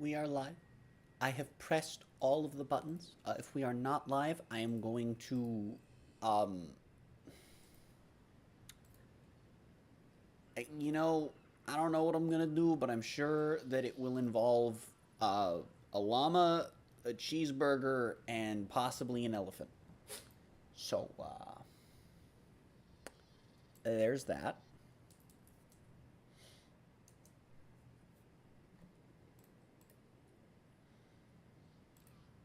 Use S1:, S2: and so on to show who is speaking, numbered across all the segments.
S1: we are live. I have pressed all of the buttons. If we are not live, I am going to, um, you know, I don't know what I'm gonna do, but I'm sure that it will involve a llama, a cheeseburger, and possibly an elephant. So, there's that.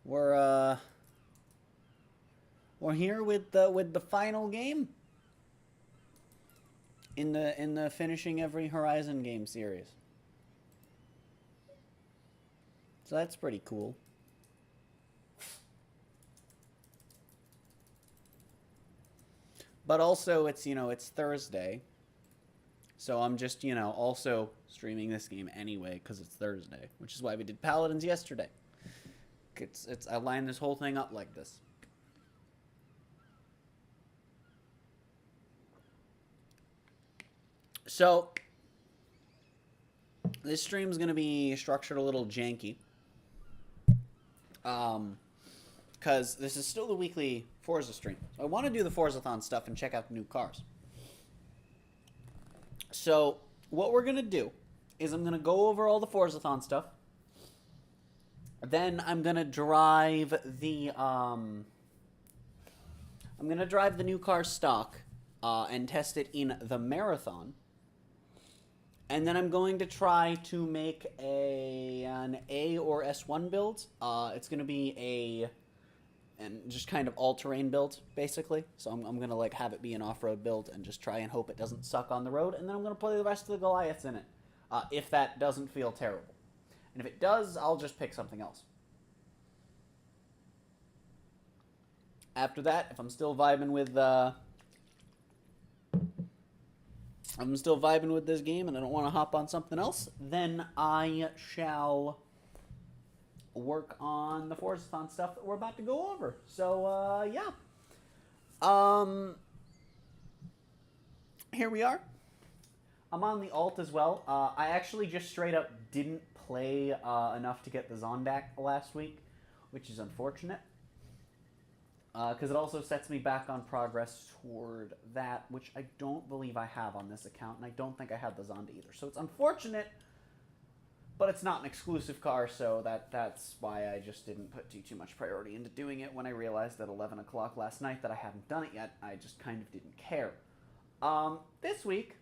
S1: We're we're here with the final game in the finishing every Horizon game series. So that's pretty cool. But also it's Thursday. So I'm just, also streaming this game anyway cuz it's Thursday, which is why we did Paladins yesterday. It's I lined this whole thing up like this. So this stream's gonna be structured a little janky, because this is still the weekly Forza stream. So I want to do the Forzathon stuff and check out the new cars. So what we're gonna do is I'm gonna go over all the Forzathon stuff. Then I'm gonna drive the new car stock and test it in the marathon. And then I'm going to try to make an A or S1 build. It's going to be and just kind of all-terrain build, basically. So I'm going to like have it be an off-road build and just try and hope it doesn't suck on the road. And then I'm going to play the rest of the Goliaths in it, if that doesn't feel terrible. And if it does, I'll just pick something else. After that, if I'm still vibing with this game and I don't want to hop on something else, then I shall work on the Forzathon stuff that we're about to go over. So, yeah. Here we are. I'm on the alt as well. I actually just straight up didn't play enough to get the Zondak last week, which is unfortunate. Because it also sets me back on progress toward that, which I don't believe I have on this account, and I don't think I have the Zonda either. So it's unfortunate, but it's not an exclusive car, so that's why I just didn't put too much priority into doing it when I realized at 11 o'clock last night that I hadn't done it yet. I just kind of didn't care. This week,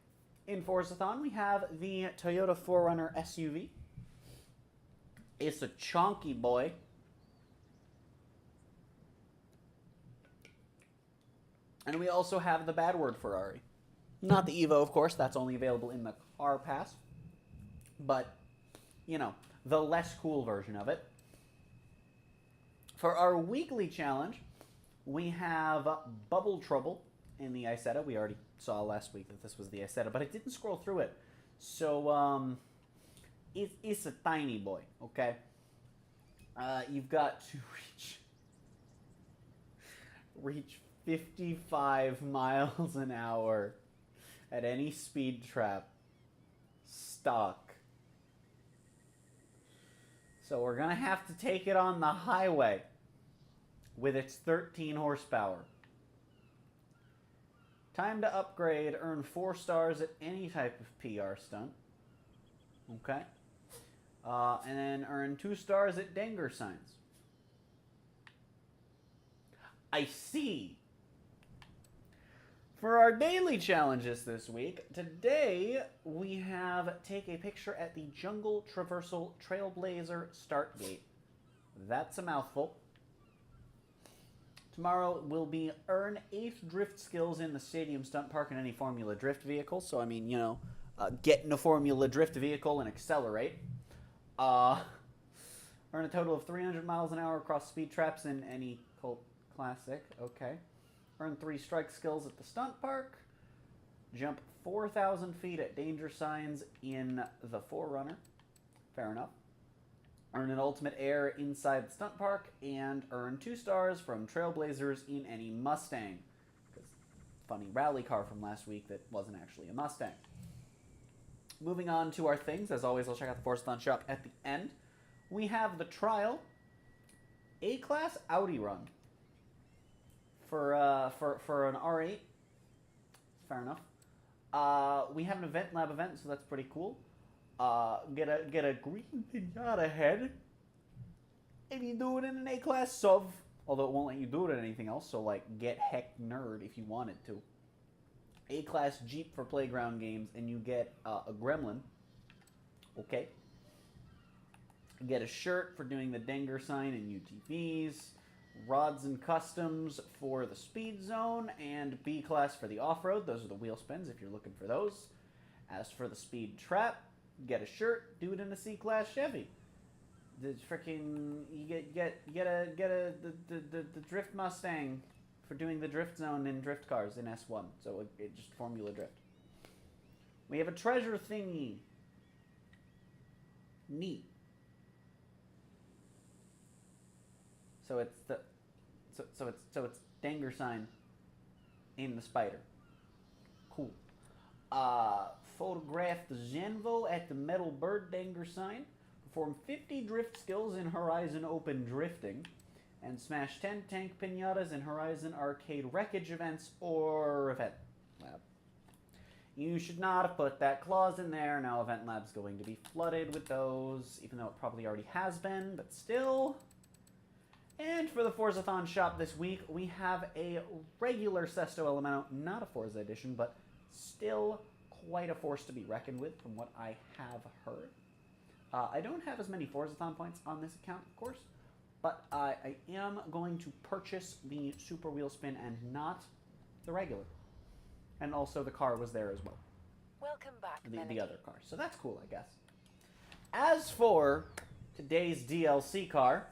S1: in Forzathon, we have the Toyota 4Runner SUV. It's a chonky boy. And we also have the bad word Ferrari. Not the Evo, of course. That's only available in the car pass. But, the less cool version of it. For our weekly challenge, we have Bubble Trouble in the Isetta. We already saw last week that this was the Isetta, but it didn't scroll through it. So, it's a tiny boy, okay? You've got to reach 55 miles an hour at any speed trap stock. So we're going to have to take it on the highway with its 13 horsepower. Time to upgrade, earn 4 stars at any type of PR stunt. Okay. And then earn 2 stars at danger signs. I see. For our daily challenges this week, today we have take a picture at the Jungle Traversal Trailblazer Start Gate. That's a mouthful. Tomorrow will be earn 8 drift skills in the Stadium Stunt Park in any Formula Drift vehicle. So, I mean, get in a Formula Drift vehicle and accelerate. Earn a total of 300 miles an hour across speed traps in any Cult Classic. Okay. Earn 3 strike skills at the stunt park. Jump 4,000 feet at danger signs in the 4Runner. Fair enough. Earn an ultimate air inside the stunt park. And earn 2 stars from Trailblazers in any Mustang. Funny rally car from last week that wasn't actually a Mustang. Moving on to our things. As always, I'll check out the Forzathon shop at the end. we have the trial A-Class Audi run for an R8. Fair enough. We have an event lab event, so that's pretty cool. Get a green pinata head if you do it in an A-Class SUV, although it won't let you do it in anything else, so like get heck nerd if you wanted to. A-Class Jeep for playground games, and you get a gremlin. Okay. Get a shirt for doing the Denger sign in UTVs, rods and customs for the speed zone, and B-Class for the off-road. Those are the wheel spins if you're looking for those. As for the speed trap, get a shirt, do it in a C-Class Chevy. The freaking you get the drift Mustang for doing the drift zone in drift cars in S1. So it just Formula Drift. We have a treasure thingy. Neat. So it's the so it's Denger sign in the spider. Cool. Photograph the Zenvo at the metal bird Denger sign. Perform 50 drift skills in Horizon Open drifting, and smash 10 tank pinatas in Horizon Arcade wreckage events or event lab. You should not have put that clause in there. Now event lab's going to be flooded with those, even though it probably already has been, but still. And for the Forzathon shop this week, we have a regular Sesto Elemento, not a Forza edition, but still quite a force to be reckoned with from what I have heard. I don't have as many Forzathon points on this account, of course, but I am going to purchase the Super Wheel Spin and not the regular. And also the car was there as well.
S2: Welcome back,
S1: the other car. So that's cool, I guess. As for today's DLC car,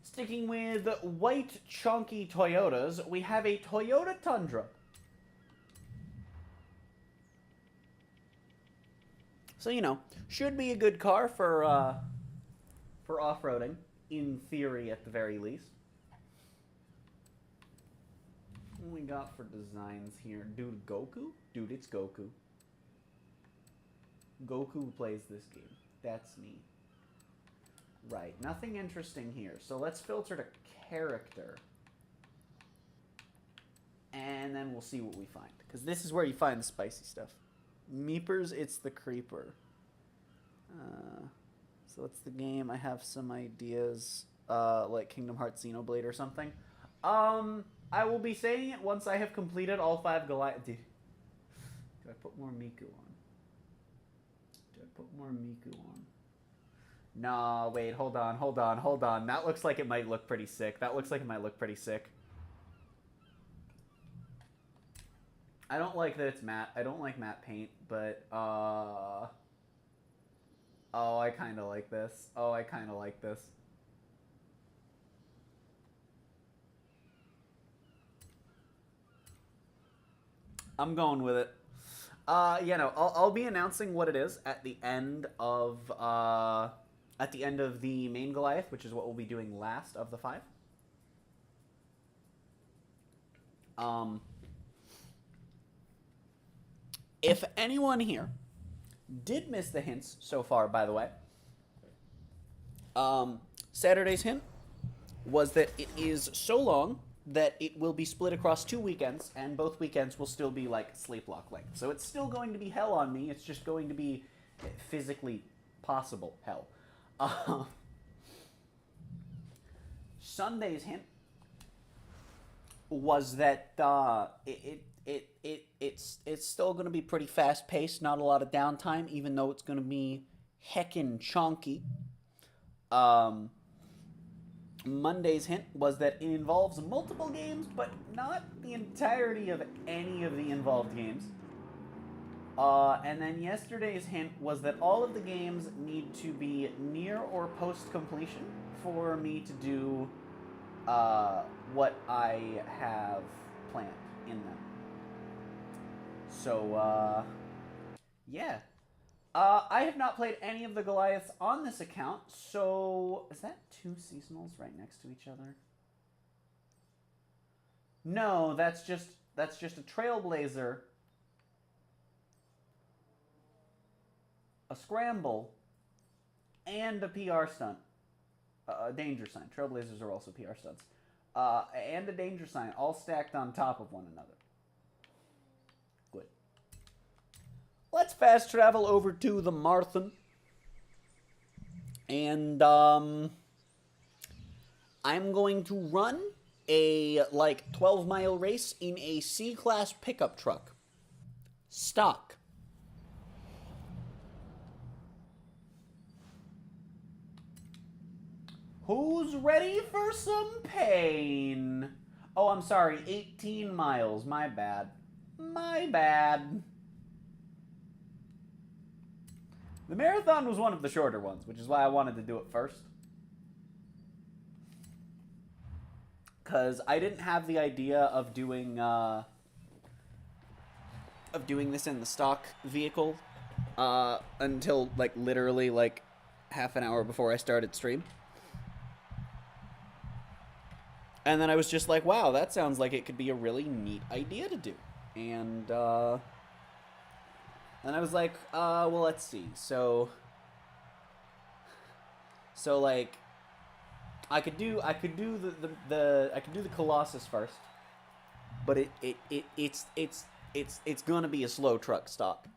S1: sticking with white chunky Toyotas, we have a Toyota Tundra. So, you know, should be a good car for off-roading, in theory at the very least. What we got for designs here? Dude, Goku? Dude, it's Goku. Goku plays this game. That's neat. Right, nothing interesting here. So let's filter to character. And then we'll see what we find. Because this is where you find the spicy stuff. Meepers, it's the creeper. So what's the game? I have some ideas, like Kingdom Hearts Xenoblade or something. I will be saying it once I have completed all 5 Goliaths. Do I put more Miku on? No, wait, hold on. That looks like it might look pretty sick. I don't like that it's matte. I don't like matte paint, but, oh, I kind of like this. I'm going with it. Yeah, no, I'll be announcing what it is at the end of the main Goliath, which is what we'll be doing last of the 5. If anyone here did miss the hints so far, by the way, Saturday's hint was that it is so long that it will be split across 2 weekends, and both weekends will still be like sleep lock length. So it's still going to be hell on me. It's just going to be physically possible hell. Sunday's hint was that it's still going to be pretty fast paced, not a lot of downtime, even though it's going to be heckin' chunky. Monday's hint was that it involves multiple games, but not the entirety of any of the involved games. And then yesterday's hint was that all of the games need to be near or post-completion for me to do what I have planned in them. So, yeah. I have not played any of the Goliaths on this account, so... Is that 2 seasonals right next to each other? No, that's just a Trailblazer, a Scramble, and a PR stunt. A danger sign. Trailblazers are also PR stunts. And a danger sign, all stacked on top of one another. Good. Let's fast travel over to the Marathon. And, I'm going to run a, 12-mile race in a C-Class pickup truck. Stock. Who's ready for some pain? Oh, I'm sorry, 18 miles. My bad. My bad. The marathon was one of the shorter ones, which is why I wanted to do it first. Because I didn't have the idea of doing this in the stock vehicle until, literally, half an hour before I started stream. And then I was just like, wow, that sounds like it could be a really neat idea to do. And I was like, well, let's see. So I could do the Colossus first, but it's gonna be a slow truck stop.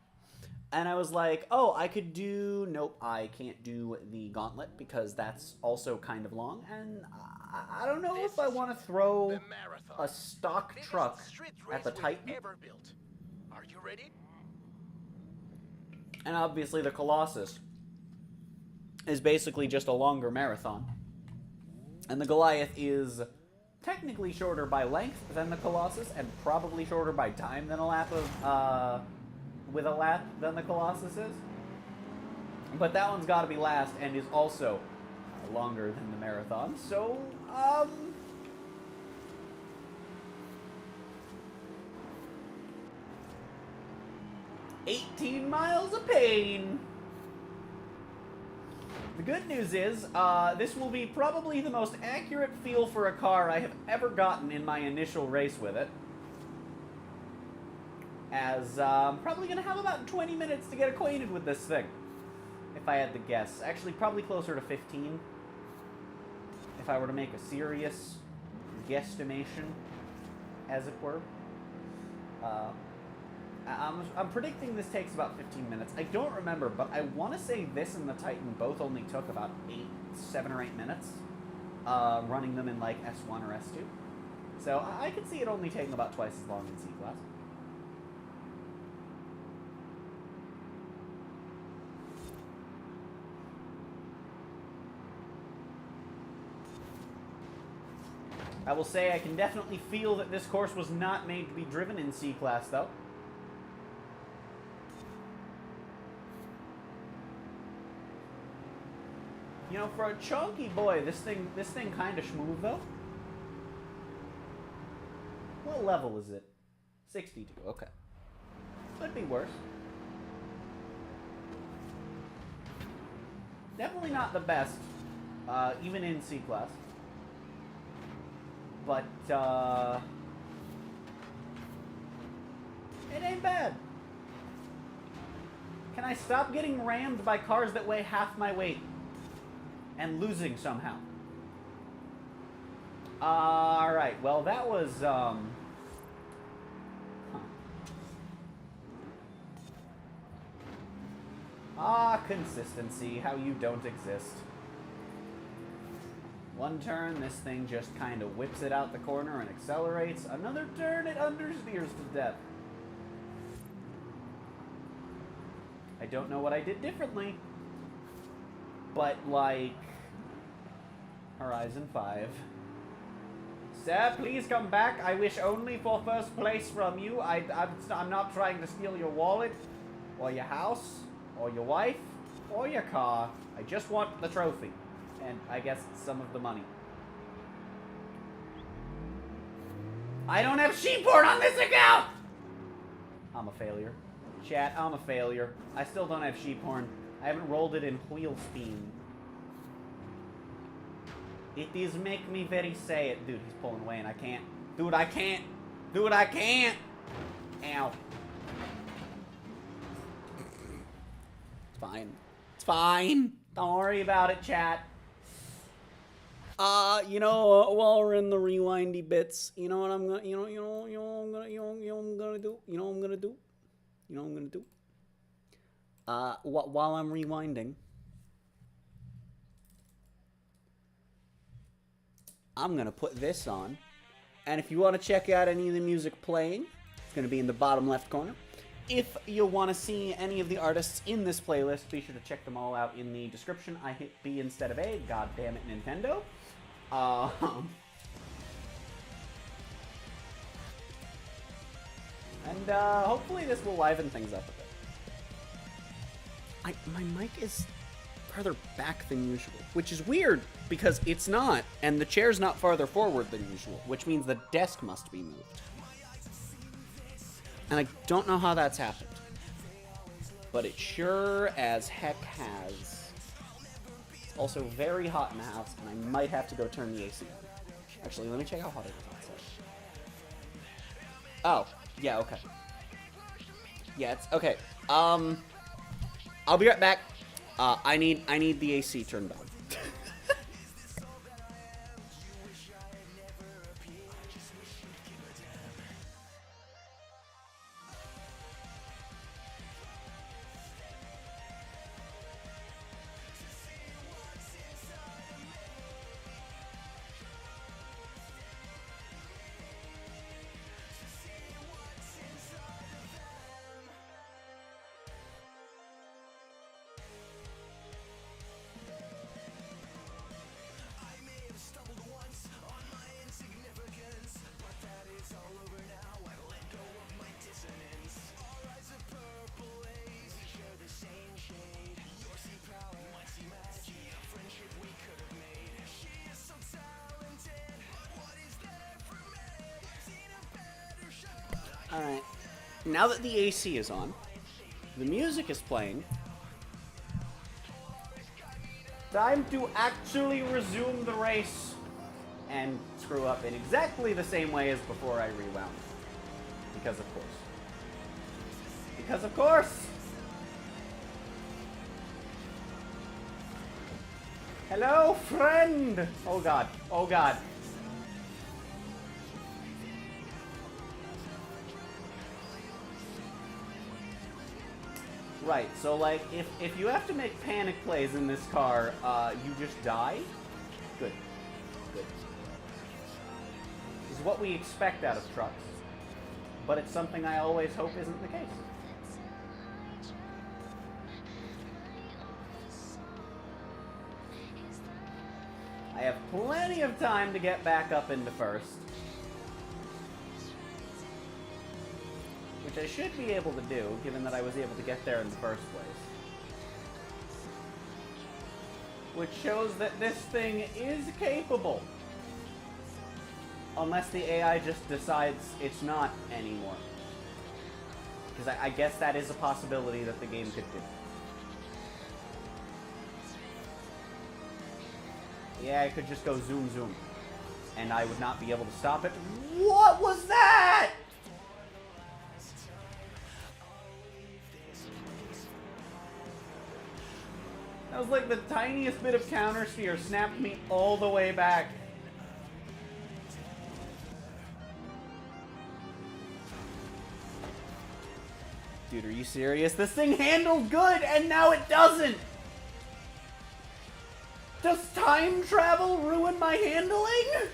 S1: And I was like, oh, I could do... Nope, I can't do the Gauntlet because that's also kind of long. And I don't know if I want to throw a stock truck at the Titan.
S2: Are you ready?
S1: And obviously the Colossus is basically just a longer marathon. And the Goliath is technically shorter by length than the Colossus and probably shorter by time than a lap than the Colossus is. But that one's got to be last and is also longer than the marathon. So, 18 miles of pain. The good news is, this will be probably the most accurate feel for a car I have ever gotten in my initial race with it. As I'm probably going to have about 20 minutes to get acquainted with this thing, if I had to guess. Actually, probably closer to 15, if I were to make a serious guesstimation, as it were. I'm predicting this takes about 15 minutes. I don't remember, but I want to say this and the Titan both only took about 7 or 8 minutes, running them in like S1 or S2. So I could see it only taking about twice as long in C-Class. I will say I can definitely feel that this course was not made to be driven in C-Class, though. You know, for a chunky boy, this thing kind of smooth, though. What level is it? 62, okay. Could be worse. Definitely not the best, even in C-Class. But, it ain't bad. Can I stop getting rammed by cars that weigh half my weight? And losing somehow. Alright, well that was, consistency, how you don't exist. One turn, this thing just kind of whips it out the corner and accelerates. Another turn, it understeers to death. I don't know what I did differently. But, like... Horizon 5. Sir, please come back. I wish only for first place from you. I'm not trying to steal your wallet, or your house, or your wife, or your car. I just want the trophy. And I guess some of the money. I don't have sheephorn on this account! I'm a failure. Chat, I'm a failure. I still don't have sheephorn. I haven't rolled it in wheel spin. It is make me very sad. Dude, he's pulling away and I can't. Dude, I can't. Dude, I can't. Ow. It's fine. It's fine. Don't worry about it, chat. You know, while we're in the rewindy bits, you know what I'm gonna, I'm gonna do, while I'm rewinding, I'm gonna put this on, and if you want to check out any of the music playing, it's gonna be in the bottom left corner. If you want to see any of the artists in this playlist, be sure to check them all out in the description. I hit B instead of A. God damn it, Nintendo. And hopefully this will liven things up a bit. My mic is farther back than usual, which is weird because it's not, and the chair's not farther forward than usual, which means the desk must be moved. And I don't know how that's happened, but it sure as heck has. It's also very hot in the house, and I might have to go turn the AC on. Actually, let me check how hot it is outside. Oh, yeah, okay. Yeah, it's okay. I'll be right back. I need the AC turned on. Alright, now that the AC is on, the music is playing, time to actually resume the race and screw up in exactly the same way as before I rewound. Because of course. Because of course! Hello, friend! Oh god, oh god. Right, so like, if you have to make panic plays in this car, you just die? Good. Good. This is what we expect out of trucks. But it's something I always hope isn't the case. I have plenty of time to get back up into first. Which I should be able to do, given that I was able to get there in the first place. Which shows that this thing is capable. Unless the AI just decides it's not anymore. Because I guess that is a possibility that the game could do. Yeah, I could just go zoom zoom. And I would not be able to stop it. What was that?! That was like the tiniest bit of countersteer snapped me all the way back. Dude, are you serious? This thing handled good and now it doesn't! Does time travel ruin my handling?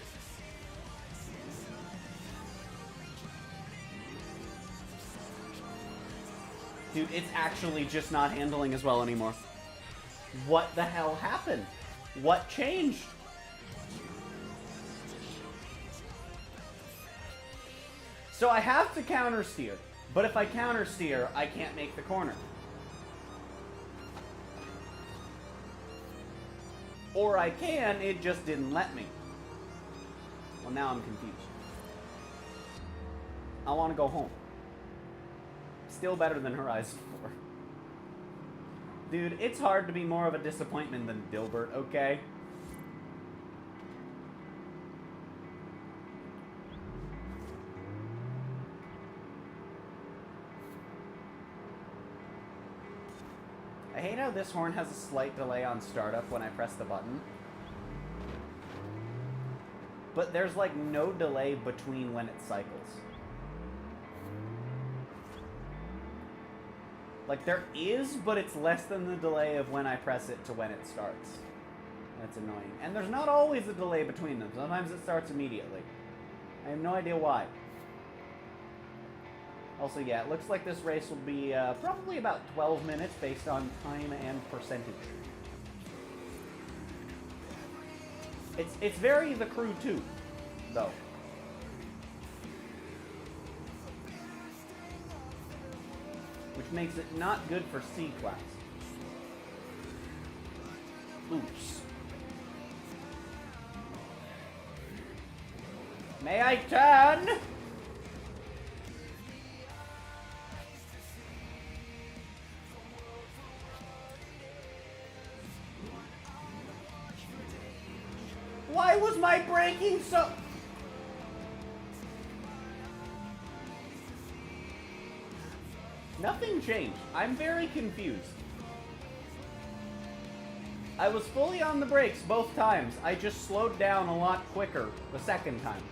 S1: Dude, it's actually just not handling as well anymore. What the hell happened? What changed? So I have to countersteer, but if I countersteer, I can't make the corner. Or I can, it just didn't let me. Well, now I'm confused. I want to go home. Still better than Horizon 4. Dude, it's hard to be more of a disappointment than Dilbert, okay? I hate how this horn has a slight delay on startup when I press the button. But there's like no delay between when it cycles. Like there is, but it's less than the delay of when I press it to when it starts. That's annoying. And there's not always a delay between them. Sometimes it starts immediately. I have no idea why. Also, yeah, it looks like this race will be probably about 12 minutes based on time and percentage. It's very The Crew 2, though. Which makes it not good for C-Class. Oops. May I turn? Why was my braking so... Nothing changed. I'm very confused. I was fully on the brakes both times. I just slowed down a lot quicker the second time.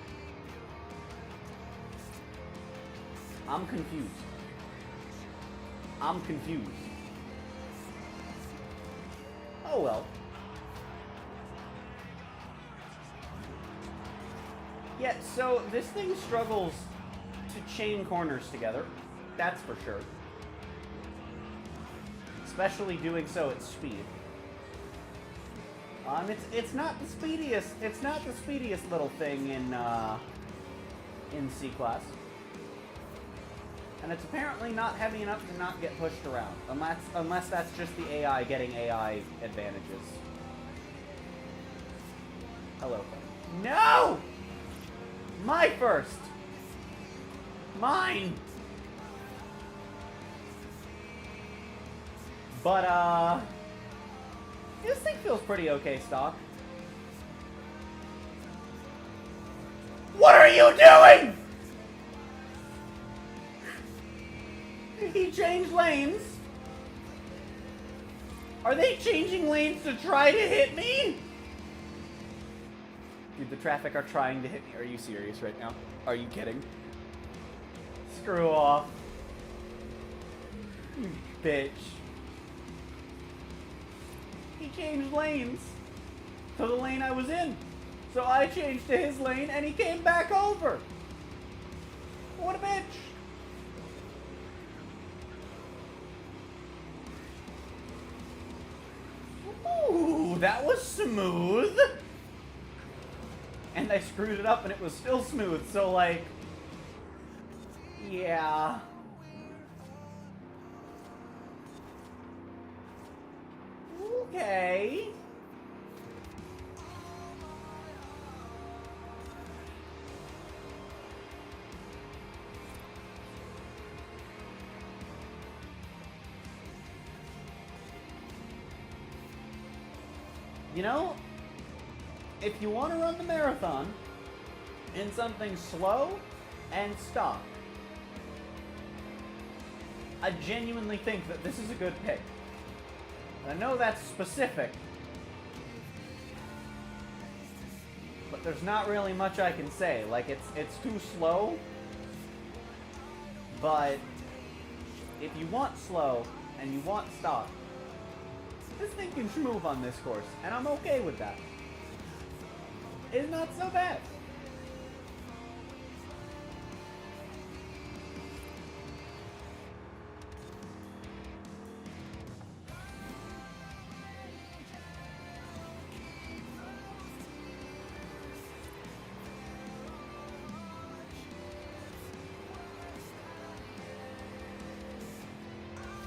S1: I'm confused. I'm confused. Oh well. Yeah, so this thing struggles to chain corners together. That's for sure. Especially doing so at speed. It's not the speediest. It's not the speediest little thing in C-Class. And it's apparently not heavy enough to not get pushed around. Unless that's just the AI getting AI advantages. Hello, friend. No! My first! Mine! But, this thing feels pretty okay stock. What are you doing?! He changed lanes? Are they changing lanes to try to hit me? Dude, the traffic are trying to hit me. Are you serious right now? Are you kidding? Screw off. You bitch. He changed lanes to the lane I was in. So I changed to his lane and he came back over. What a bitch. Ooh, that was smooth. And I screwed it up and it was still smooth, so like... Yeah... Okay... You know, if you want to run the marathon in something slow and stock, I genuinely think that this is a good pick. I know that's specific, but there's not really much I can say. Like, it's too slow, but if you want slow and you want stock, this thing can move on this course, and I'm okay with that. It's not so bad.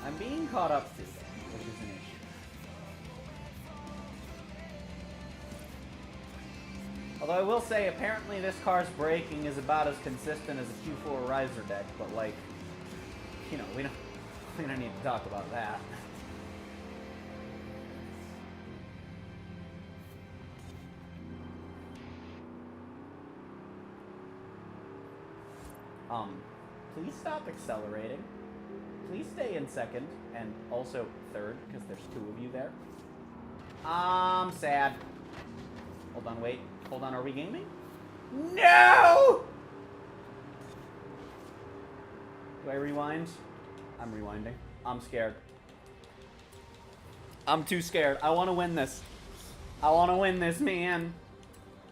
S1: I'm being caught up to, which is an issue. Although I will say, apparently this car's braking is about as consistent as a Q4 riser deck, but like, you know, we don't need to talk about that. Please stop accelerating. please stay in second and also third, because there's 2 of you there. I'm sad. Hold on, wait. Hold on, are we gaming? No! Do I rewind? I'm rewinding. I'm scared. I'm too scared. I want to win this. I want to win this, man.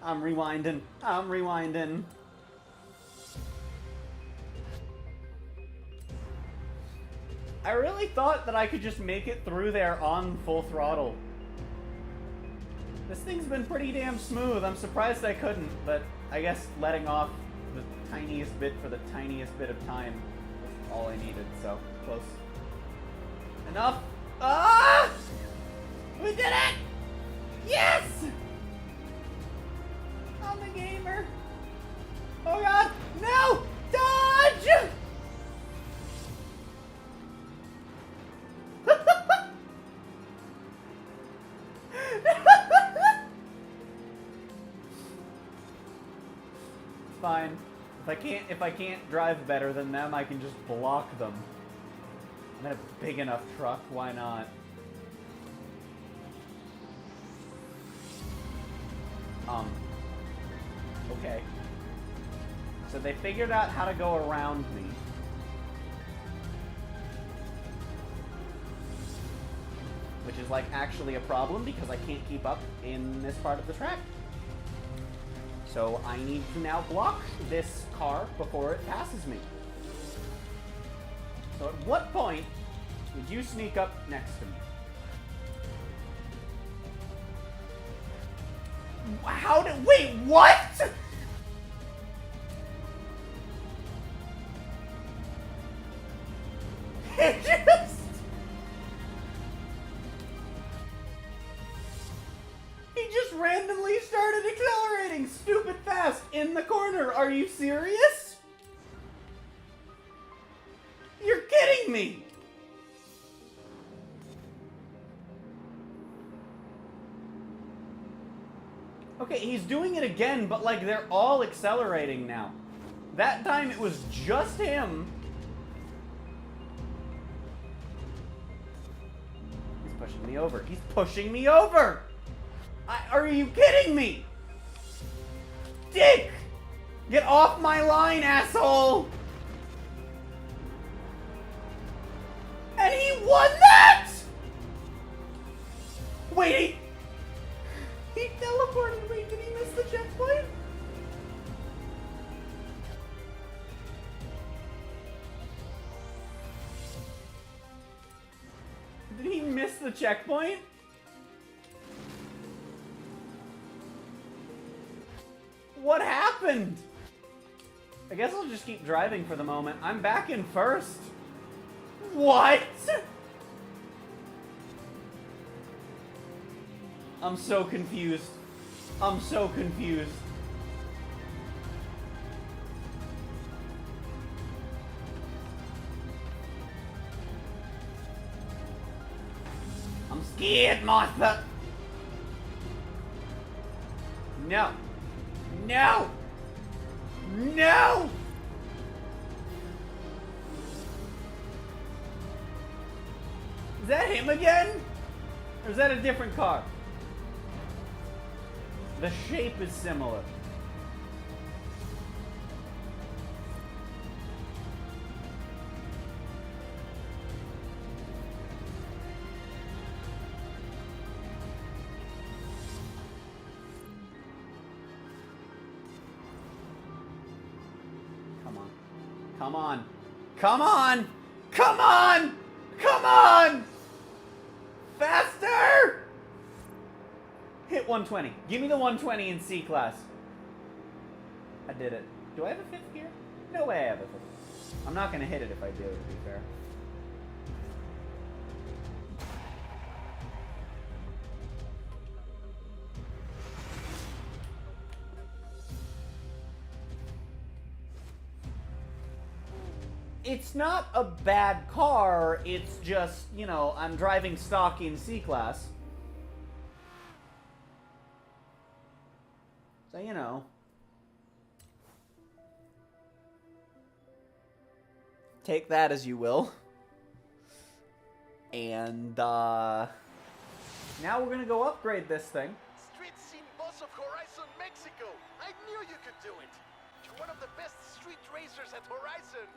S1: I'm rewinding. I'm rewinding. I really thought that I could just make it through there on full throttle. This thing's been pretty damn smooth. I'm surprised I couldn't, but I guess letting off the tiniest bit for the tiniest bit of time was all I needed, so close. Enough! Ah! We did it! Yes! I'm a gamer. Oh god! No! Dodge! Fine. If I can't drive better than them, I can just block them. I'm in a big enough truck, why not? Okay. So they figured out how to go around me. Which is like actually a problem because I can't keep up in this part of the track. So I need to now block this car before it passes me. So at what point would you sneak up next to me? How did... Wait, what?! It just... He just randomly started accelerating stupid fast in the corner. Are you serious? You're kidding me! Okay, he's doing it again, but like they're all accelerating now. That time it was just him. He's pushing me over. He's pushing me over! Are you kidding me? Dick! Get off my line, asshole! And he won that! Wait, he teleported. Wait, did he miss the checkpoint? Did he miss the checkpoint? What happened? I guess I'll just keep driving for the moment. I'm back in first. What? I'm so confused. I'm so confused. I'm scared, Martha. No. No! No! Is that him again? Or is that a different car? The shape is similar. Come on. Come on! Come on! Come on! Faster! Hit 120. Give me the 120 in C-Class. I did it. Do I have a fifth gear? No way I have a fifth. I'm not going to hit it if I do, to be fair. It's not a bad car, it's just, you know, I'm driving stock in C-Class. So, you know. Take that as you will. And, now we're gonna go upgrade this thing.
S2: Street scene boss of Horizon, Mexico. I knew you could do it. You're one of the best street racers at Horizon.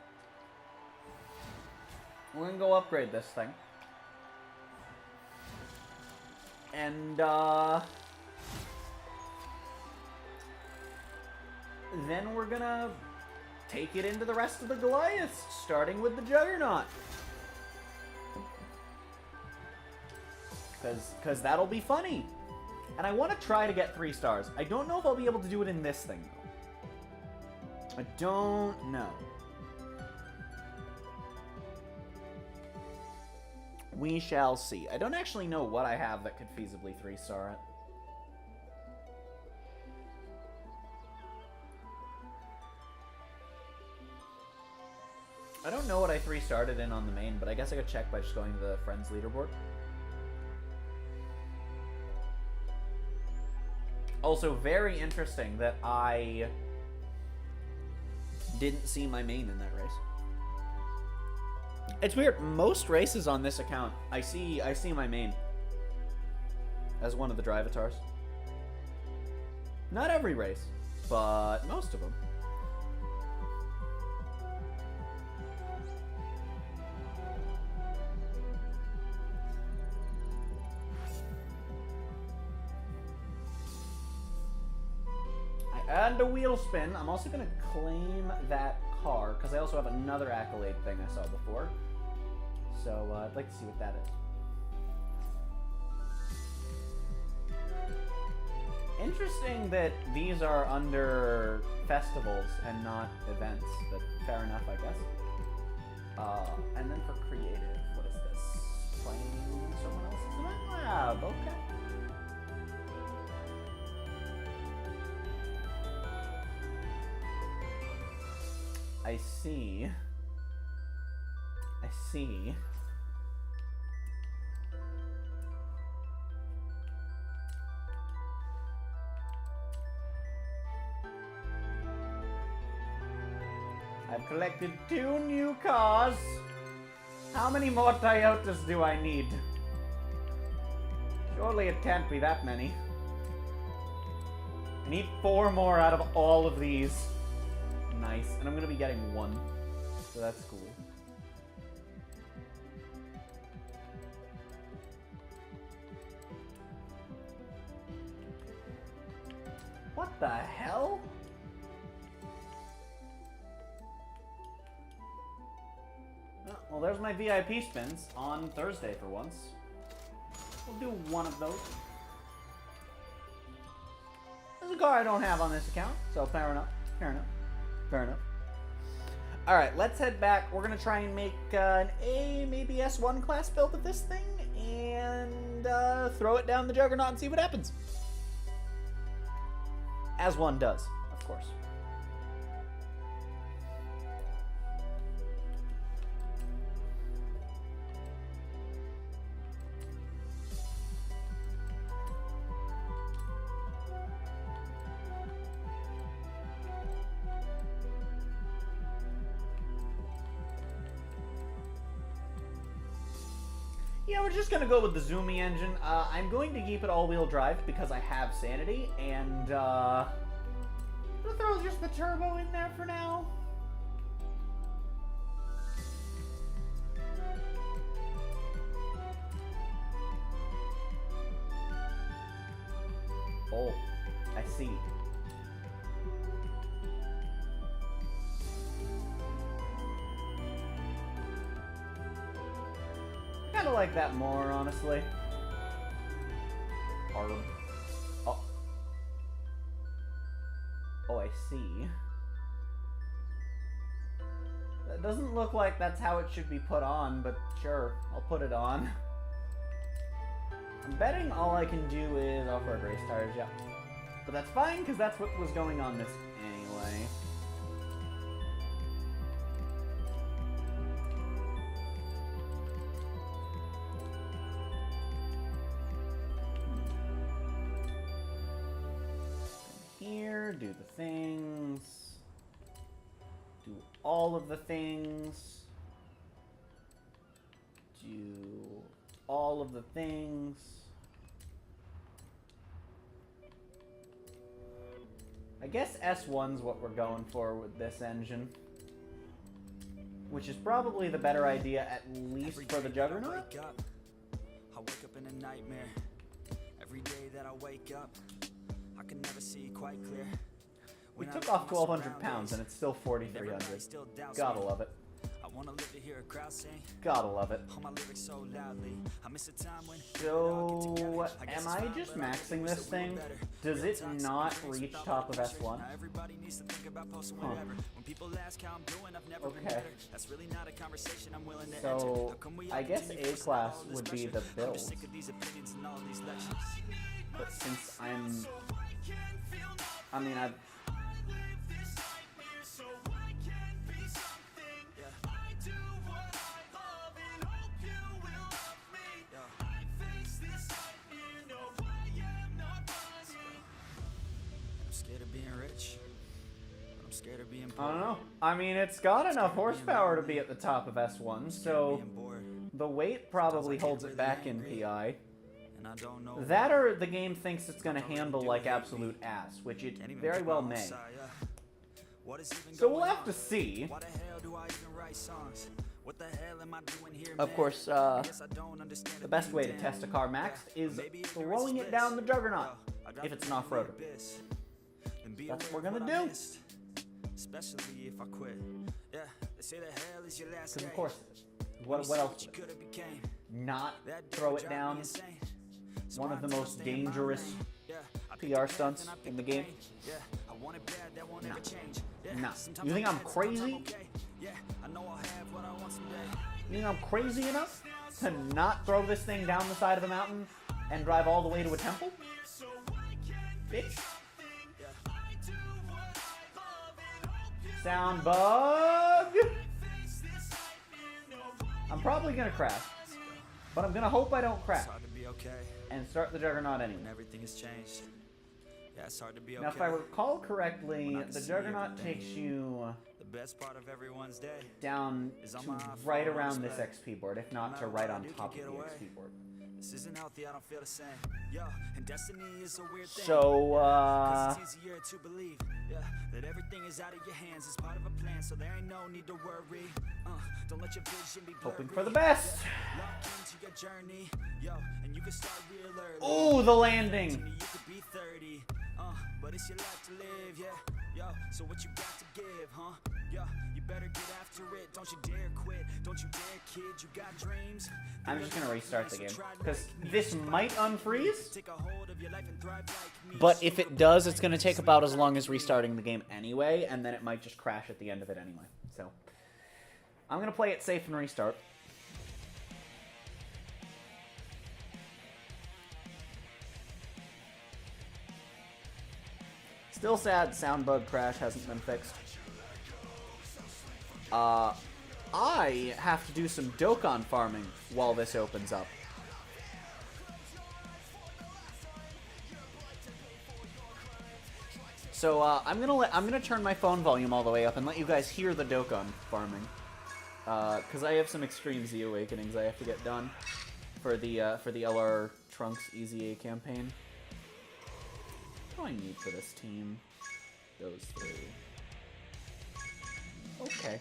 S1: We're gonna go upgrade this thing. And, then we're gonna take it into the rest of the Goliaths, starting with the Juggernaut. Because that'll be funny. And I want to try to get 3 stars. I don't know if I'll be able to do it in this thing, though. I don't know. We shall see. I don't actually know what I have that could feasibly 3-star it. I don't know what I 3-starred it in on the main, but I guess I could check by just going to the Friends leaderboard. Also, very interesting that I didn't see my main in that race. It's weird. Most races on this account, I see my main as one of the drivatars. Not every race, but most of them. And a wheel spin. I'm also going to claim that car, because I also have another accolade thing I saw before. So, I'd like to see what that is. Interesting that these are under festivals and not events, but fair enough, I guess. And then for creative, what is this? Playing someone else's event lab, okay. I see. I see. I've collected 2 new cars. How many more Toyotas do I need? Surely it can't be that many. I need 4 more out of all of these. Nice. And I'm going to be getting 1. So that's cool. What the hell? Oh, well, there's my VIP spins on Thursday for once. We'll do 1 of those. There's a car I don't have on this account, so fair enough. Fair enough. Fair enough. Alright, let's head back. We're going to try and make an A, maybe S1 class build of this thing, and throw it down the Juggernaut and see what happens. As one does, of course. Yeah, we're just gonna go with the Zoomy engine. I'm going to keep it all-wheel drive because I have Sanity, and I'm gonna throw just the turbo in there for now. Oh, I see. I kind of like that more, honestly. Oh. Oh, I see. That doesn't look like that's how it should be put on, but sure, I'll put it on. I'm betting all I can do is off-road race tires, yeah. But that's fine, because that's what was going on this anyway. Here, do the things. Do all of the things. Do all of the things. I guess S1's what we're going for with this engine. Which is probably the better idea, at least for the Juggernaut.
S3: I wake up in a nightmare. Every day that I wake up, I can never see quite clear.
S1: We took off 1,200 pounds and it's still 4,300. Gotta love it.
S3: I wanna live to hear a crowd sing.
S1: Gotta love it.
S3: All my lyrics so loudly. I miss a time when
S1: So, am I just maxing this thing? Does it not reach top of S1?
S3: everybody needs to think about posting whatever. When people ask how I'm doing, I've never been
S1: Okay.
S3: better. That's really not a conversation I'm willing to
S1: So,
S3: enter.
S1: I guess A class would be the build.
S3: Sick of these opinions and all these lectures.
S1: But since I've
S3: I'm scared of being rich. I'm scared of being
S1: I
S3: poor.
S1: don't know. I mean, it's got enough horsepower to be at the top of S1, so
S3: Being bored.
S1: the weight probably holds it back in PI.
S3: And I don't know
S1: That or the game thinks it's going to handle like absolute ass, which it
S3: Can't even
S1: very
S3: pick
S1: well
S3: my own
S1: may.
S3: side, yeah. What is even
S1: So we'll
S3: going
S1: have to
S3: on?
S1: see.
S3: Why the hell do I even write songs? What the hell am I doing here,
S1: Of
S3: man?
S1: course,
S3: I guess I don't understand
S1: the best way to
S3: damn.
S1: test a car maxed is
S3: Maybe ignorance
S1: throwing
S3: is
S1: it down the
S3: bliss.
S1: Juggernaut,
S3: I got
S1: if it's an
S3: the
S1: off-roader.
S3: abyss. Then be
S1: That's
S3: aware
S1: what we're
S3: of
S1: gonna
S3: I
S1: do.
S3: missed. Especially if I quit. Yeah, they say the hell is your last
S1: Because
S3: day.
S1: of course,
S3: When you
S1: what
S3: see
S1: else
S3: you
S1: would it?
S3: coulda became.
S1: Not
S3: That day
S1: throw
S3: would
S1: it
S3: drive me
S1: down
S3: insane. So
S1: one
S3: I
S1: of the
S3: tell
S1: most
S3: stay in my
S1: dangerous
S3: lane. Yeah, I pick
S1: PR
S3: the path
S1: stunts
S3: and I pick
S1: in the
S3: the
S1: game?
S3: pain. Yeah, I want it bad, that won't
S1: No.
S3: ever change. Yeah,
S1: No.
S3: sometimes
S1: You think I'm
S3: mad, sometimes
S1: crazy?
S3: okay. Yeah, I know I'll have what I want someday.
S1: You think I'm crazy enough to not throw this thing down the side of the mountain and drive all the way to a temple? Bitch. Sound bug! I'm probably gonna crash. But I'm gonna hope I don't crash.
S3: It's hard to be okay
S1: And start the Juggernaut
S3: when
S1: anyway.
S3: everything has changed. Yeah, it's hard to be okay.
S1: Now if I recall correctly,
S3: When I can
S1: the
S3: see
S1: Juggernaut
S3: everything.
S1: takes you
S3: The best part of everyone's day.
S1: down
S3: Is on
S1: to
S3: my
S1: right
S3: iPhone
S1: around this
S3: display.
S1: XP board, if not
S3: No
S1: to
S3: matter
S1: right
S3: what I
S1: on
S3: do,
S1: top of
S3: can
S1: the
S3: get away.
S1: XP board.
S3: This isn't healthy, I don't feel the same. Yo, and destiny is a weird thing.
S1: So,
S3: 'Cause it's easier to believe, yeah, that everything is out of your hands. It's part of a plan, so there ain't no need to worry. Don't let your vision be blurry.
S1: hoping for the best.
S3: Lock into your journey, yo, and you can start real early.
S1: Oh, the landing.
S3: To me, you could be 30, but it's your life to live, yeah. Yo, so what you got to give, huh? Yo, you better get after it. Don't you dare quit. Don't you dare, kid. You got dreams.
S1: I'm just gonna restart the game, because this might unfreeze,
S3: Take a hold of your life and thrive like me.
S1: but if it does, it's gonna take about as long as restarting the game anyway, and then it might just crash at the end of it anyway. So, I'm gonna play it safe and restart. Still sad sound bug crash hasn't been fixed. I have to do some Dokkan farming while this opens up. So I'm gonna turn my phone volume all the way up and let you guys hear the Dokkan farming, because I have some Extreme Z Awakenings I have to get done for the LR Trunks Easy A campaign. What do I need for this team? Those three. Okay.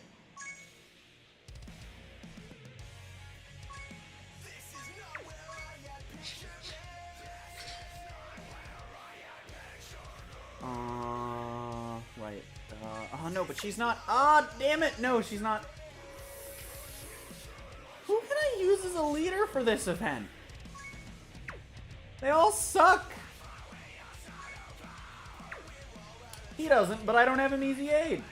S1: Right. Oh no, but she's not. Ah, damn it! No, she's not. Who can I use as a leader for this event? They all suck. He doesn't, but I don't have him easy aid.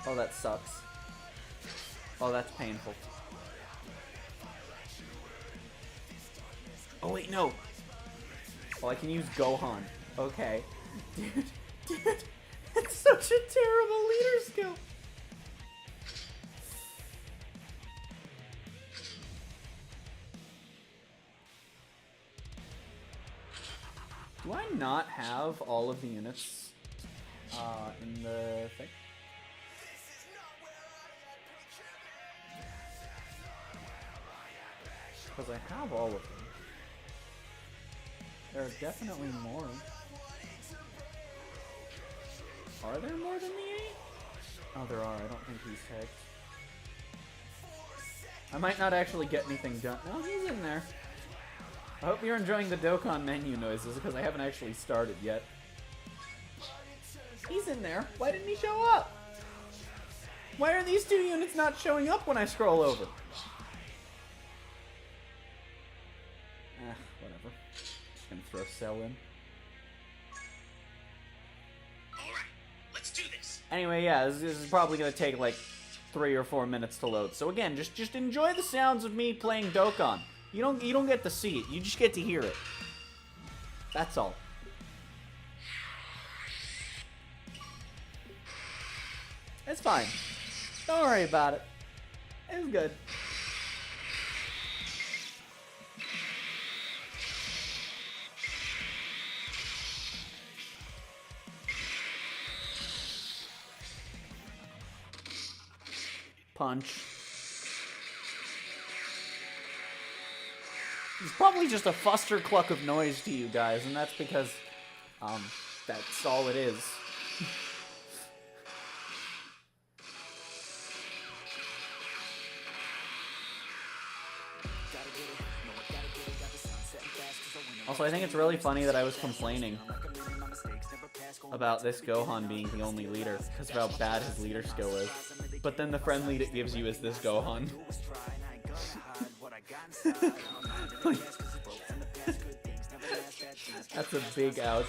S1: Oh, that sucks. Oh, that's painful. Oh wait, no. Oh, I can use Gohan. Okay. Dude, it's such a terrible leader skill. Do I not have all of the units in the thing? because I have all of them. There are definitely more. Are there more than the 8? Oh, there are. I don't think he's tagged. I might not actually get anything done. No, he's in there. I hope you're enjoying the Dokkan menu noises, because I haven't actually started yet. He's in there. Why didn't he show up? Why are these 2 units not showing up when I scroll over? Whatever. Just gonna throw Cell in.
S4: Alright, let's do this.
S1: Anyway, yeah, this is probably gonna take like 3 or 4 minutes to load. So again, just enjoy the sounds of me playing Dokkan. You don't get to see it, you just get to hear it. That's all. It's fine. Don't worry about it. It's good. Punch. It's probably just a fuster-cluck of noise to you guys, and that's because, that's all it is. Also, I think it's really funny that I was complaining about this Gohan being the only leader, because of how bad his leader skill is. But then the friend lead it gives you is this Gohan. That's a big ouch.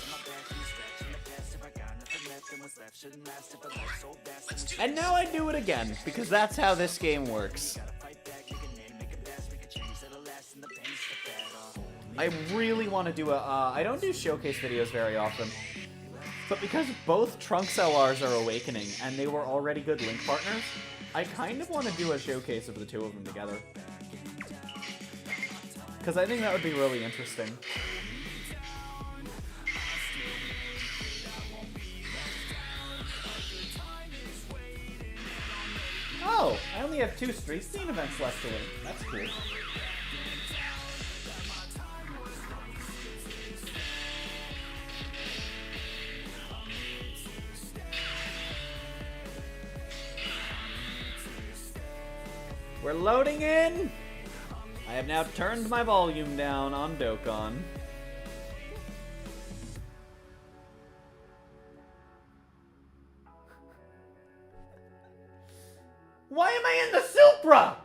S1: And now I do it again, because that's how this game works. I really want to do a, I don't do showcase videos very often, but because both Trunks LRs are awakening, and they were already good Link partners, I kind of want to do a showcase of the 2 of them together. Because I think that would be really interesting. Oh, I only have 2 Street Scene events left to win. That's cool. We're loading in! I have now turned my volume down on Dokkan. Why am I in the Supra?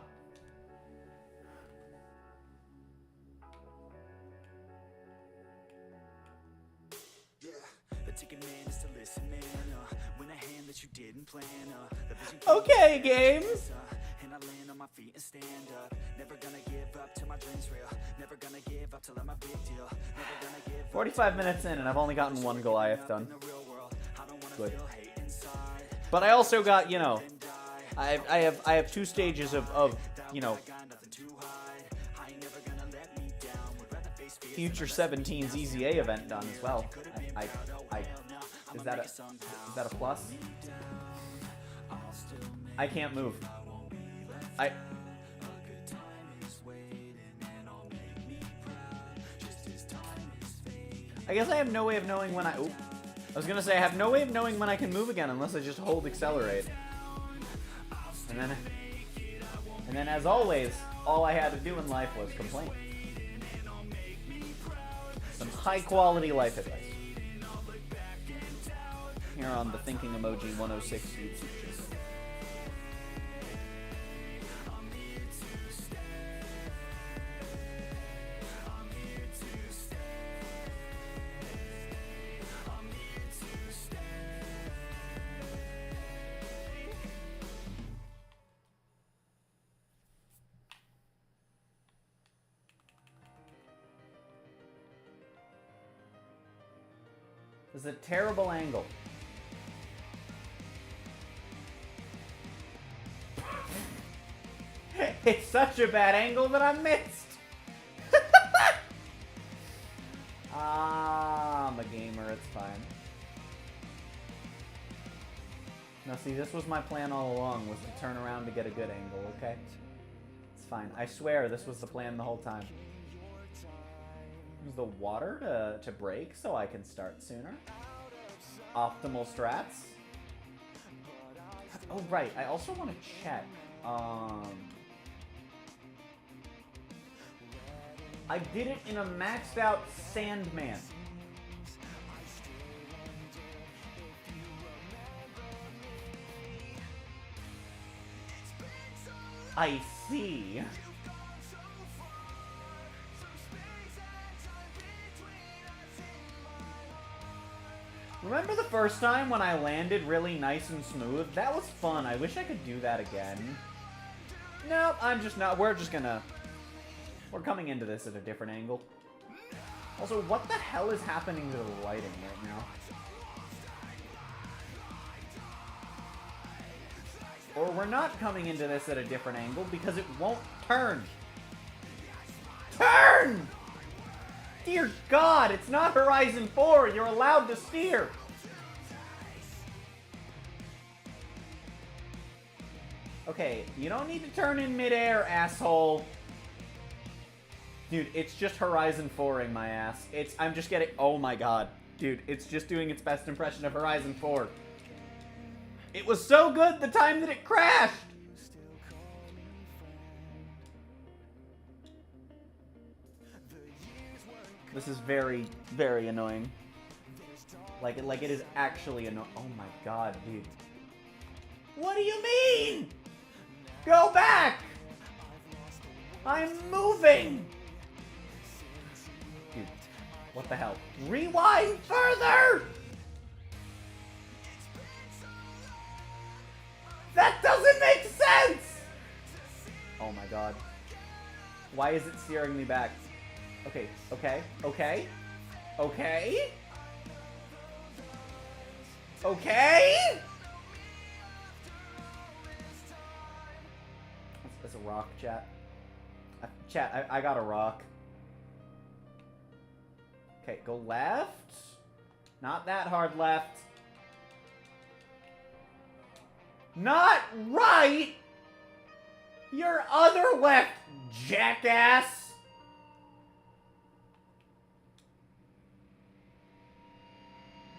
S1: Okay, game. 45 minutes in, and I've only gotten 1 Goliath done. Good. But I also got, you know, I have 2 stages of you know, Future 17's EZA event done as well. Is that a plus? I can't move. I guess I have no way of knowing when I was gonna say I have no way of knowing when I can move again unless I just hold accelerate. And then as always, all I had to do in life was complain. Some high quality life advice. Here on the Thinking Emoji 106 YouTube channel. This is a terrible angle. It's such a bad angle that I missed. I'm a gamer, it's fine. Now see, this was my plan all along, was to turn around to get a good angle, okay? It's fine. I swear this was the plan the whole time. Use the water to break so I can start sooner. Optimal strats. Oh, right. I also want to check. I did it in a maxed out Sandman. I see. Remember the first time when I landed really nice and smooth? That was fun. I wish I could do that again. Nope, I'm just not. We're coming into this at a different angle. Also, what the hell is happening to the lighting right now? Or we're not coming into this at a different angle because it won't turn. Turn! Dear God, it's not Horizon 4. You're allowed to steer. Okay, you don't need to turn in midair, asshole. Dude, it's just Horizon 4ing my ass. I'm just getting... Oh my God. Dude, it's just doing its best impression of Horizon 4. It was so good the time that it crashed! This is very, very annoying. Like it is actually annoying. Oh my God, dude. What do you mean? Go back! I'm moving! Dude, what the hell? Rewind further! That doesn't make sense! Oh my God. Why is it steering me back? Okay, okay, okay. Okay? Okay? That's a rock, chat. Chat, I got a rock. Okay, go left. Not that hard left. Not right! Your other left, jackass!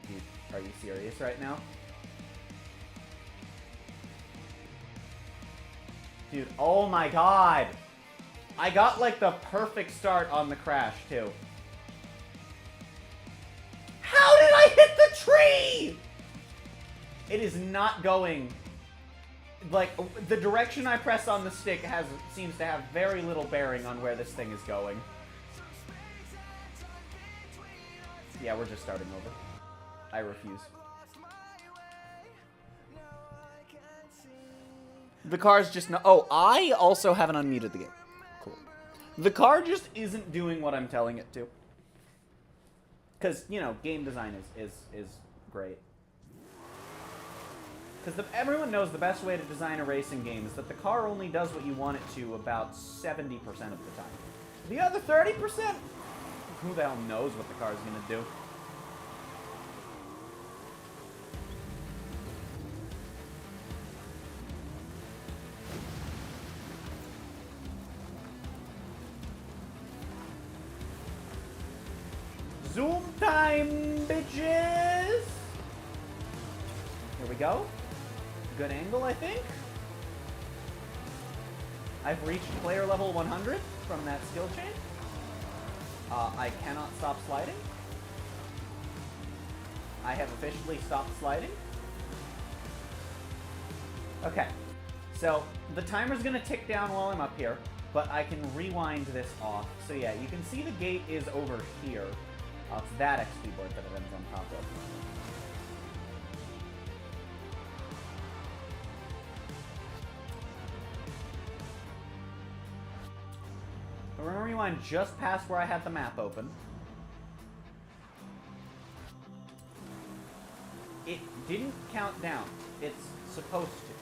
S1: Dude, are you serious right now? Dude, oh my God! I got like the perfect start on the crash, too. How did I hit the tree?! It is not going... Like, the direction I press on the stick seems to have very little bearing on where this thing is going. Yeah, we're just starting over. I refuse. The car's just not... Oh, I also haven't unmuted the game. Cool. The car just isn't doing what I'm telling it to. Because, you know, game design is great. Because everyone knows the best way to design a racing game is that the car only does what you want it to about 70% of the time. The other 30%? Who the hell knows what the car's going to do? Zoom time, bitches! Here we go. Good angle, I think. I've reached player level 100 from that skill chain. I cannot stop sliding. I have officially stopped sliding. Okay, so the timer's gonna tick down while I'm up here, but I can rewind this off. So yeah, you can see the gate is over here. It's that XP board that it ends on top of. We're gonna rewind just past where I had the map open. It didn't count down. It's supposed to.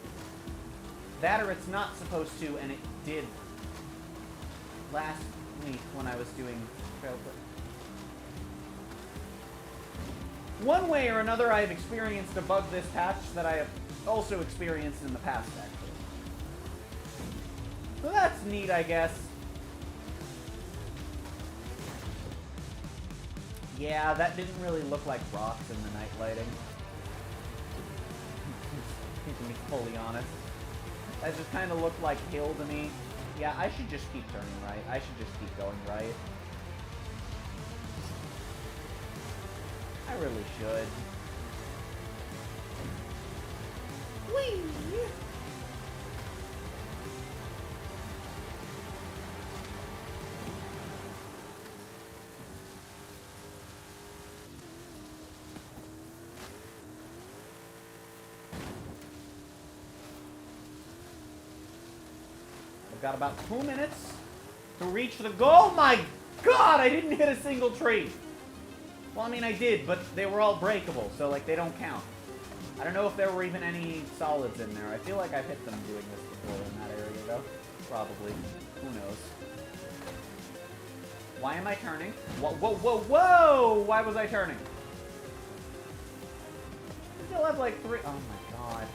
S1: That or it's not supposed to, and it did last week when I was doing trail play. One way or another, I have experienced a bug this patch that I have also experienced in the past, actually. So that's neat, I guess. Yeah, that didn't really look like rocks in the night lighting. To be fully honest. That just kind of looked like hill to me. Yeah, I should just keep turning right. I should just keep going right. I really should. Whee! I've got about 2 minutes to reach the goal. My God, I didn't hit a single tree. Well, I mean, I did, but they were all breakable, so, like, they don't count. I don't know if there were even any solids in there. I feel like I've hit them doing this before in that area, though. Probably. Who knows? Why am I turning? Whoa, whoa, whoa, whoa! Why was I turning? I still have, like, 3... Oh, my God.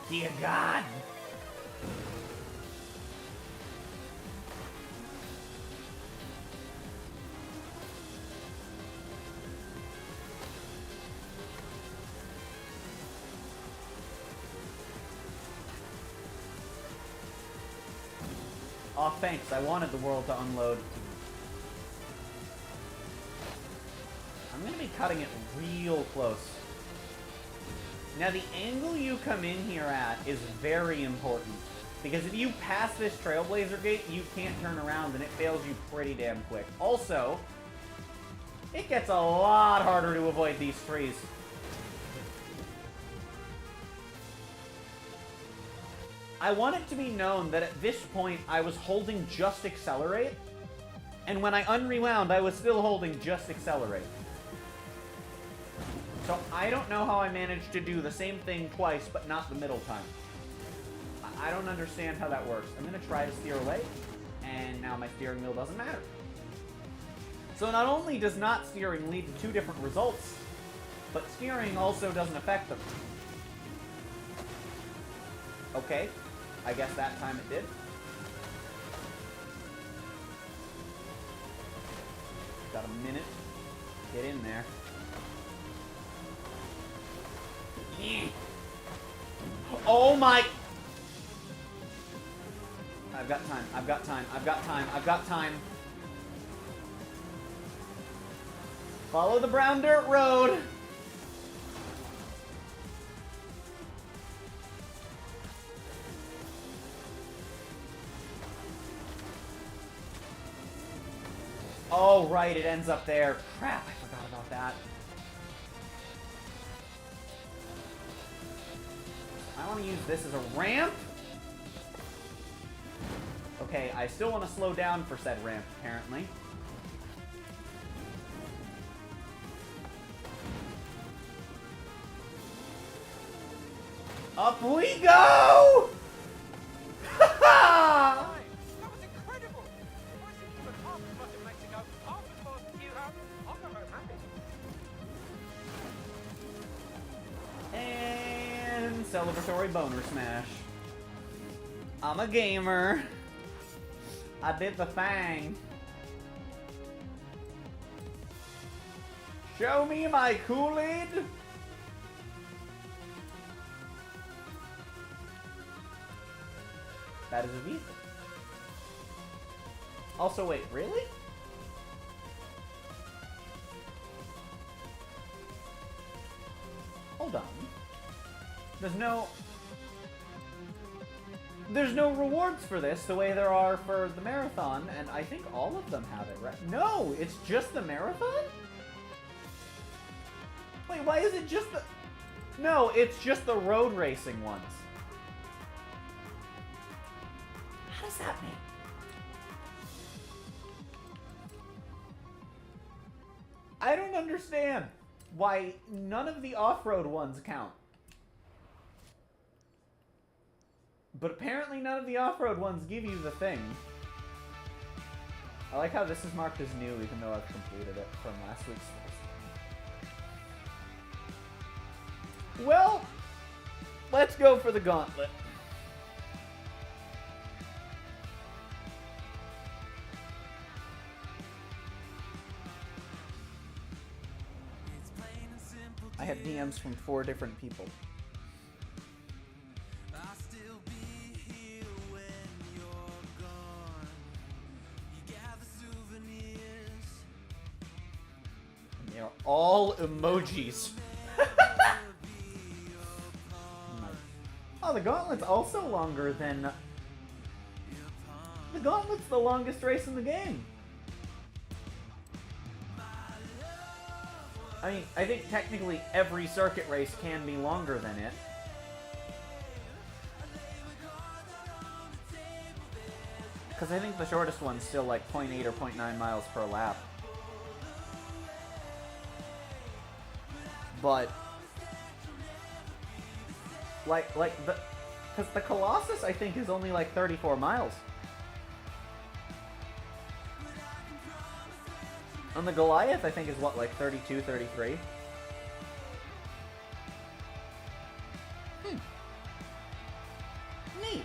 S1: Dear God! Aw, thanks. I wanted the world to unload. I'm gonna be cutting it real close. Now, the angle you come in here at is very important. Because if you pass this Trailblazer gate, you can't turn around, and it fails you pretty damn quick. Also, it gets a lot harder to avoid these trees. I want it to be known that at this point, I was holding just accelerate, and when I unrewound, I was still holding just accelerate. So I don't know how I managed to do the same thing twice, but not the middle time. I don't understand how that works. I'm going to try to steer away, and now my steering wheel doesn't matter. So not only does not steering lead to 2 different results, but steering also doesn't affect them. Okay, I guess that time it did. Got a minute. Get in there. Oh my... I've got time, I've got time, I've got time, I've got time. Follow the brown dirt road. Oh, right, it ends up there. Crap, I forgot about that. I want to use this as a ramp. Okay, I still want to slow down for said ramp, apparently. Up we go!
S5: That was incredible! Racing even half as much in Mexico, half as fast as you have. I'm not very happy.
S1: And celebratory boner smash. I'm a gamer. I did the thing. Show me my Kool-Aid. That is a vehicle. Also, wait, really? Hold on. There's no rewards for this the way there are for the marathon, and I think all of them have it, right? No, it's just the marathon? Wait, why is it just the... No, it's just the road racing ones. How does that mean? I don't understand why none of the off-road ones count. But apparently none of the off-road ones give you the thing. I like how this is marked as new even though I've completed it from last week's first. Well, Let's go for the gauntlet. I have DMs from 4 different people. And they are all emojis. Oh, the gauntlet's also longer than... The gauntlet's the longest race in the game. I mean, I think technically every circuit race can be longer than it. Because I think the shortest one's still like 0.8 or 0.9 miles per lap. But... Because the Colossus, I think, is only like 34 miles. And the Goliath, I think, is what, like 32, 33? Neat.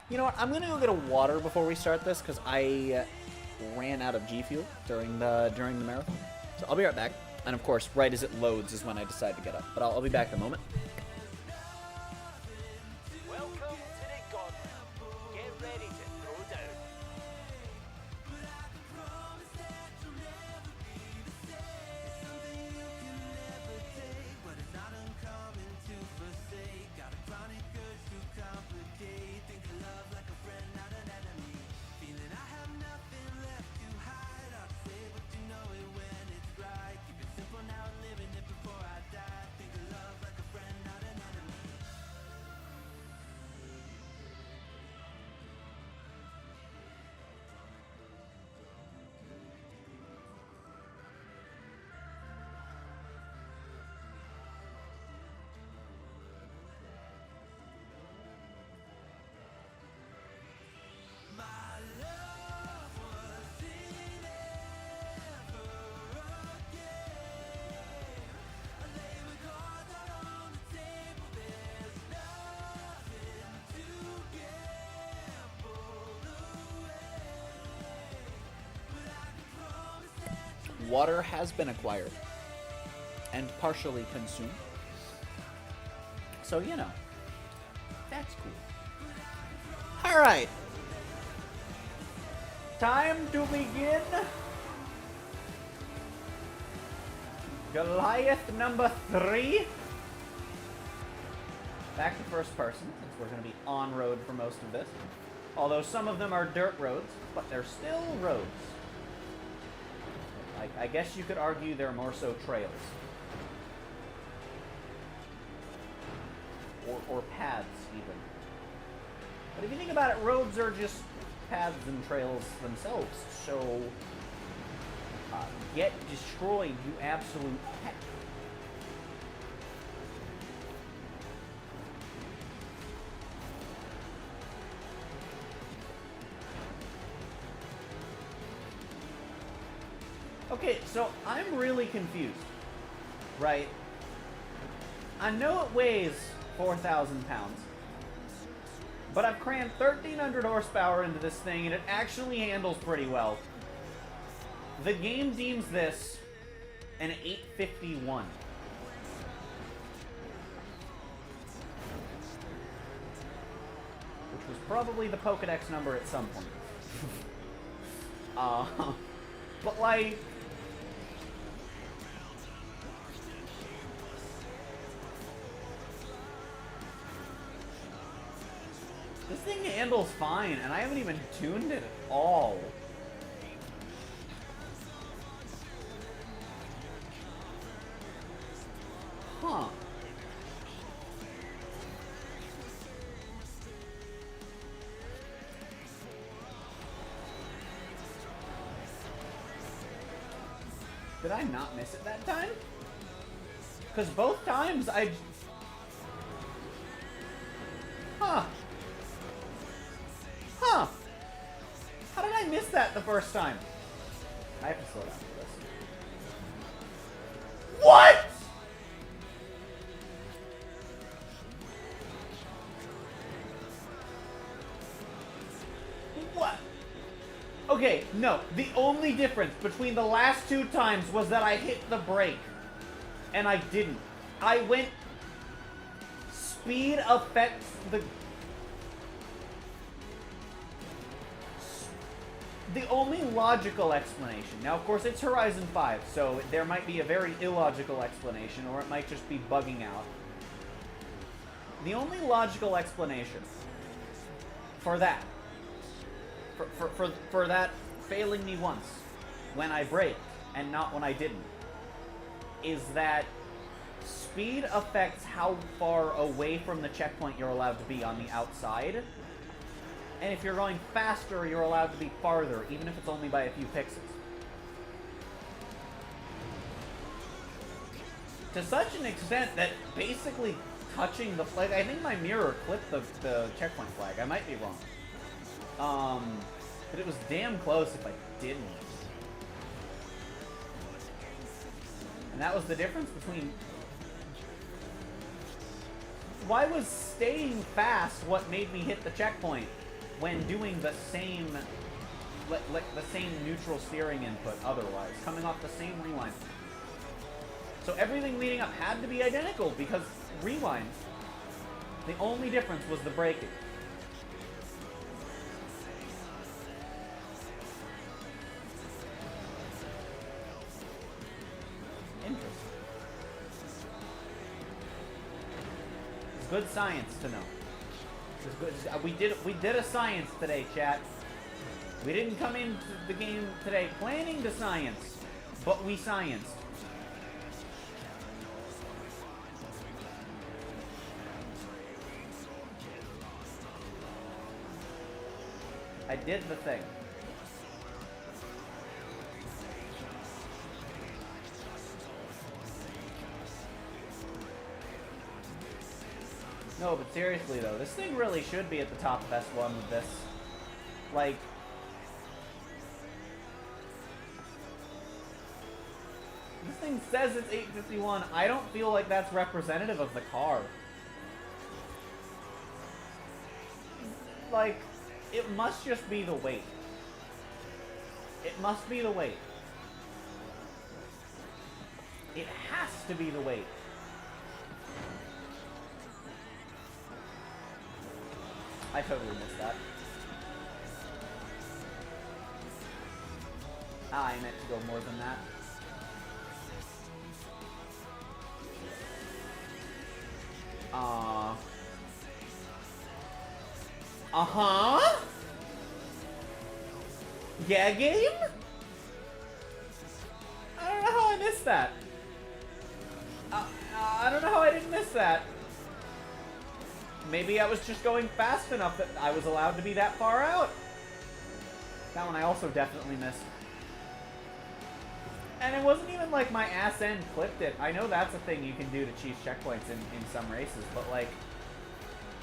S1: You know what? I'm gonna go get a water before we start this because I ran out of G Fuel during the marathon. So I'll be right back. And of course, right as it loads is when I decide to get up. But I'll be back in a moment.
S2: Welcome to the gauntlet. Get ready to throw down.
S1: Water has been acquired and partially consumed. So, you know, that's cool. Alright. Time to begin. Goliath number 3. Back to first person, since we're going to be on road for most of this. Although some of them are dirt roads, but they're still roads. I guess you could argue they're more so trails. Or paths, even. But if you think about it, roads are just paths and trails themselves. So, get destroyed, you absolute heck. Okay, so I'm really confused, right? I know it weighs 4,000 pounds, but I've crammed 1,300 horsepower into this thing, and it actually handles pretty well. The game deems this an 851. Which was probably the Pokedex number at some point. But like... This thing handles fine, and I haven't even tuned it at all. Huh. Did I not miss it that time? Because both times I... Huh. Huh. How did I miss that the first time? I have to slow down for this. What?! What? Okay, no. The only difference between the last two times was that I hit the brake. And I didn't. I went... Speed affects the... The only logical explanation... Now, of course, it's Horizon 5, so there might be a very illogical explanation, or it might just be bugging out. The only logical explanation for that... For that failing me once, when I braked, and not when I didn't, is that speed affects how far away from the checkpoint you're allowed to be on the outside. And if you're going faster, you're allowed to be farther, even if it's only by a few pixels. To such an extent that basically touching the flag... I think my mirror clipped the checkpoint flag. I might be wrong. But it was damn close if I didn't. And that was the difference between... Why was staying fast what made me hit the checkpoint when doing the same... the same neutral steering input otherwise, coming off the same rewind? So everything leading up had to be identical, because rewind, the only difference was the braking. Interesting. It's good science to know. It's good. We did a science today, chat. We didn't come into the game today planning to science, but we scienced. I did the thing. No, but seriously though, this thing really should be at the top of S1 with this. Like... This thing says it's 851. I don't feel like that's representative of the car. Like, it must just be the weight. It must be the weight. It has to be the weight. I totally missed that. Ah, I meant to go more than that. Uh-huh? Yeah, game? I don't know how I missed that. I don't know how I didn't miss that. Maybe I was just going fast enough that I was allowed to be that far out. That one I also definitely missed. And it wasn't even like my ass end clipped it. I know that's a thing you can do to cheese checkpoints in some races, but like,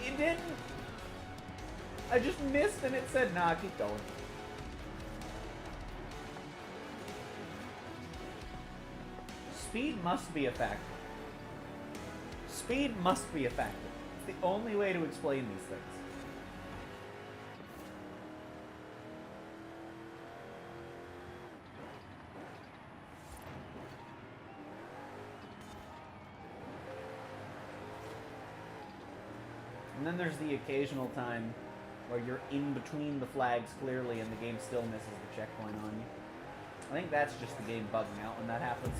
S1: it didn't. I just missed and it said, nah, keep going. Speed must be a factor. Speed must be a factor. It's the only way to explain these things. And then there's the occasional time where you're in between the flags clearly and the game still misses the checkpoint on you. I think that's just the game bugging out when that happens.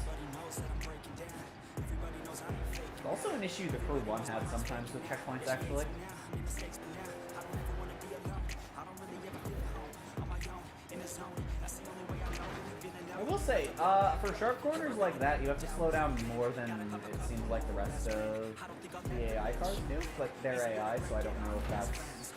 S1: It's also an issue the Crew 1 had sometimes with checkpoints, actually. I will say, for sharp corners like that, you have to slow down more than it seems like the rest of the AI cars do. Like, they're AI, so I don't know if that's...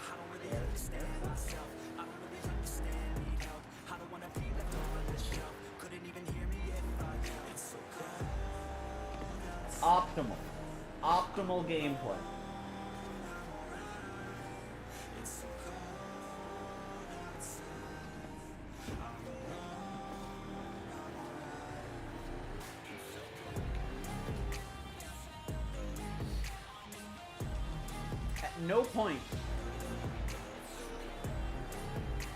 S1: Optimal. Optimal gameplay. At no point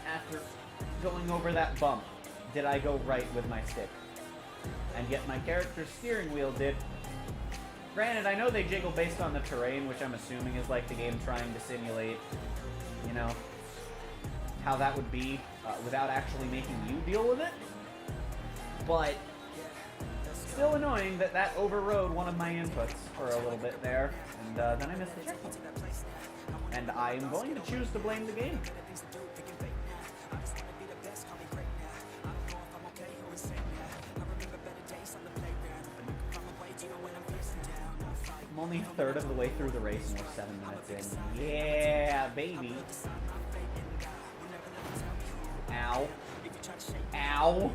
S1: after going over that bump did I go right with my stick. And yet my character's steering wheel did. Granted, I know they jiggle based on the terrain, which I'm assuming is like the game trying to simulate, you know, how that would be without actually making you deal with it. But still annoying that that overrode one of my inputs for a little bit there, and then I missed the checkpoint. And I am going to choose to blame the game. I'm only a third of the way through the race and we're 7 minutes in. Yeah, baby. Ow. Ow.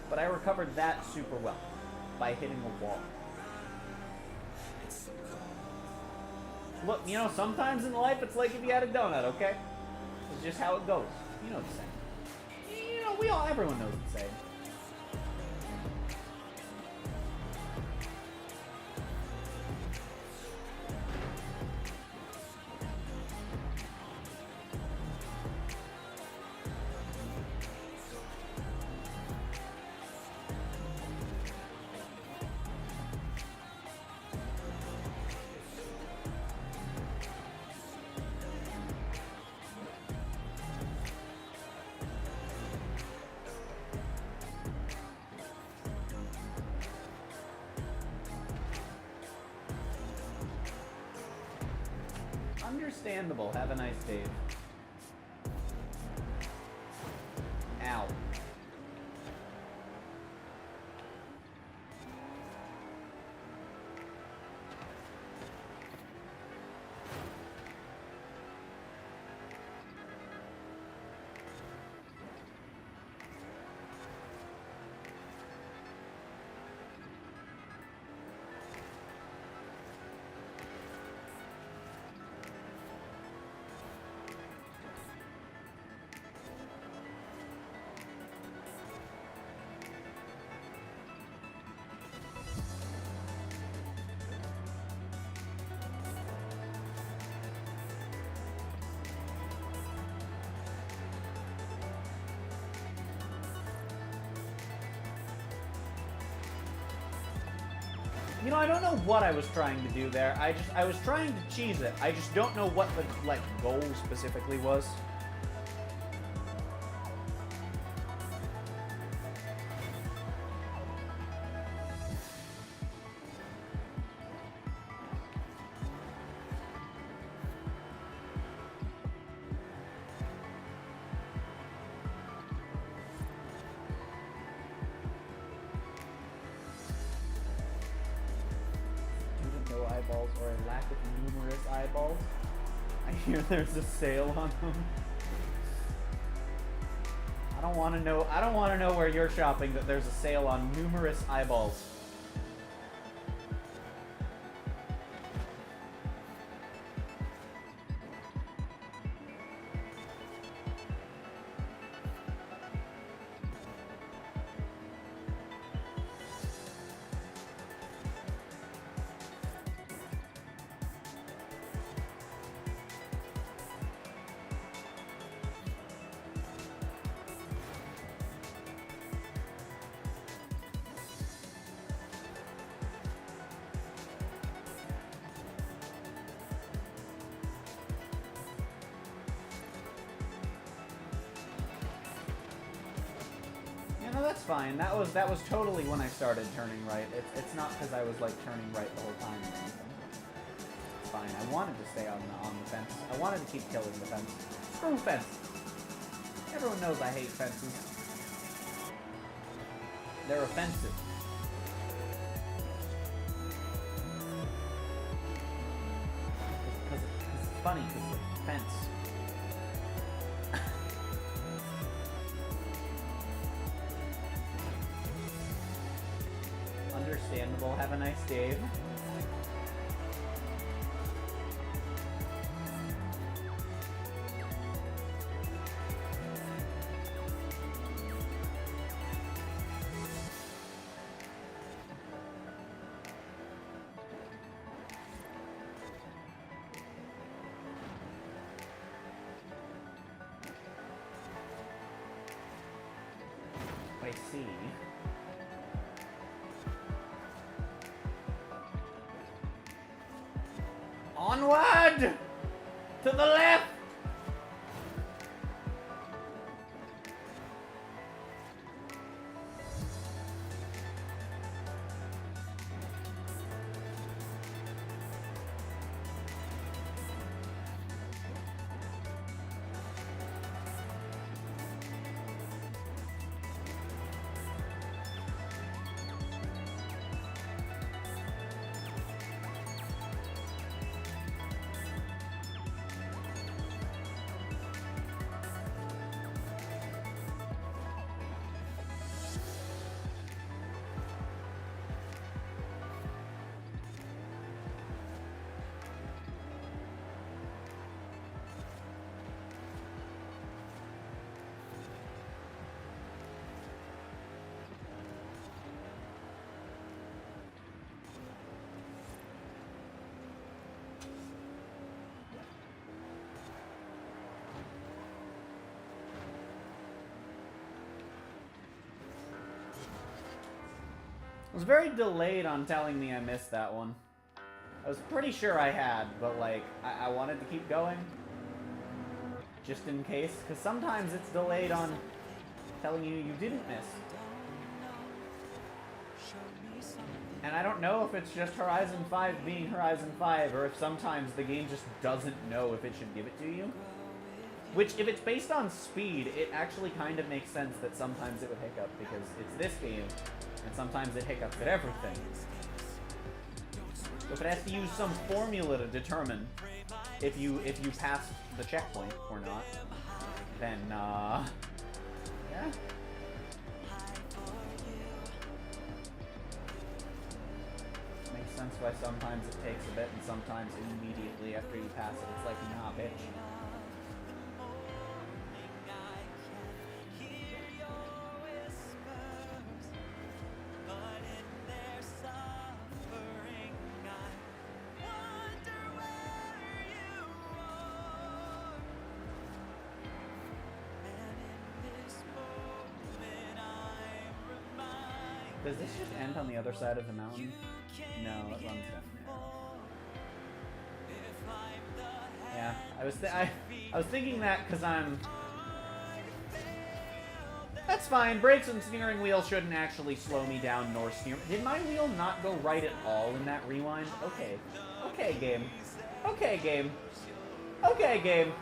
S1: But I recovered that super well by hitting a wall. Look, you know, sometimes in life it's like if you had a donut, okay? It's just how it goes. You know the saying. You know, everyone knows the saying. Understandable. Have a nice day. Ow. You know, I don't know what I was trying to do there. I was trying to cheese it. I just don't know what the, like, goal specifically was. Eyeballs or a lack of numerous eyeballs. I hear there's a sale on them. I don't want to know where you're shopping that there's a sale on numerous eyeballs. No, that's fine. That was totally when I started turning right. It's not because I was like turning right the whole time or anything. It's fine. I wanted to stay on the fence. I wanted to keep killing the fence. Screw fence. Everyone knows I hate fences. They're offensive. Because it's funny because it's a fence. understandable. Have a nice day. I see. Onward! To the left! I was very delayed on telling me I missed that one. I was pretty sure I had, but like, I wanted to keep going. Just in case, because sometimes it's delayed on telling you you didn't miss. And I don't know if it's just Horizon 5 being Horizon 5, or if sometimes the game just doesn't know if it should give it to you. Which, if it's based on speed, it actually kind of makes sense that sometimes it would hiccup, because it's this game, and sometimes it hiccups at everything. So if it has to use some formula to determine if you passed the checkpoint or not, then, yeah. Makes sense why sometimes it takes a bit, and sometimes immediately after you pass it, it's like, nah, bitch. Does this just end on the other side of the mountain? No, it runs down there. Yeah, I was thinking that because I'm... That's fine. Brakes and steering wheel shouldn't actually slow me down nor steer. Did my wheel not go right at all in that rewind? Okay. Okay, game. Okay, game. Okay, game.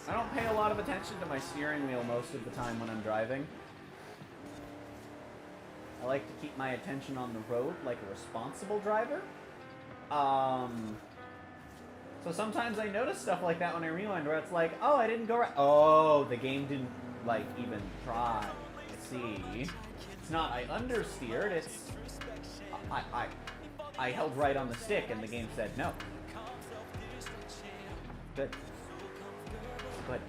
S1: I don't pay a lot of attention to my steering wheel most of the time when I'm driving. I like to keep my attention on the road like a responsible driver. So sometimes I notice stuff like that when I rewind where it's like, oh, I didn't go right. Oh, the game didn't, like, even try. I see. It's not I understeered, it's... I held right on the stick and the game said no. Good. But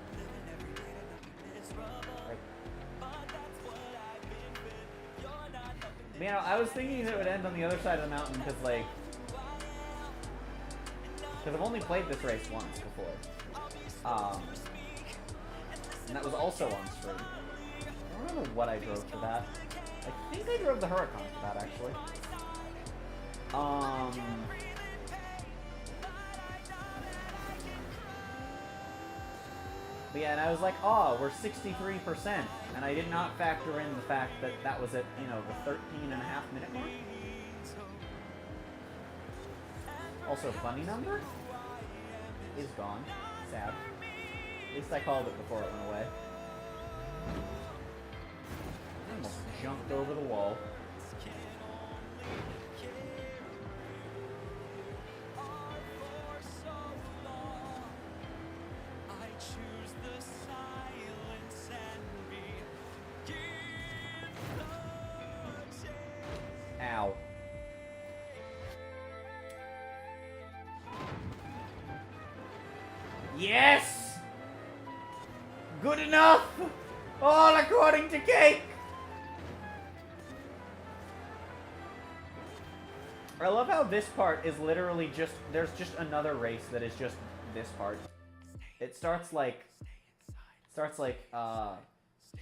S1: you know, I was thinking it would end on the other side of the mountain because, like, I've only played this race once before, and that was also on stream. I don't remember what I drove for that. I think I drove the Huracan for that, actually. But yeah, and I was like, oh, we're 63%. And I did not factor in the fact that that was at, you know, the 13.5-minute mark. Also, funny number is gone. Sad. At least I called it before it went away. I almost jumped over the wall. Ow. Yes! Good enough! All according to Cake! I love how this part is literally just, there's just another race that is just this part. It starts like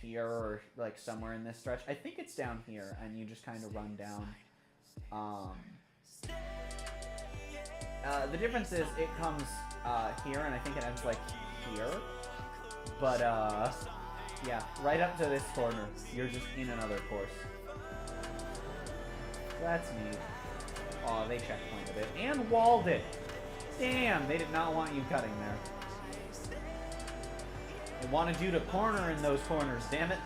S1: here or like somewhere in this stretch. I think it's down here, and you just kind of run down. The difference is it comes here, and I think it ends like here. But yeah, right up to this corner, you're just in another course. That's neat. Aw, they checkpointed it and walled it. Damn, they did not want you cutting there. They wanted you to corner in those corners, damn it.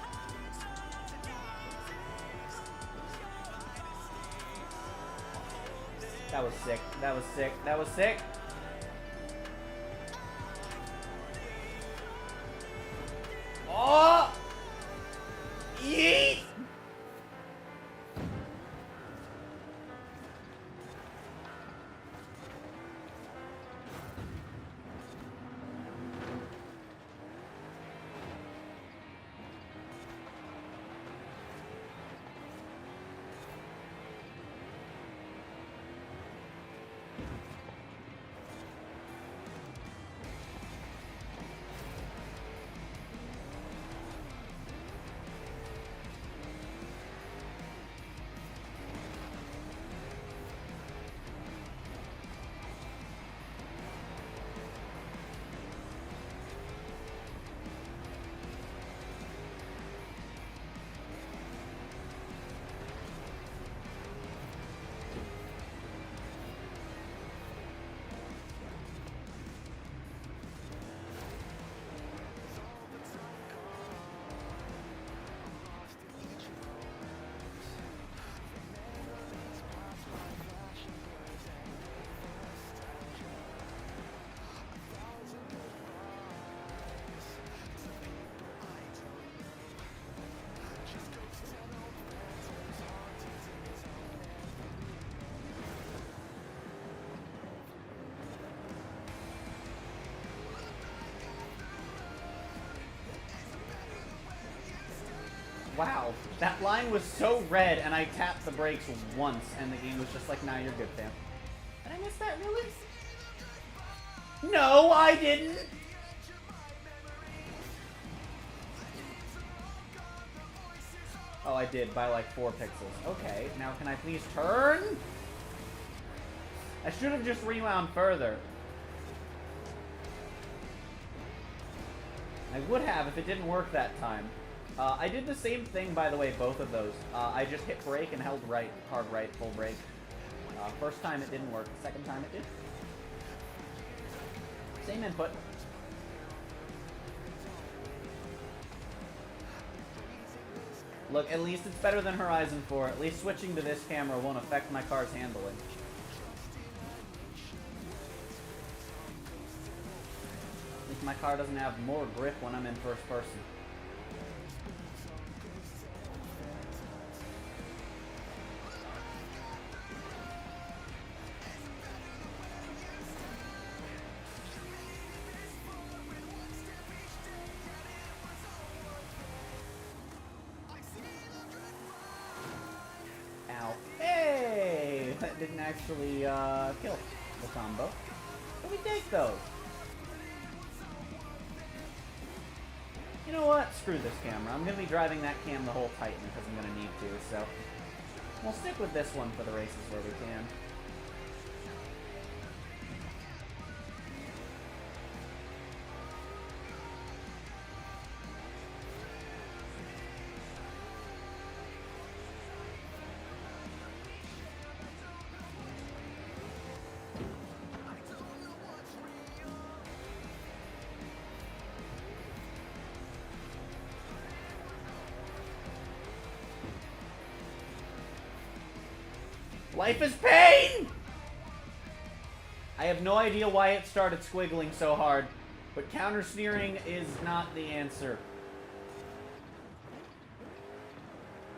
S1: That was sick. That was sick. That was sick. Oh! Yeet! Wow, that line was so red, and I tapped the brakes once, and the game was just like, nah, you're good, fam. Did I miss that, really? No, I didn't! Oh, I did, by like 4 pixels. Okay, now can I please turn? I should have just rewound further. I would have if it didn't work that time. I did the same thing, by the way, both of those. I just hit brake and held right, hard right, full brake. First time it didn't work, second time it did. Same input. Look, at least it's better than Horizon 4. At least switching to this camera won't affect my car's handling. At least my car doesn't have more grip when I'm in first person. Didn't actually kill the combo. But we take those. You know what? Screw this camera. I'm going to be driving that cam the whole Titan because I'm going to need to, so we'll stick with this one for the races where we can. Life is pain! I have no idea why it started squiggling so hard, but counter-steering is not the answer.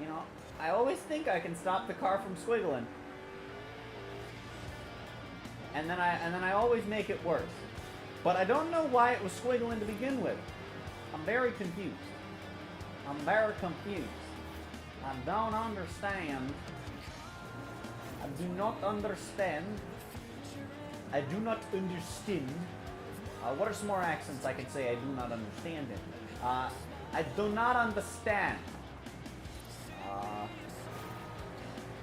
S1: You know, I always think I can stop the car from squiggling. And then I always make it worse. But I don't know why it was squiggling to begin with. I'm very confused. I'm very confused. I don't understand. I do not understand. I do not understand. What are some more accents I can say I do not understand in? I do not understand.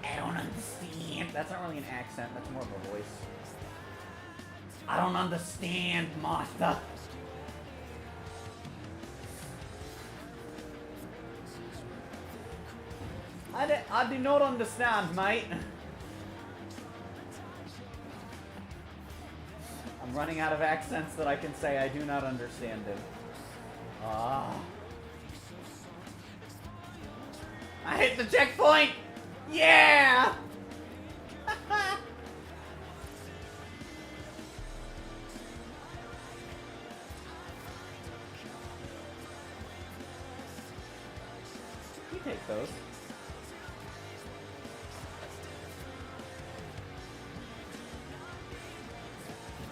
S1: I don't understand. That's not really an accent. That's more of a voice. I don't understand, Martha. I do not understand, mate. I'm running out of accents that I can say I do not understand in. I hit the checkpoint! Yeah! You take those.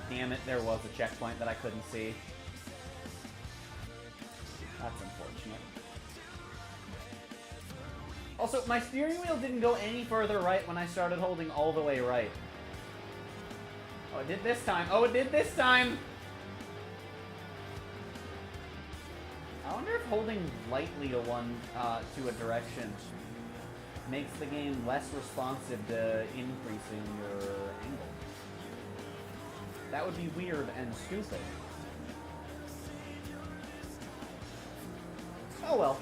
S1: Damn it, there was a checkpoint that I couldn't see. That's unfortunate. Also, my steering wheel didn't go any further right when I started holding all the way right. Oh, it did this time. Oh, it did this time! I wonder if holding lightly to to a direction makes the game less responsive to increasing your angle. That would be weird and stupid. Oh well.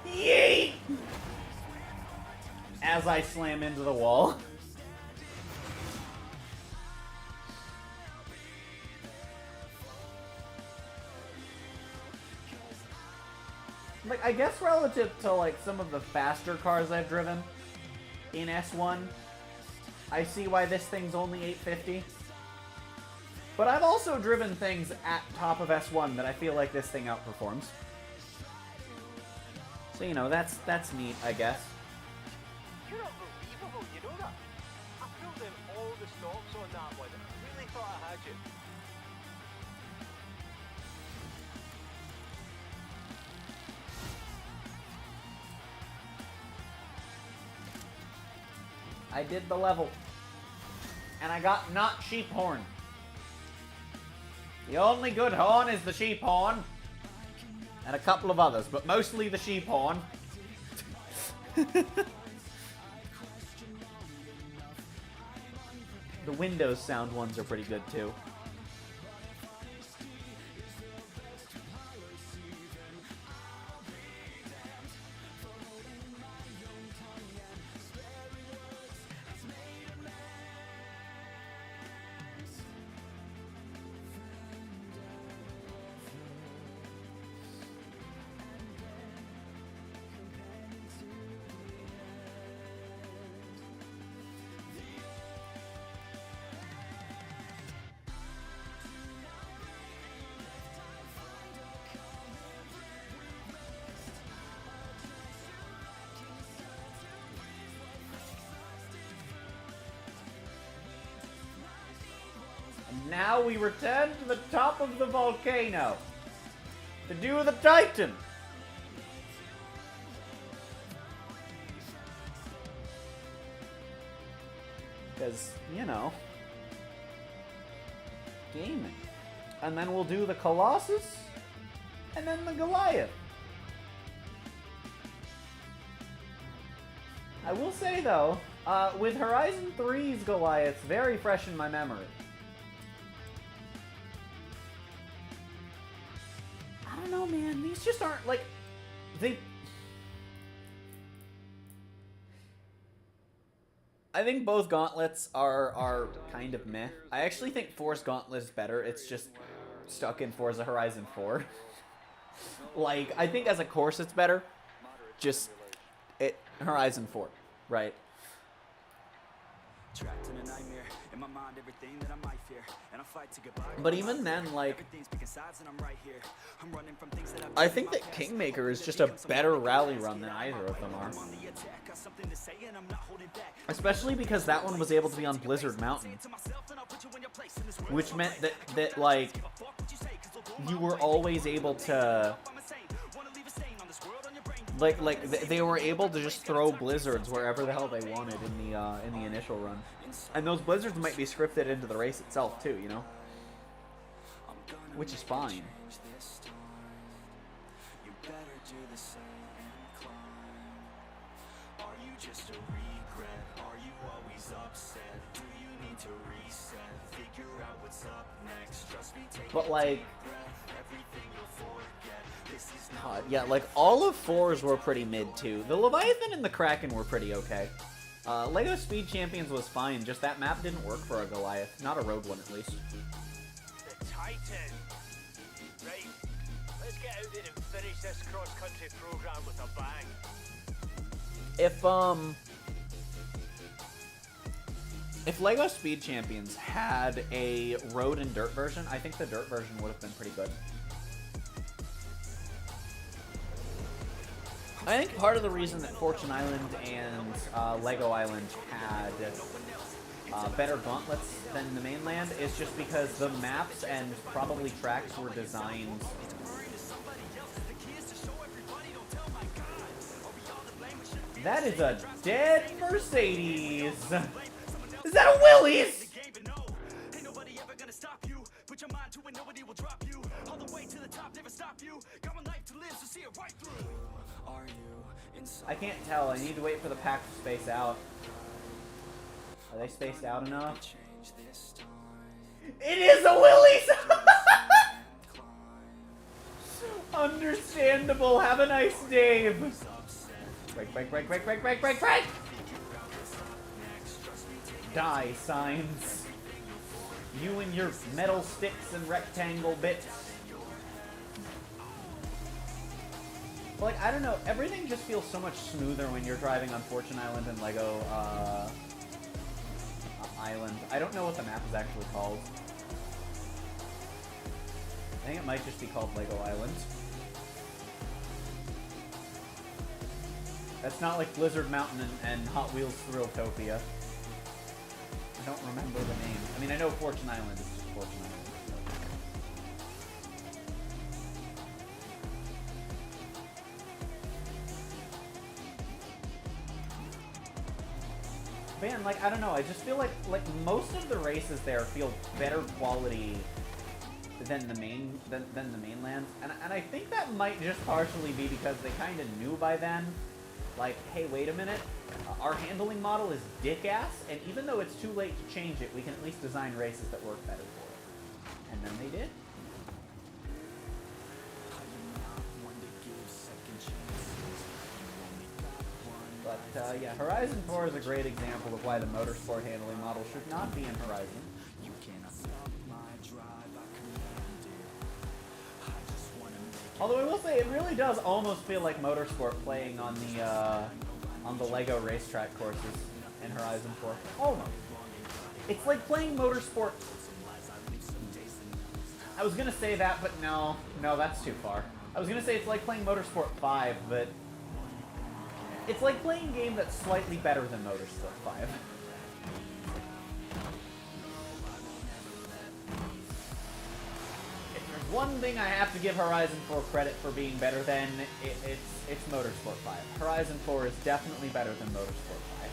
S1: Yeet! As I slam into the wall. Like, I guess relative to, like, some of the faster cars I've driven in S1, I see why this thing's only 850. But I've also driven things at top of S1 that I feel like this thing outperforms. So, you know, that's neat, I guess.
S5: You're unbelievable, you know that? I pulled in all the stops on that one. I really thought I had you.
S1: I did the level. And I got not sheep horn. The only good horn is the sheep horn. And a couple of others, but mostly the sheep horn. The Windows sound ones are pretty good too. Now we return to the top of the volcano to do the Titan. Because, you know, gaming. And then we'll do the Colossus, and then the Goliath. I will say, though, with Horizon 3's Goliaths very fresh in my memory. I don't know, man. These just aren't, like, they... I think both Gauntlets are kind of meh. I actually think Forza Gauntlet is better. It's just stuck in Forza Horizon 4. Like, I think as a course it's better. Just, Horizon 4, right?
S3: Trapped in a nightmare, and my mind everything that I might fear, and I fight to get by.
S1: But even then, like,
S3: Everything's picking sides and I'm right here. I'm running from things that
S1: I think that Kingmaker is just a better rally run than either of them are.
S3: on the attack. Got something to say and I'm not holding back.
S1: Especially because that one was able to be on Blizzard Mountain. Which meant that like, you were always able to... They were able to just throw blizzards wherever the hell they wanted in the initial run. And those blizzards might be scripted into the race itself too, you know? Which is fine.
S3: You better do the same and climb. Are you just a regret? Are you always upset? Do you need to reset? Figure out what's up next. Trust me, take
S1: But like,
S3: everything you'll forget. This is
S1: God, yeah, like all of 4s were pretty mid too. The Leviathan and the Kraken were pretty okay. Lego Speed Champions was fine, just that map didn't work for a Goliath. Not a road one, at least.
S5: The Titan. Right. Let's get out there and finish this cross-country program with a bang.
S1: If Lego Speed Champions had a road and dirt version, I think the dirt version would have been pretty good. I think part of the reason that Fortune Island and Lego Island had better gauntlets than the mainland is just because the maps and probably tracks were designed. That is a dead Mercedes! Is that a Willys?
S3: Ain't nobody ever gonna stop you. Put your mind to it, nobody will drop you. All the way to the top, never stop you. Got one life to live, so see it right through. Are you inside?
S1: I can't tell. I need to wait for the pack to space out. Are they spaced out enough?
S3: Change this time.
S1: It is a Willys! Understandable. Have a nice day. Break, break, break, break, break, break, break, break! Die, signs. You and your metal sticks and rectangle bits. Like, I don't know, everything just feels so much smoother when you're driving on Fortune Island and Lego Island. I don't know what the map is actually called. I think it might just be called Lego Island. That's not like Blizzard Mountain and Hot Wheels Thrilltopia. I don't remember the name. I mean, I know Fortune Island is just Fortune Island. Man, like, I don't know, I just feel like most of the races there feel better quality than the mainland. And I think that might just partially be because they kind of knew by then, like, hey, wait a minute, our handling model is dick-ass, and even though it's too late to change it, we can at least design races that work better for it. And then they did. But, yeah, Horizon 4 is a great example of why the motorsport handling model should not be in Horizon.
S3: You cannot stop my drive. I command it. I just wanna make
S1: Although I will say, it really does almost feel like motorsport playing on the Lego racetrack courses in Horizon 4. Almost. It's like playing motorsport. I was gonna say that, but no, that's too far. I was gonna say it's like playing Motorsport 5, but it's like playing a game that's slightly better than Motorsport 5. If there's one thing I have to give Horizon 4 credit for being better than, it's Motorsport 5. Horizon 4 is definitely better than Motorsport 5.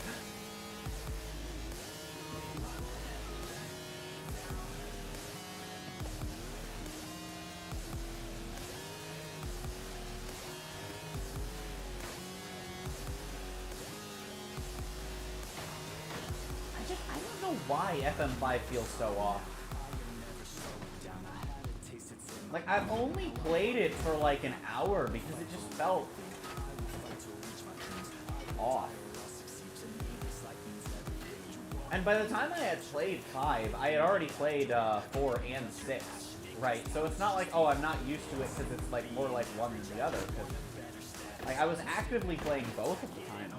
S1: I don't know why FM5 feels so off. Like, I've only played it for like an hour because it just felt off. And by the time I had played 5, I had already played 4 and 6, right? So it's not like, oh, I'm not used to it because it's like more like one than the other. 'Cause, like, I was actively playing both at the time.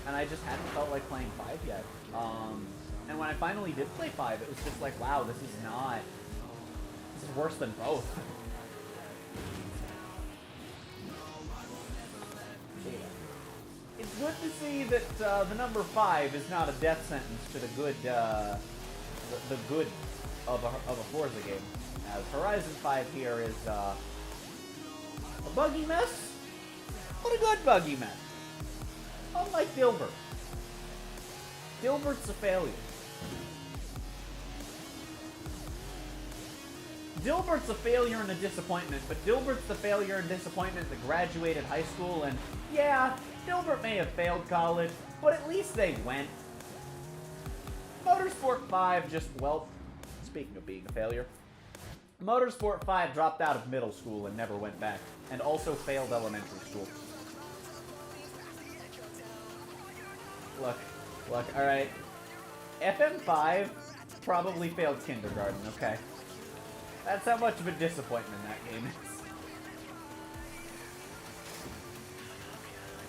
S1: and I just hadn't felt like playing 5 yet. And when I finally did play 5, it was just like, wow, this is worse than both. It's good to see that the number 5 is not a death sentence to the good of a Forza game. As Horizon 5 here is a buggy mess, but a good buggy mess. Unlike Dilbert. Dilbert's a failure. Dilbert's a failure and a disappointment, but Dilbert's the failure and disappointment that graduated high school, and yeah, Dilbert may have failed college, but at least they went. Motorsport 5 just, well, speaking of being a failure, Motorsport 5 dropped out of middle school and never went back, and also failed elementary school. Look, alright. FM5 probably failed kindergarten, okay? That's how much of a disappointment that game is.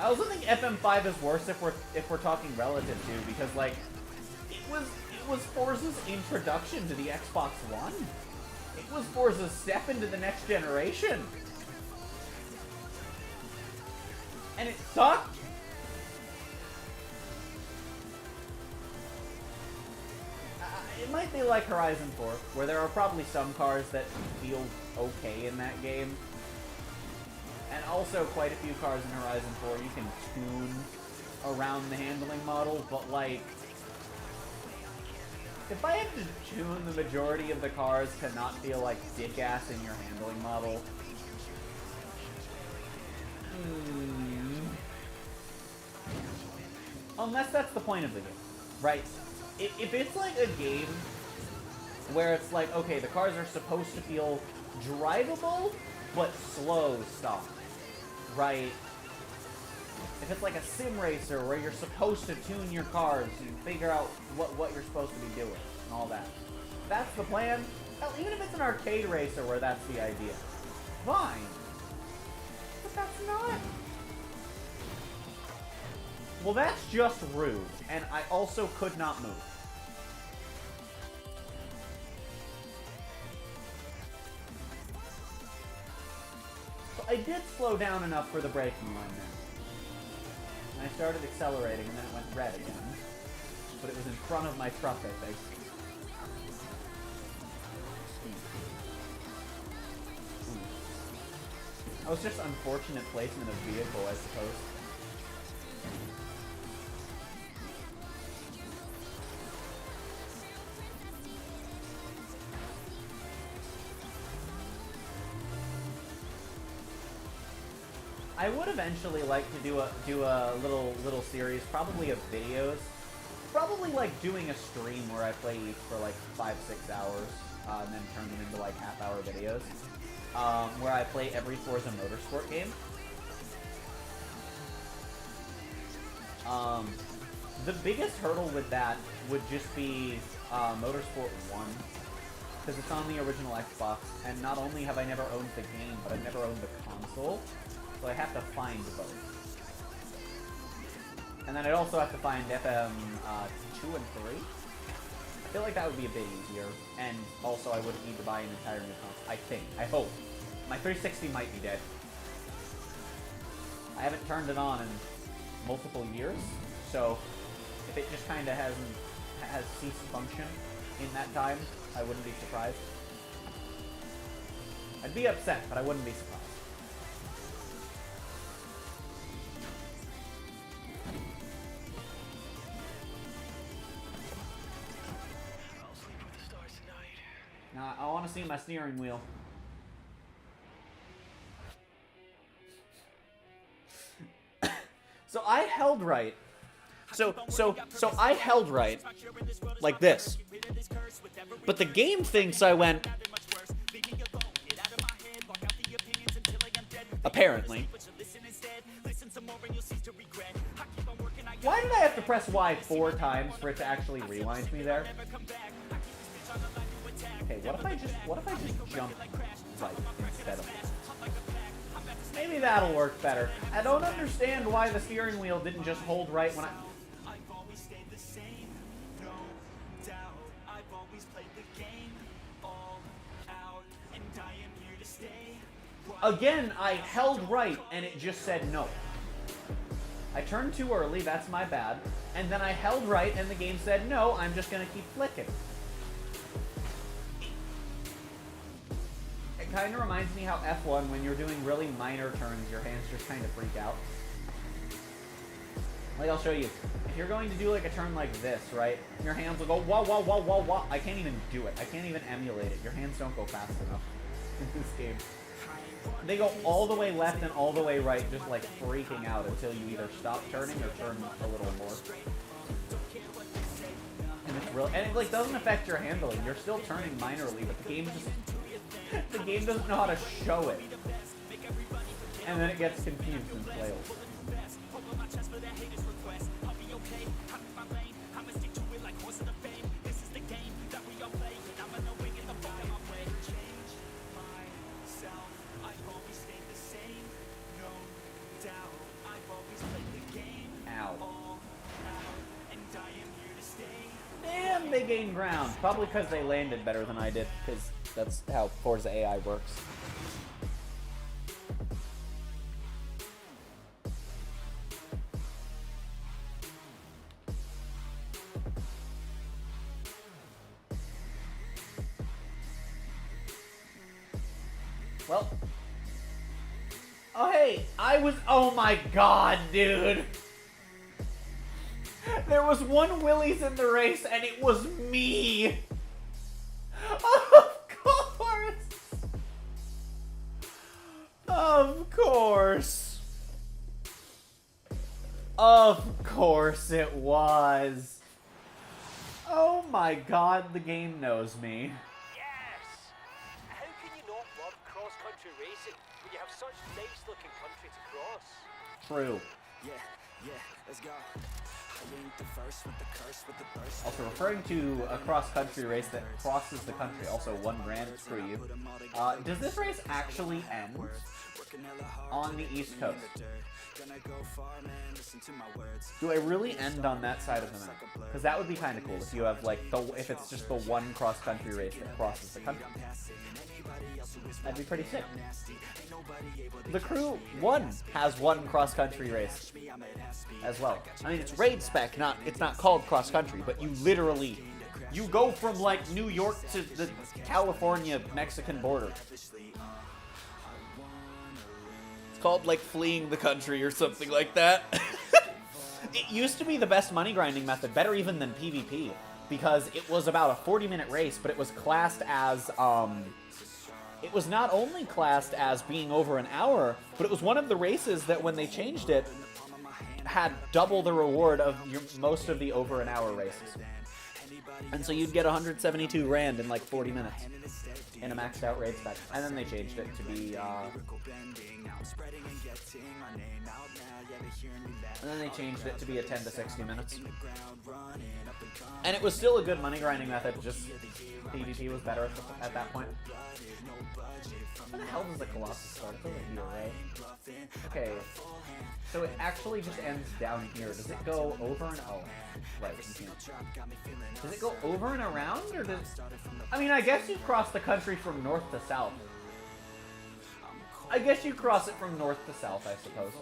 S1: I also think FM5 is worse if we're talking relative to, because like it was Forza's introduction to the Xbox One. It was Forza's step into the next generation. And it sucked. It might be like Horizon 4, where there are probably some cars that feel okay in that game. And also quite a few cars in Horizon 4 you can tune around the handling model, but like, if I had to tune the majority of the cars to not feel like dick-ass in your handling model, unless that's the point of the game, right? If it's like a game where it's like, okay, the cars are supposed to feel drivable, but slow stop, right? If it's like a sim racer where you're supposed to tune your cars and figure out what you're supposed to be doing and all that, that's the plan. Hell, even if it's an arcade racer where that's the idea, fine. But that's not. Well, that's just rude, and I also could not move. So I did slow down enough for the braking line there. And I started accelerating, and then it went red again. But it was in front of my truck, I think. That was just unfortunate placement of vehicle, I suppose. I would eventually like to do a little series, probably of videos. Probably like doing a stream where I play each for like 5-6 hours, and then turn them into like half-hour videos, where I play every Forza Motorsport game. The biggest hurdle with that would just be Motorsport 1, because it's on the original Xbox, and not only have I never owned the game, but I've never owned the console. So I have to find both. And then I'd also have to find FM 2 and 3. I feel like that would be a bit easier. And also I wouldn't need to buy an entire new console. I think. I hope. My 360 might be dead. I haven't turned it on in multiple years. So if it just kind of has ceased function in that time, I wouldn't be surprised. I'd be upset, but I wouldn't be surprised. Now, I want to see my steering wheel. So I held right. So I held right like this. But the game thinks I went apparently. Why did I have to press Y 4 times for it to actually rewind me there? Okay, what if I just jump right instead of Maybe that'll work better. I don't understand why the steering wheel didn't just hold right when I...
S3: I've always stayed the same, no doubt. I've always played the game all out, and I am here to stay.
S1: Again, I held right, and it just said no. I turned too early, that's my bad. And then I held right, and the game said no, I'm just gonna keep flicking. It kind of reminds me how F1, when you're doing really minor turns, your hands just kind of freak out. Like, I'll show you. If you're going to do like a turn like this, right? Your hands will go wah, wah, wah, wah, wah. I can't even do it. I can't even emulate it. Your hands don't go fast enough in this game. They go all the way left and all the way right, just like freaking out until you either stop turning or turn a little more. And it's real, and it like doesn't affect your handling. You're still turning minorly, but the game doesn't know how to show it. And then it gets confused and flails. Damn, they gained ground. Probably because they landed better than I did, because that's how Forza AI works. Well. Oh, hey, oh my god, dude. There was one Willys in the race, and it was me! Of course! Of course! Of course it was! Oh my god, the game knows me.
S5: Yes! How can you not love cross-country racing when you have such nice-looking country to cross?
S1: True.
S3: Yeah, let's go.
S1: Also, referring to a cross-country race that crosses the country, also one grand, screw you. Does this race actually end on the East Coast? Do I really end on that side of the map? Because that would be kind of cool if you have like if it's just the one cross-country race that crosses the country. That'd be pretty sick. The Crew 1 has one cross-country race as well. I mean, it's raid spec, it's not called cross-country, but you literally, you go from like New York to the California-Mexican border. It's called like fleeing the country or something like that. It used to be the best money grinding method, better even than PvP, because it was about a 40-minute race, but it was classed as, it was not only classed as being over an hour, but it was one of the races that when they changed it, had double the reward of most of the over an hour races. And so you'd get 172 rand in like 40 minutes in a maxed out raid spec. And then they changed it to be, a 10 to 60 minutes. And it was still a good money grinding method, just PvP was better at that point. Where the hell does the Colossus start? It's over here, right? Okay. So it actually just ends down here. Does it go over and... Oh, right. Does it go over and around, or does... I mean, I guess you cross the country from north to south. I guess you cross it from north to south, I suppose.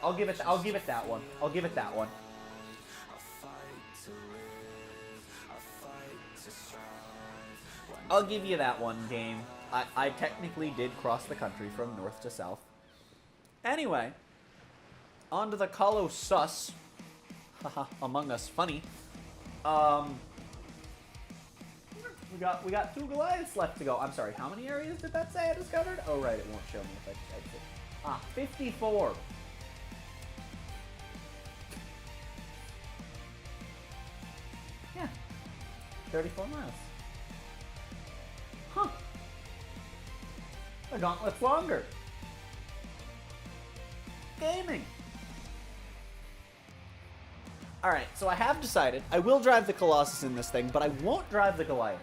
S1: I'll give it that one. I'll give it that one. I'll give you that one, game. I technically did cross the country from north to south. Anyway, on to the Colossus. Haha, Among Us funny. We got 2 Goliaths left to go. I'm sorry, how many areas did that say I discovered? Oh right, it won't show me if I exit. 54. Yeah. 34 miles. Huh. The gauntlet's longer. Gaming. Alright, so I have decided I will drive the Colossus in this thing, but I won't drive the Goliath.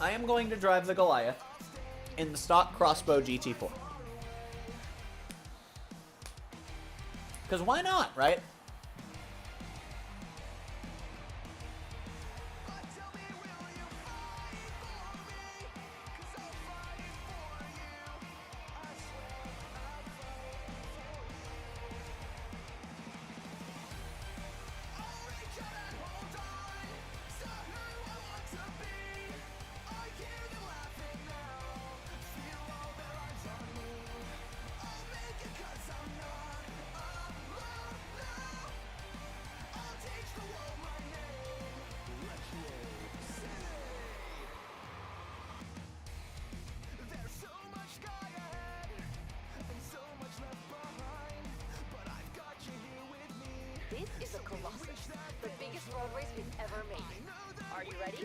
S1: I am going to drive the Goliath in the stock crossbow GT4. Because why not, right?
S6: This is a Colossus, the biggest road race we've ever made. Are you ready?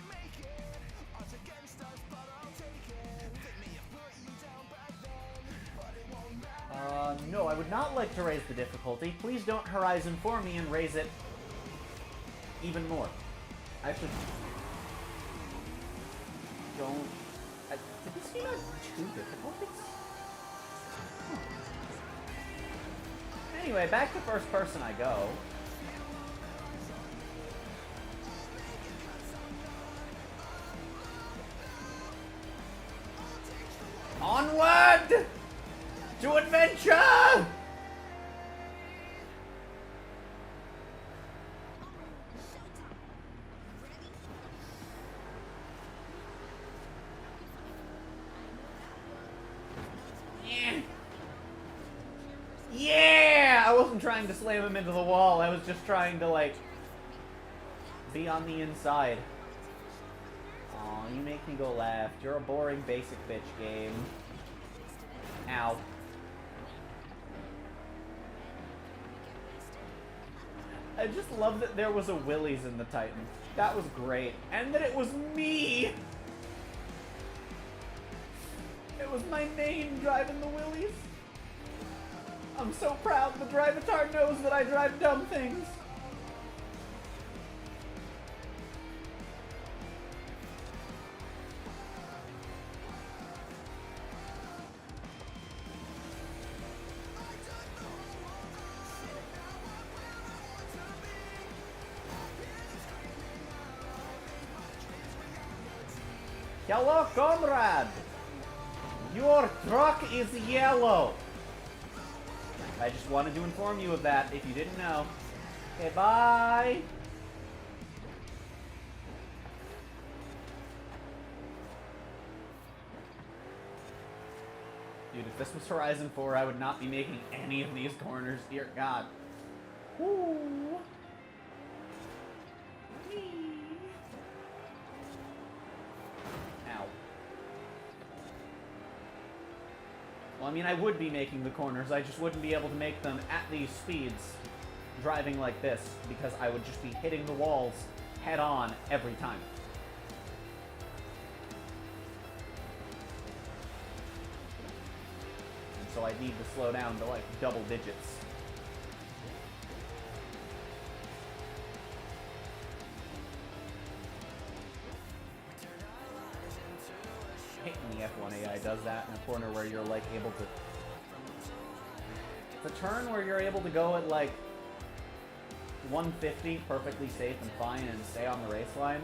S1: No, I would not like to raise the difficulty. Please don't Horizon for me and raise it even more. I should... Don't... Did this game have 2 difficulties? Huh. Anyway, back to first person I go. Onward! To adventure! Yeah! I wasn't trying to slam him into the wall. I was just trying to, like, be on the inside. Aw, you make me go left. You're a boring basic bitch game. Ow. I just love that there was a Willys in the Titan. That was great. And that it was me! It was my main driving the Willys. I'm so proud the Drivatar knows that I drive dumb things. Hello, comrade! Your truck is yellow! I just wanted to inform you of that, if you didn't know. Okay, bye! Dude, if this was Horizon 4, I would not be making any of these corners, dear God. Woo! Well, I mean, I would be making the corners, I just wouldn't be able to make them at these speeds, driving like this, because I would just be hitting the walls head-on every time. And so I'd need to slow down to, like, double digits. Hating the F1 AI does that in a corner where you're like able to... The turn where you're able to go at like 150 perfectly safe and fine and stay on the race line.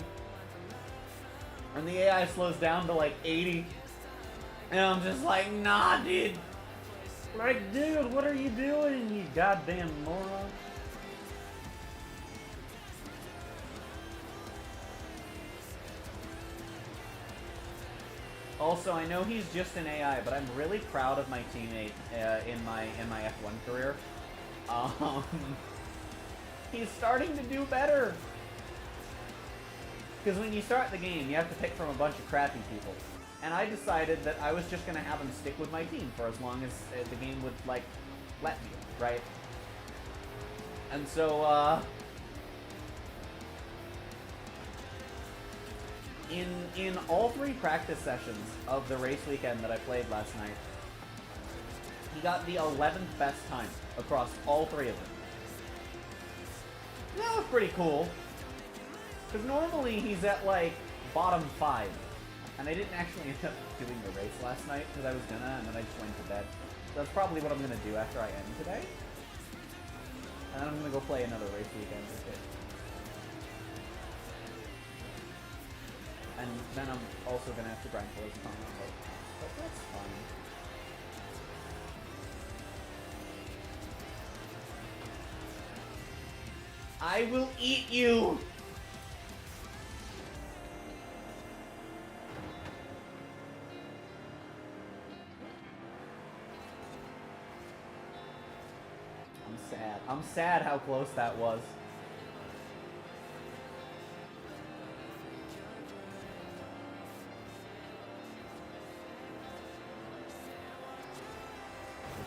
S1: And the AI slows down to like 80. And I'm just like, nah, dude. Like, dude, what are you doing, you goddamn moron? Also, I know he's just an AI, but I'm really proud of my teammate in my F1 career. He's starting to do better. Because when you start the game, you have to pick from a bunch of crappy people. And I decided that I was just going to have him stick with my team for as long as the game would, like, let me, right? And so, In all 3 practice sessions of the race weekend that I played last night, he got the 11th best time across all 3 of them. That was pretty cool. Because normally he's at, like, bottom 5 And I didn't actually end up doing the race last night because I was gonna, and then I just went to bed. So that's probably what I'm gonna do after I end today. And then I'm gonna go play another race weekend with it. And then I'm also gonna have to grind Forzathon on both. But that's fine. I will eat you! I'm sad. I'm sad how close that was.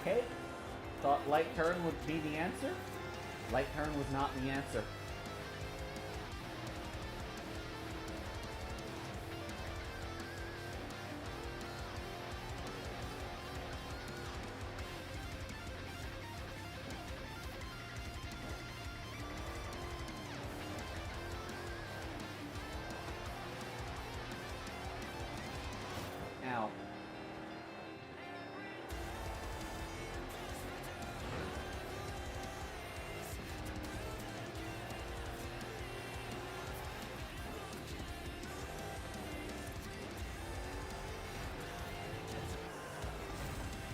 S1: Okay. Thought light turn would be the answer. Light turn was not the answer. Ow.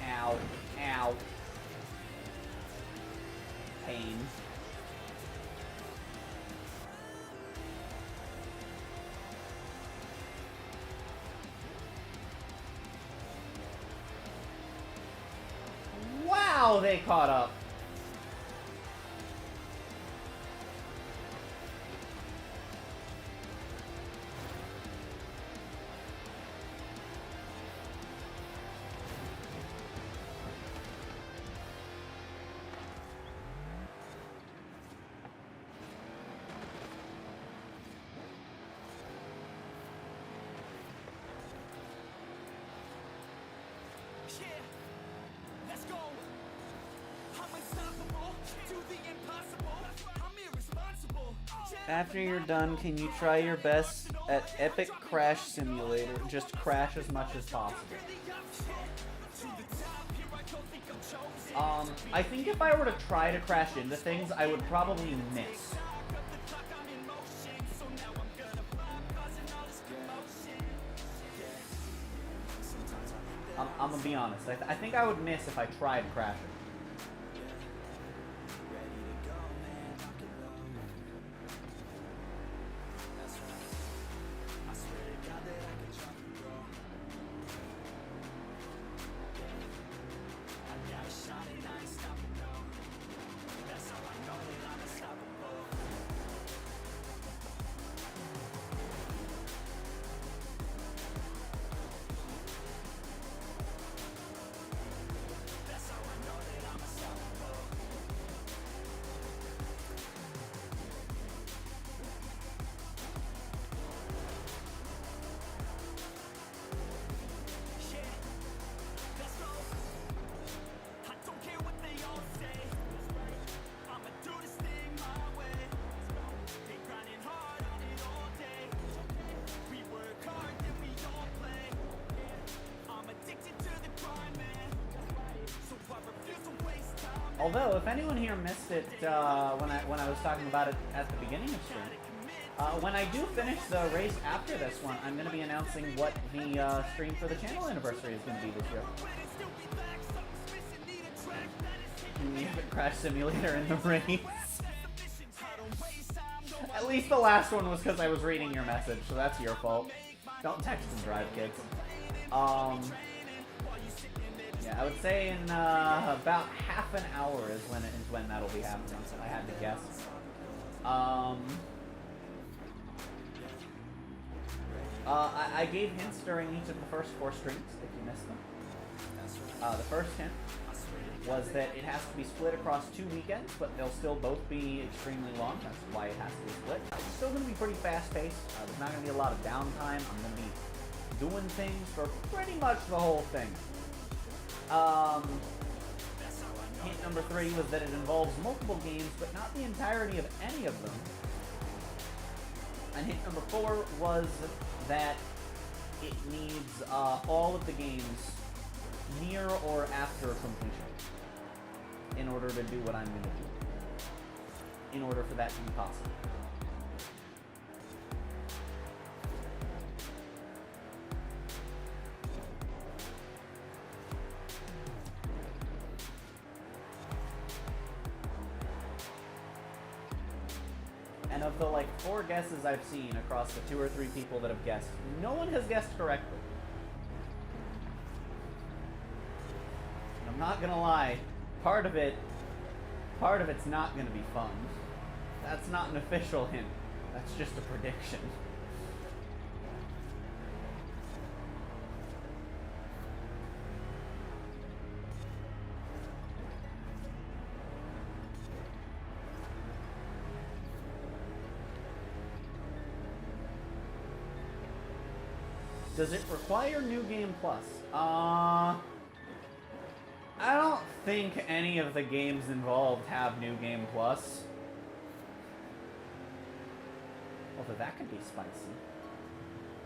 S1: Ow. Ow. Pain. Wow, they caught up.
S3: Yeah, let's go. I'm unstoppable. Do the impossible. I'm irresponsible.
S1: After you're done, can you try your best at Epic Crash Simulator? Just crash as much as possible. I think if I were to try to crash into things, I would probably miss. I'm gonna be honest. I think I would miss if I tried crashing. Although, if anyone here missed it when I was talking about it at the beginning of stream, when I do finish the race after this one, I'm going to be announcing what the stream for the channel anniversary is going to be this year. The Epic Crash Simulator in the race. At least the last one was because I was reading your message, so that's your fault. Don't text and drive, kids. Yeah, I would say in about half an hour is when that'll be happening. So I had to guess. I gave hints during each of the first 4 streams, if you missed them. The first hint was that it has to be split across 2 weekends, but they'll still both be extremely long. That's why it has to be split. It's still going to be pretty fast-paced. There's not going to be a lot of downtime. I'm going to be doing things for pretty much the whole thing. Hint number 3 was that it involves multiple games, but not the entirety of any of them. And hint number 4 was that it needs all of the games near or after completion in order to do what I'm going to do. In order for that to be possible. And of the like 4 guesses I've seen across the 2 or 3 people that have guessed, no one has guessed correctly. And I'm not gonna lie, part of it's not gonna be fun. That's not an official hint. That's just a prediction. Does it require New Game Plus? I don't think any of the games involved have New Game Plus. Although that could be spicy.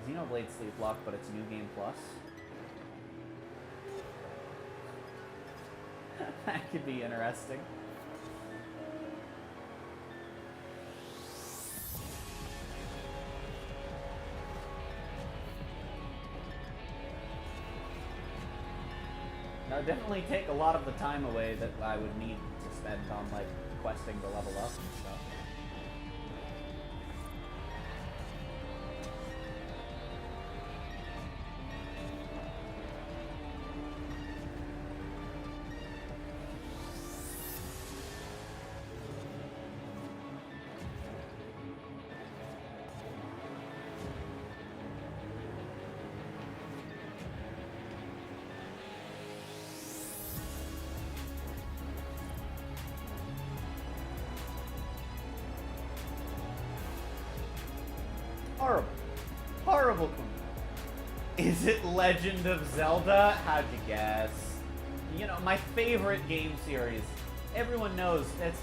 S1: Xenoblade Sleep Lock, but it's New Game Plus. That could be interesting. That would definitely take a lot of the time away that I would need to spend on, like, questing to level up and stuff. Horrible. Horrible queen. Is it Legend of Zelda? How'd you guess? You know, my favorite game series. Everyone knows it's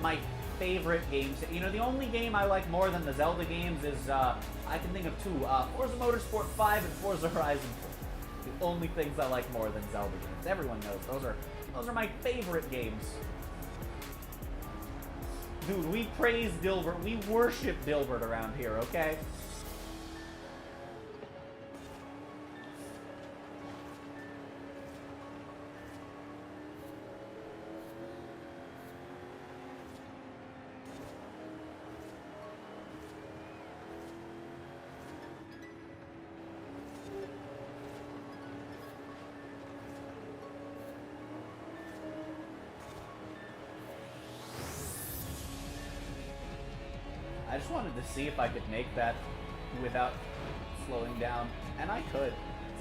S1: my favorite game series. You know, the only game I like more than the Zelda games is, I can think of 2. Forza Motorsport 5 and Forza Horizon 4. The only things I like more than Zelda games. Everyone knows. Those are my favorite games. Dude, we praise Dilbert. We worship Dilbert around here, okay? I just wanted to see if I could make that without slowing down, and I could.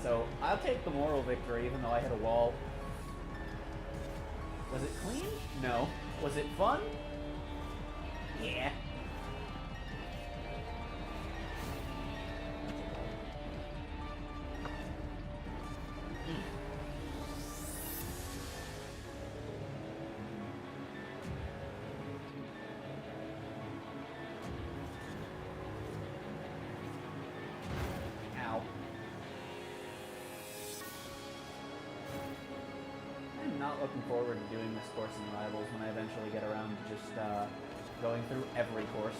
S1: So I'll take the moral victory, even though I hit a wall. Was it clean? No. Was it fun? Yeah. Looking forward to doing this course in Rivals when I eventually get around to just going through every course.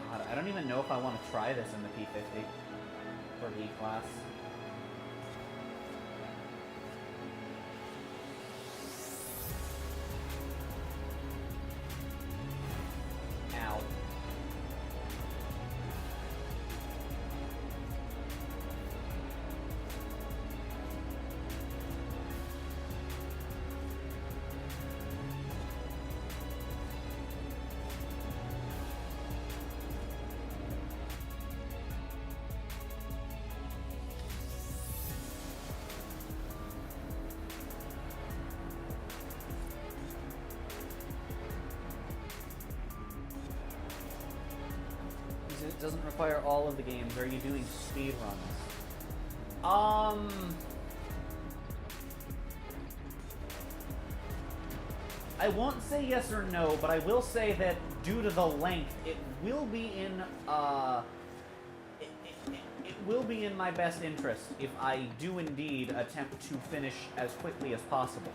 S1: God, I don't even know if I want to try this in the P50 for E-Class. It doesn't require all of the games. Are you doing speed runs? I won't say yes or no, but I will say that due to the length, it will be in it will be in my best interest if I do indeed attempt to finish as quickly as possible.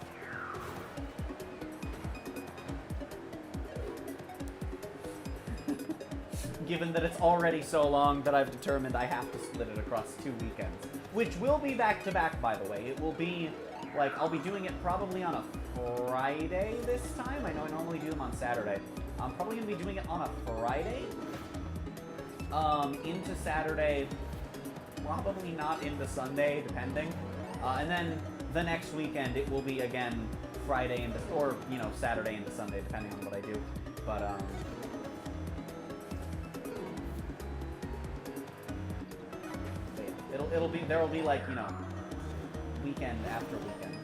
S1: Given that it's already so long that I've determined I have to split it across 2 weekends. Which will be back-to-back, by the way. It will be, like, I'll be doing it probably on a Friday this time. I know I normally do them on Saturday. I'm probably going to be doing it on a Friday. Into Saturday. Probably not into Sunday, depending. And then the next weekend, it will be, again, Friday into, or, you know, Saturday into Sunday, depending on what I do. But, there'll be like, you know, weekend after weekend.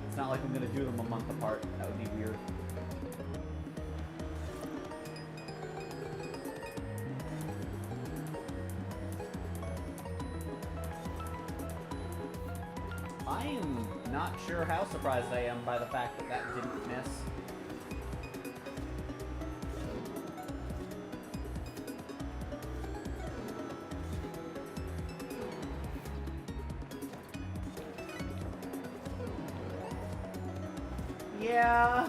S1: It's not like I'm gonna do them a month apart. That would be weird. I am not sure how surprised I am by the fact that that didn't miss. Yeah,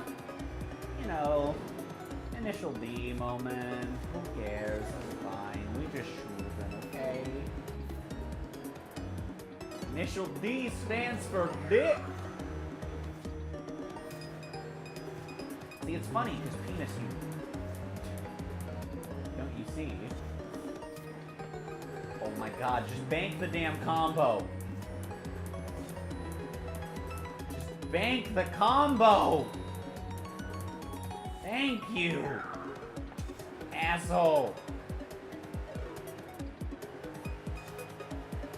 S1: you know, initial D moment, who cares, it's fine, we just schmoozing, okay? Initial D stands for dick! See, it's funny, because penis don't you see? Oh my god, just bank the damn combo! Bank the combo! Thank you! Asshole!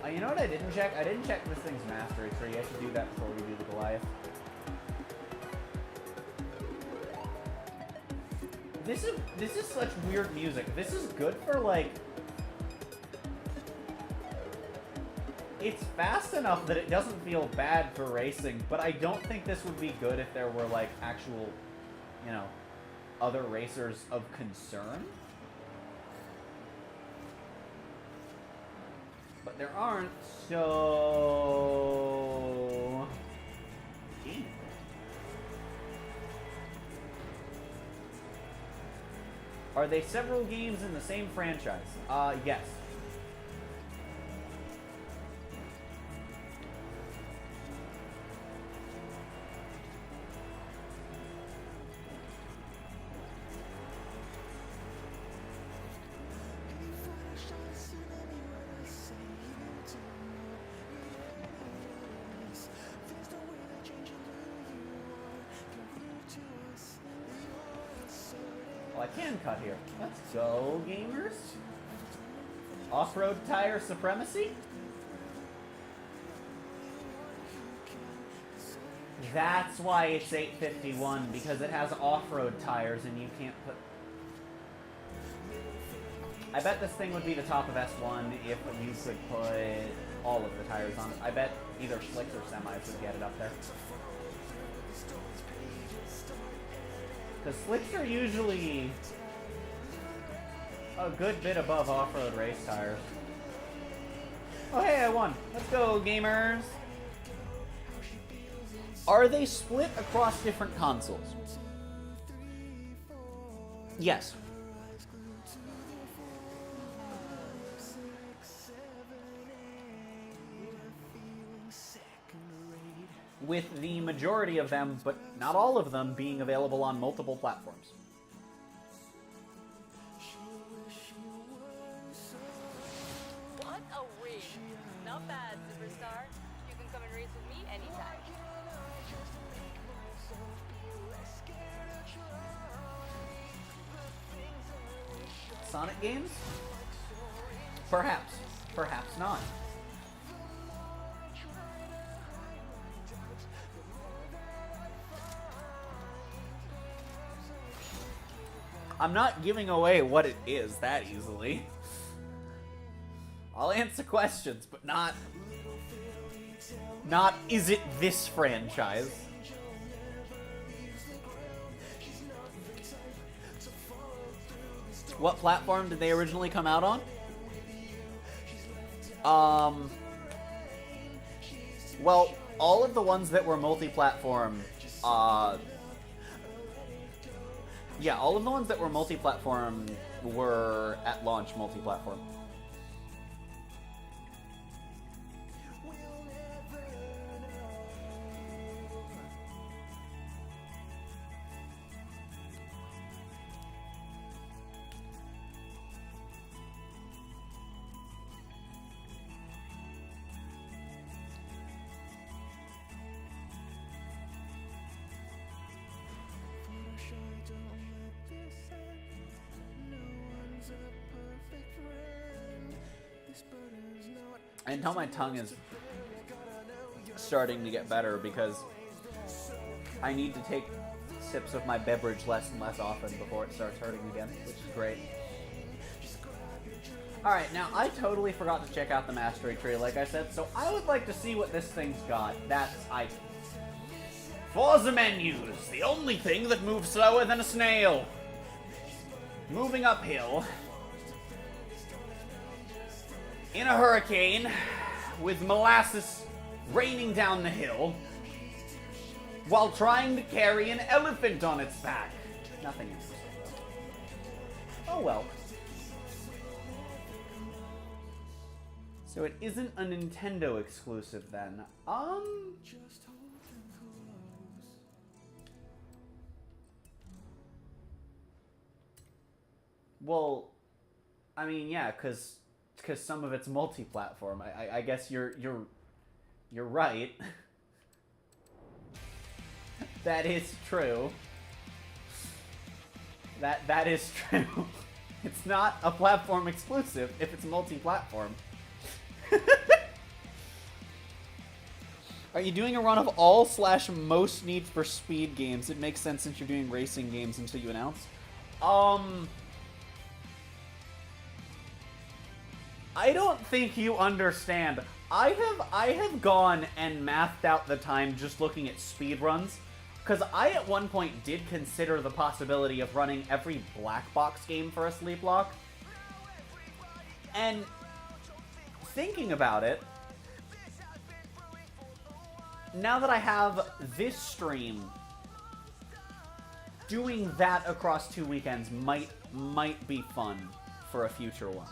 S1: You know what I didn't check? I didn't check this thing's mastery tree. I should do that before we do the Goliath. This is such weird music. This is good for, like... It's fast enough that it doesn't feel bad for racing, but I don't think this would be good if there were, like, actual, you know, other racers of concern. But there aren't, so... Are they several games in the same franchise? Yes. Well, I can cut here. Let's go, gamers. Off-road tire supremacy? That's why it's 851, because it has off-road tires and you can't put... I bet this thing would be the top of S1 if you could put all of the tires on it. I bet either slicks or semis would get it up there. Because slicks are usually a good bit above off-road race tires. Oh hey, I won. Let's go, gamers. Are they split across different consoles? Yes. With the majority of them, but not all of them, being available on multiple platforms.
S6: What a win! Not bad, superstar. You can come and race with me anytime.
S1: Sonic games? Perhaps. Perhaps not. I'm not giving away what it is that easily. I'll answer questions, but not is it this franchise? What platform did they originally come out on? Well, all of the ones that were multi-platform, yeah, all of the ones that were multi-platform were at launch multi-platform. I know my tongue is starting to get better because I need to take sips of my beverage less and less often before it starts hurting again, which is great. Alright, now I totally forgot to check out the mastery tree, like I said, so I would like to see what this thing's got. That's items. Forza menus, the only thing that moves slower than a snail. Moving uphill. In a hurricane, with molasses raining down the hill, while trying to carry an elephant on its back. Nothing interesting. Oh well. So it isn't a Nintendo exclusive then. Well, I mean, yeah, because some of it's multi-platform. I guess you're right. That is true. That is true. It's not a platform exclusive if it's multi-platform. Are you doing a run of all/most Need for Speed games? It makes sense since you're doing racing games until you announce. I don't think you understand. I have gone and mathed out the time just looking at speedruns, because I at one point did consider the possibility of running every black box game for a sleep lock. And thinking about it, now that I have this stream, doing that across 2 weekends might be fun for a future one.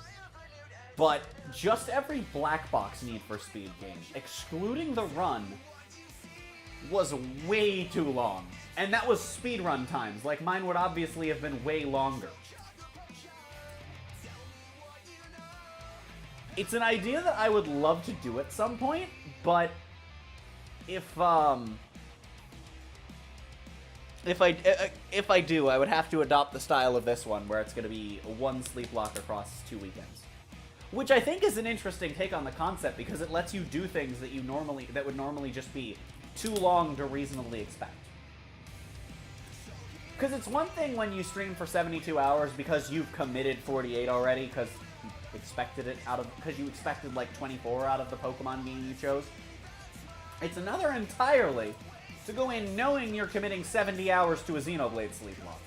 S1: But just every black box Need for Speed game, excluding the run, was way too long. And that was speedrun times. Like, mine would obviously have been way longer. It's an idea that I would love to do at some point, but if I do, I would have to adopt the style of this one, where it's going to be one sleep lock across 2 weekends. Which I think is an interesting take on the concept, because it lets you do things that would normally just be too long to reasonably expect. Because it's one thing when you stream for 72 hours because you've committed 48 already, because you expected like 24 out of the Pokemon game you chose. It's another entirely to go in knowing you're committing 70 hours to a Xenoblade sleep lock.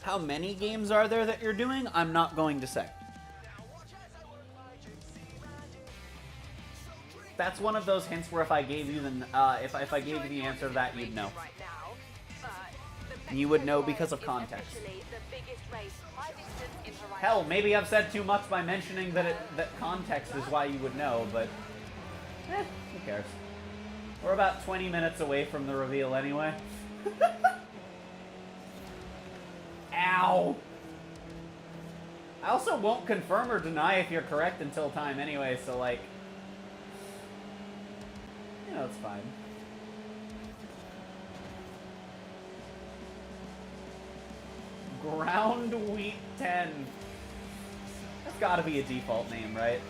S1: How many games are there that you're doing? I'm not going to say. That's one of those hints where if I gave you if I gave you the answer to that, you'd know. You would know because of context. Hell, maybe I've said too much by mentioning that context is why you would know, but who cares? We're about 20 minutes away from the reveal anyway. Ow! I also won't confirm or deny if you're correct until time anyway, so like, you know, it's fine. Ground Wheat 10. That's gotta be a default name, right?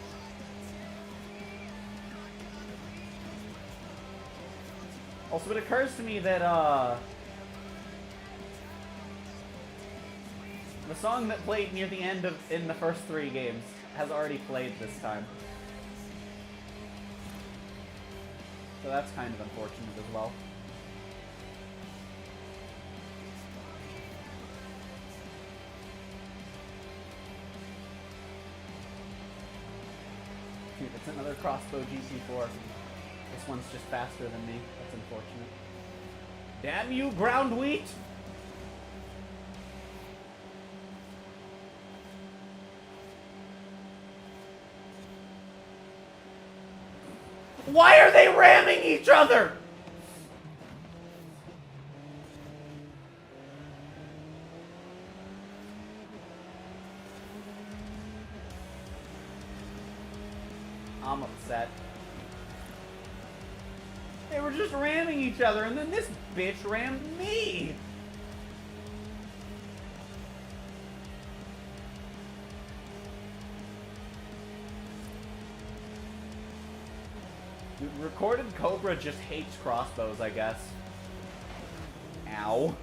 S1: Also, it occurs to me that, the song that played near the end in the first 3 games has already played this time. So that's kind of unfortunate as well. Dude, it's another crossbow GT4. This one's just faster than me. That's unfortunate. Damn you, ground wheat! Why are they ramming each other? I'm upset. They were just ramming each other, and then this bitch rammed me! Dude, Recorded Cobra just hates crossbows, I guess. Ow.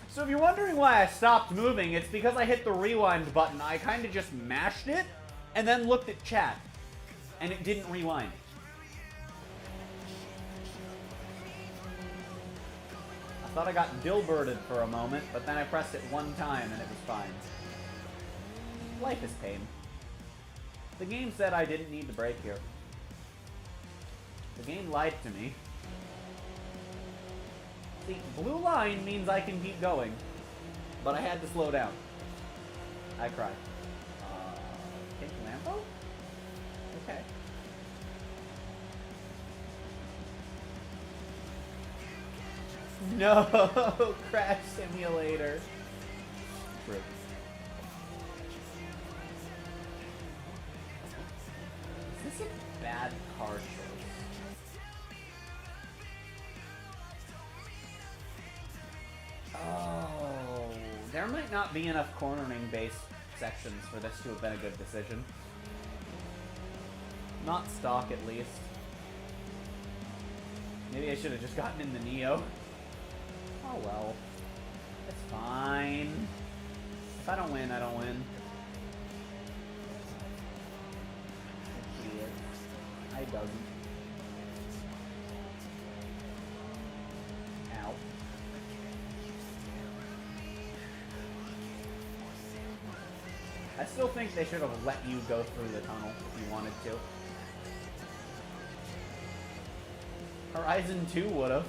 S1: So if you're wondering why I stopped moving, it's because I hit the rewind button. I kind of just mashed it, and then looked at chat. And it didn't rewind. I thought I got Dilberted for a moment, but then I pressed it one time and it was fine. Life is pain. The game said I didn't need to brake here. The game lied to me. See, blue line means I can keep going, but I had to slow down. I cried. Pink Lambo? Okay. No! Crash Simulator. True. Is this a bad car choice? Oh, there might not be enough cornering-based sections for this to have been a good decision. Not stock, at least. Maybe I should have just gotten in the Neo. Oh well. It's fine. If I don't win, I don't win. I doesn't. Ow. I still think they should have let you go through the tunnel if you wanted to. Horizon 2 would've.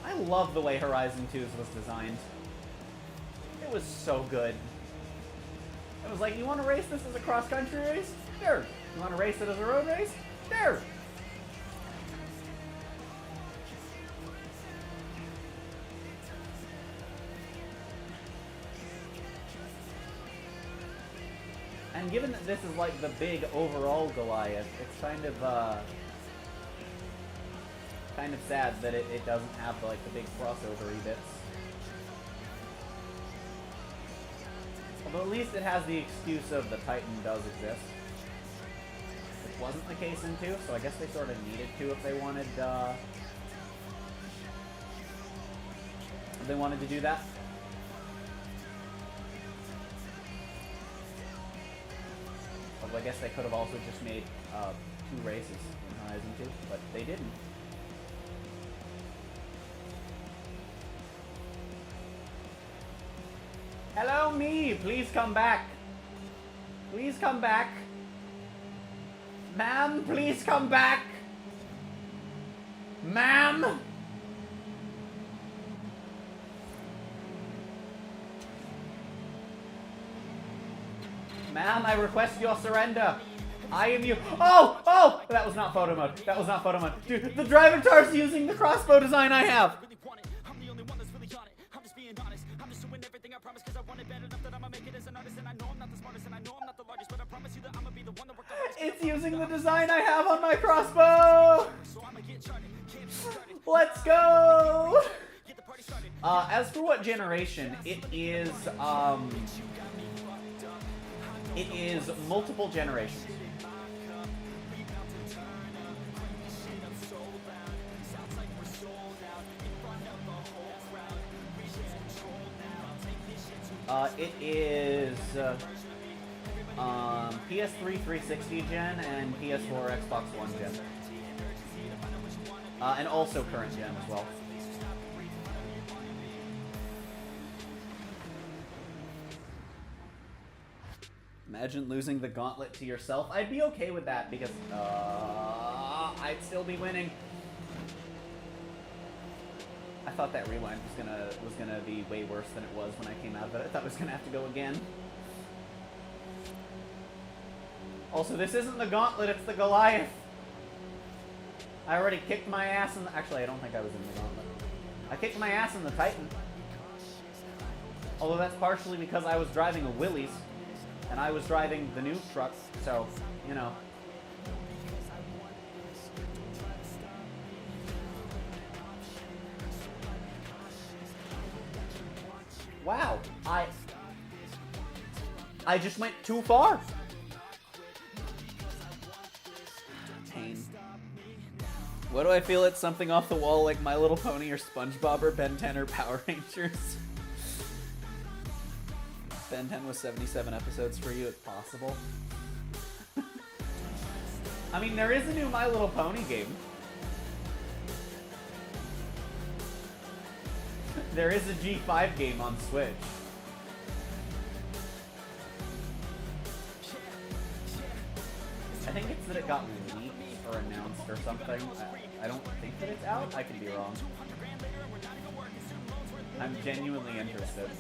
S1: I love the way Horizon 2's was designed. It was so good. It was like, you want to race this as a cross-country race? Sure. You want to race it as a road race? Sure. And given that this is like the big overall Goliath, it's kind of sad that it doesn't have like the big crossover-y bits. Although at least it has the excuse of the Titan does exist. Which wasn't the case in 2, so I guess they sort of needed to if they wanted to do that. Although I guess they could have also just made 2 races in Horizon 2, but they didn't. Hello, me! Please come back! Please come back! Ma'am, please come back! Ma'am! Ma'am, I request your surrender. I am you. Oh! Oh! That was not photo mode. That was not photo mode. Dude, the driver tar's using the crossbow design I have. It's using the design I have on my crossbow! Let's go! As for what generation, it is multiple generations. It is PS3 360 gen and PS4 Xbox One gen. And also current gen as well. Imagine losing the gauntlet to yourself. I'd be okay with that because I'd still be winning. I thought that rewind was gonna be way worse than it was when I came out of it. I thought I was gonna have to go again. Also, this isn't the gauntlet, it's the Goliath. I already kicked my ass in the... Actually, I don't think I was in the gauntlet. I kicked my ass in the Titan. Although that's partially because I was driving a Willys, and I was driving the new truck, so, you know. Wow, I just went too far. Pain. What do I feel? It's something off the wall like My Little Pony or SpongeBob or Ben 10 or Power Rangers. Ben 10 was 77 episodes for you, it's possible. I mean, there is a new My Little Pony game. There is a G5 game on Switch. I think it's that it got leaked or announced or something. I don't think that it's out. I could be wrong. I'm genuinely interested.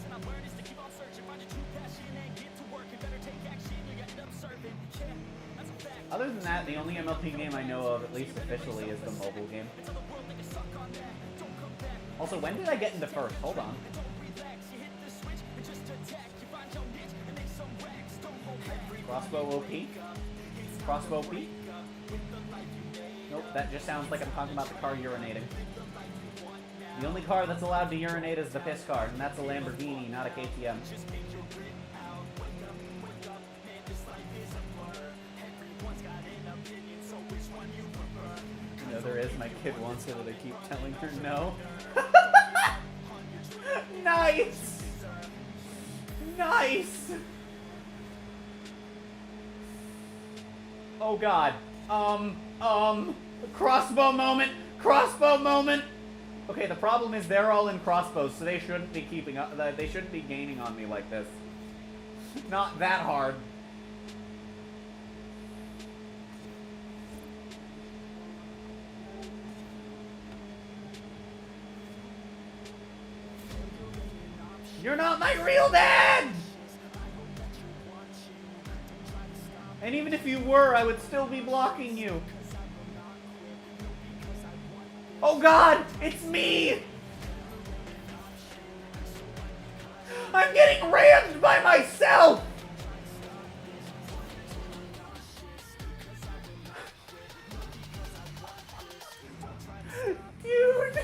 S1: Other than that, the only MLP game I know of, at least officially, is the mobile game. Also, when did I get into first? Hold on. Crossbow OP? Crossbow P? Nope, that just sounds like I'm talking about the car urinating. The only car that's allowed to urinate is the piss car, and that's a Lamborghini, not a KTM. No, there is. My kid wants it, and I keep telling her no. Nice! Nice! Oh god. Crossbow moment! Crossbow moment! Okay, the problem is they're all in crossbows, so they shouldn't be keeping up. They shouldn't be gaining on me like this. Not that hard. You're not my real dad! And even if you were, I would still be blocking you. Oh god, it's me! I'm getting rammed by myself! Dude!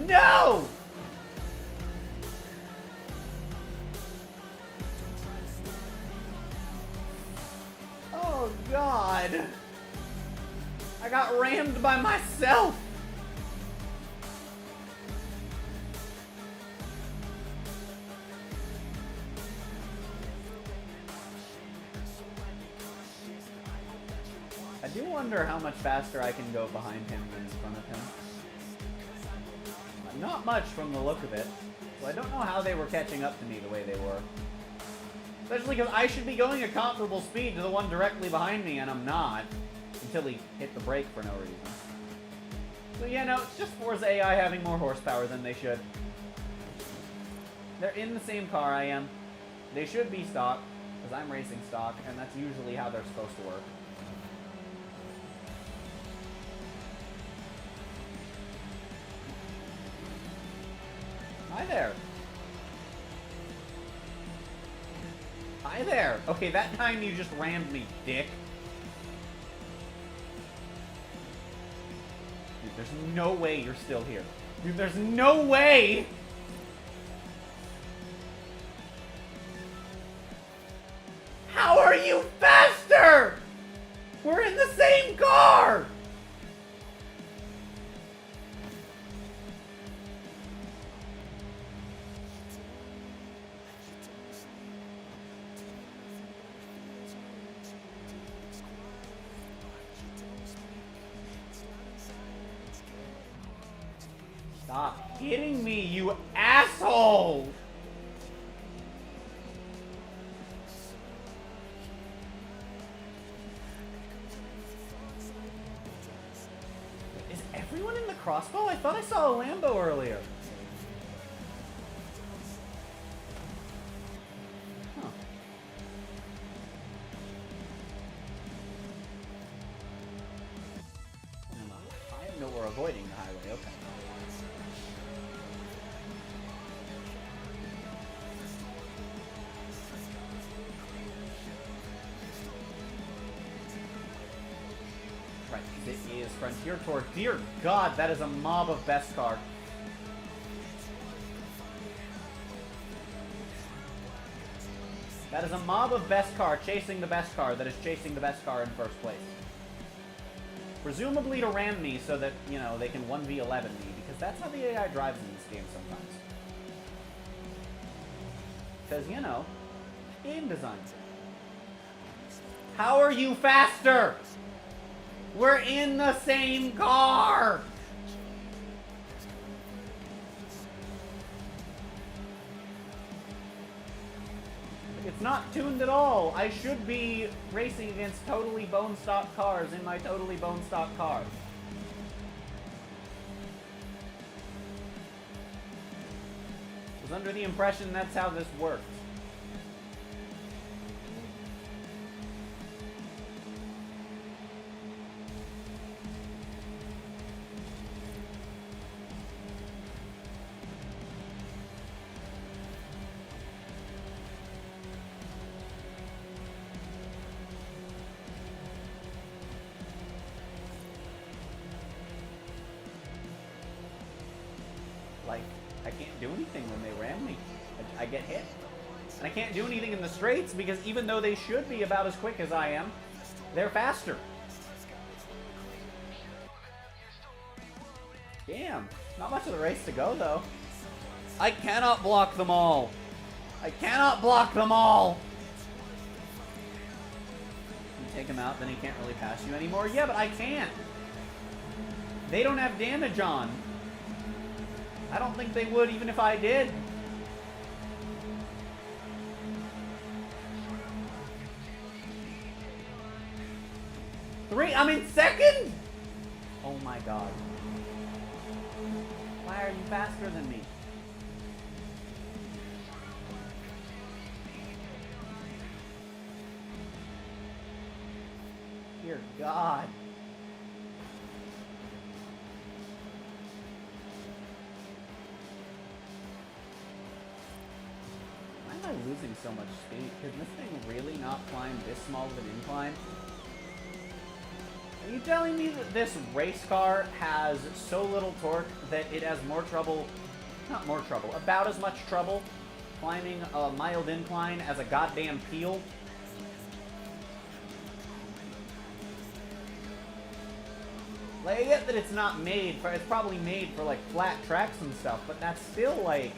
S1: No! Oh god! I got rammed by myself! I do wonder how much faster I can go behind him than in front of him. Not much from the look of it, so I don't know how they were catching up to me the way they were. Especially because I should be going a comparable speed to the one directly behind me, and I'm not, until he hit the brake for no reason. So yeah, no, it's just Forza AI having more horsepower than they should. They're in the same car I am. They should be stock, because I'm racing stock, and that's usually how they're supposed to work. Hi there. Hi there. Okay, that time you just rammed me, dick. Dude, there's no way you're still here. Dude, there's no way! How are you faster? We're in the same car! Stop hitting me, you asshole! Is everyone in the crossbow? I thought I saw a Lambo earlier. Huh. I know we're avoiding the highway, okay. Right, it is Frontier Tour. Dear God, that is a mob of best car. That is a mob of best car chasing the best car that is chasing the best car in first place. Presumably to ram me so that, you know, they can 1v11 me, because that's how the AI drives in this game sometimes. Because, you know, game design. How are you faster? We're in the same car! It's not tuned at all. I should be racing against totally bone stock cars in my totally bone stock car. I was under the impression that's how this works. Like, I can't do anything when they ram me. I get hit. And I can't do anything in the straights because even though they should be about as quick as I am, they're faster. Damn. Not much of the race to go, though. I cannot block them all. I cannot block them all. You take him out, then he can't really pass you anymore. Yeah, but I can. They don't have damage on. I don't think they would even if I did. I'm in second? Oh my God. Why are you faster than me? Dear God. Why am I losing so much speed? Could this thing really not climb this small of an incline? Are you telling me that this race car has so little torque that it has more trouble, not more trouble, about as much trouble climbing a mild incline as a goddamn peel? Like, I get that it's not made for, it's probably made for like flat tracks and stuff, but that's still like...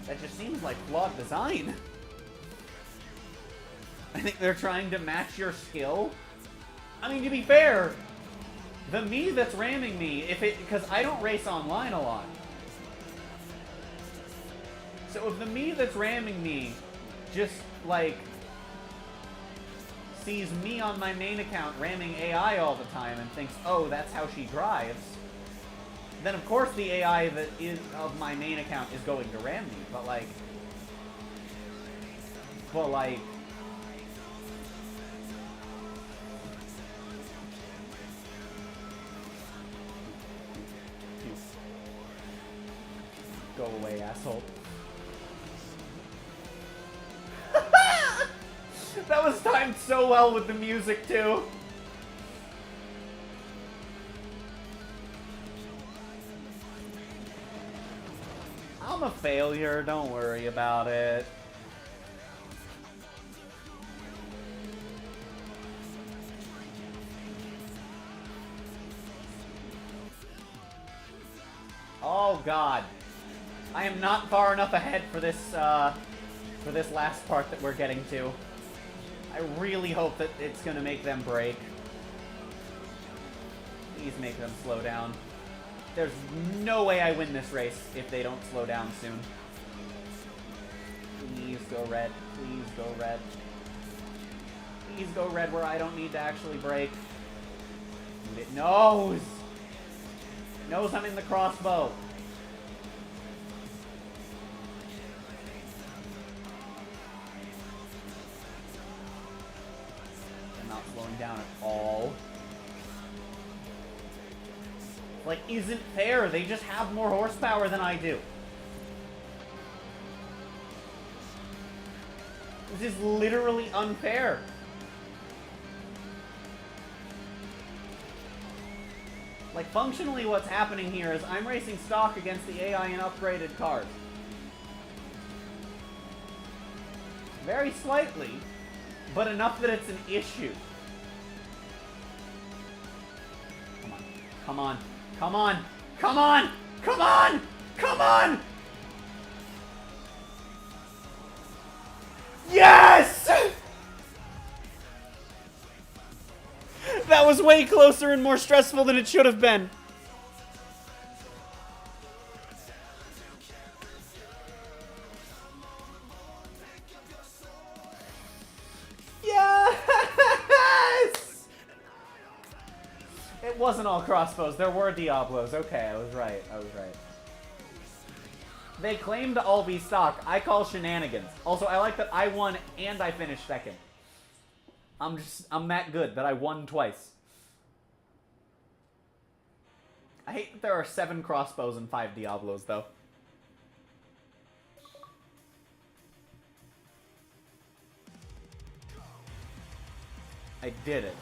S1: That just seems like flawed design. I think they're trying to match your skill. I mean, to be fair, the me that's ramming me, because I don't race online a lot. So if the me that's ramming me just, like, sees me on my main account ramming AI all the time and thinks, oh, that's how she drives, then of course the AI that is of my main account is going to ram me, but like... Go away, asshole. That was timed so well with the music, too. I'm a failure, don't worry about it. Oh God. I am not far enough ahead for this last part that we're getting to. I really hope that it's gonna make them break. Please make them slow down. There's no way I win this race if they don't slow down soon. Please go red. Please go red. Please go red where I don't need to actually brake. And it knows! It knows I'm in the crossbow. I'm not slowing down at all. Like, isn't fair. They just have more horsepower than I do. This is literally unfair. Like, functionally what's happening here is I'm racing stock against the AI and upgraded cars. Very slightly, but enough that it's an issue. Come on. Come on. Come on! Come on! Come on! Come on! Yes! That was way closer and more stressful than it should have been. Yes! It wasn't all crossbows. There were Diablos. Okay, I was right. I was right. They claim to all be stock. I call shenanigans. Also, I like that I won and I finished second. I'm that good that I won twice. I hate that there are 7 crossbows and 5 Diablos, though. I did it.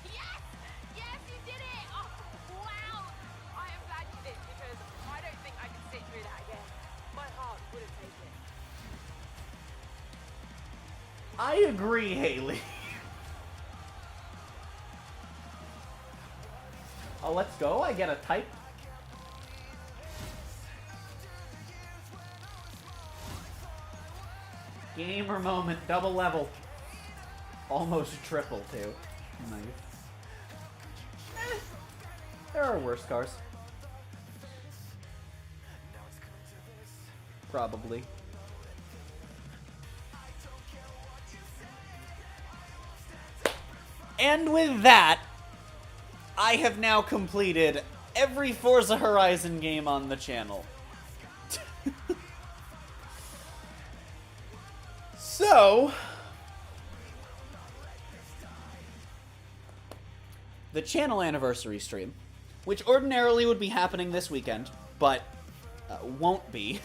S6: Yes! Yes, you did it! Oh, wow! I am glad you did, because I don't think I can sit through that again. My heart wouldn't take it.
S1: I agree, Haley. Oh, let's go. I get a type. Gamer moment, double level. Almost triple, too. Nice. There are worse cars. Probably. And with that, I have now completed every Forza Horizon game on the channel. So, the channel anniversary stream, which ordinarily would be happening this weekend, but won't be.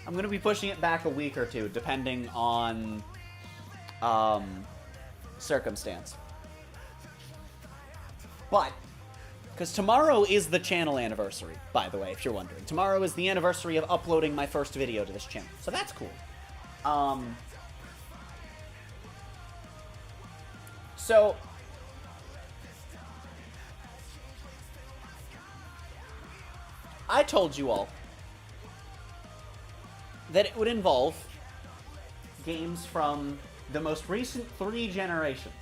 S1: I'm going to be pushing it back a week or two, depending on circumstance. But, because tomorrow is the channel anniversary, by the way, if you're wondering. Tomorrow is the anniversary of uploading my first video to this channel, so that's cool. So, I told you all that it would involve games from the most recent 3 generations.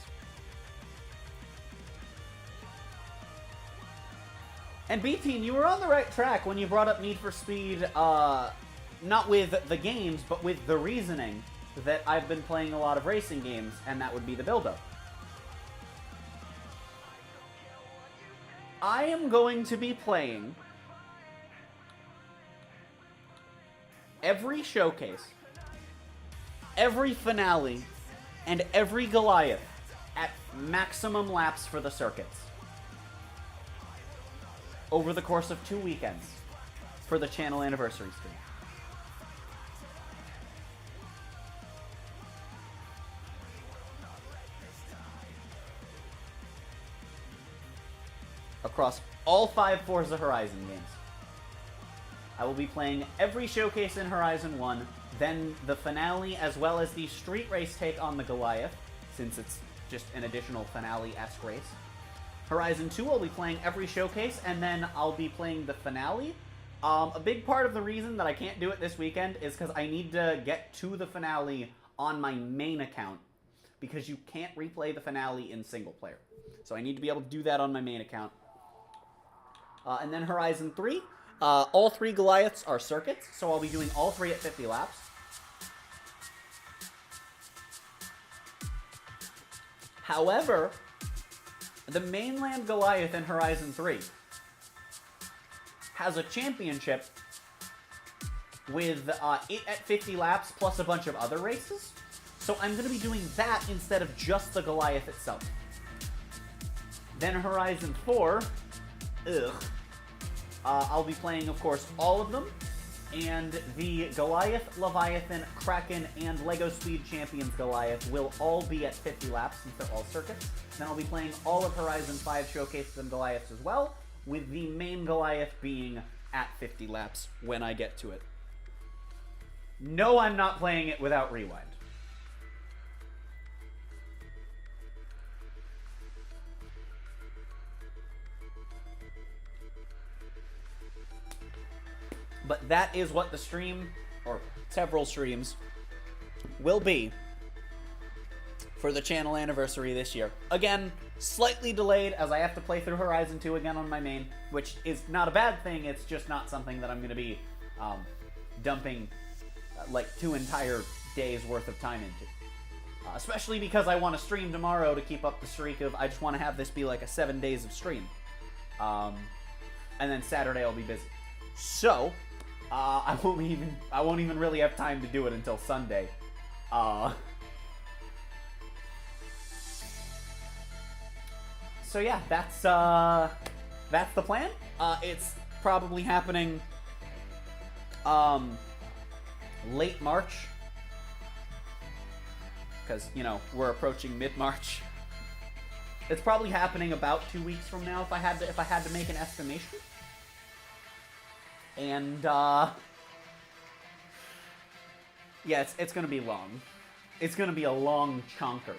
S1: And B-Team, you were on the right track when you brought up Need for Speed, not with the games, but with the reasoning that I've been playing a lot of racing games, and that would be the build-up. I am going to be playing every showcase, every finale, and every Goliath at maximum laps for the circuits over the course of 2 weekends for the channel anniversary stream. Across all 5 Forza Horizon games. I will be playing every showcase in Horizon 1, then the finale, as well as the street race take on the Goliath, since it's just an additional finale-esque race. Horizon 2, I'll be playing every showcase, and then I'll be playing the finale. A big part of the reason that I can't do it this weekend is because I need to get to the finale on my main account because you can't replay the finale in single player. So I need to be able to do that on my main account. And then Horizon 3. All 3 Goliaths are circuits, so I'll be doing all 3 at 50 laps. However, the mainland Goliath in Horizon 3 has a championship with it at 50 laps plus a bunch of other races. So I'm going to be doing that instead of just the Goliath itself. Then Horizon 4, I'll be playing, of course, all of them. And the Goliath, Leviathan, Kraken, and Lego Speed Champions Goliath will all be at 50 laps since they're all circuits. Then I'll be playing all of Horizon 5 showcases and Goliaths as well, with the main Goliath being at 50 laps when I get to it. No, I'm not playing it without Rewind. But that is what the stream, or several streams, will be for the channel anniversary this year. Again, slightly delayed as I have to play through Horizon 2 again on my main, which is not a bad thing, it's just not something that I'm going to be dumping like 2 entire days worth of time into. Especially because I want to stream tomorrow to keep up the streak of, I just want to have this be like a 7 days of stream. And then Saturday I'll be busy. So, I won't even really have time to do it until Sunday. So yeah, that's the plan. It's probably happening late March, because you know we're approaching mid-March. It's probably happening about 2 weeks from now if I had to make an estimation. And yeah, it's gonna be long. It's gonna be a long chonker.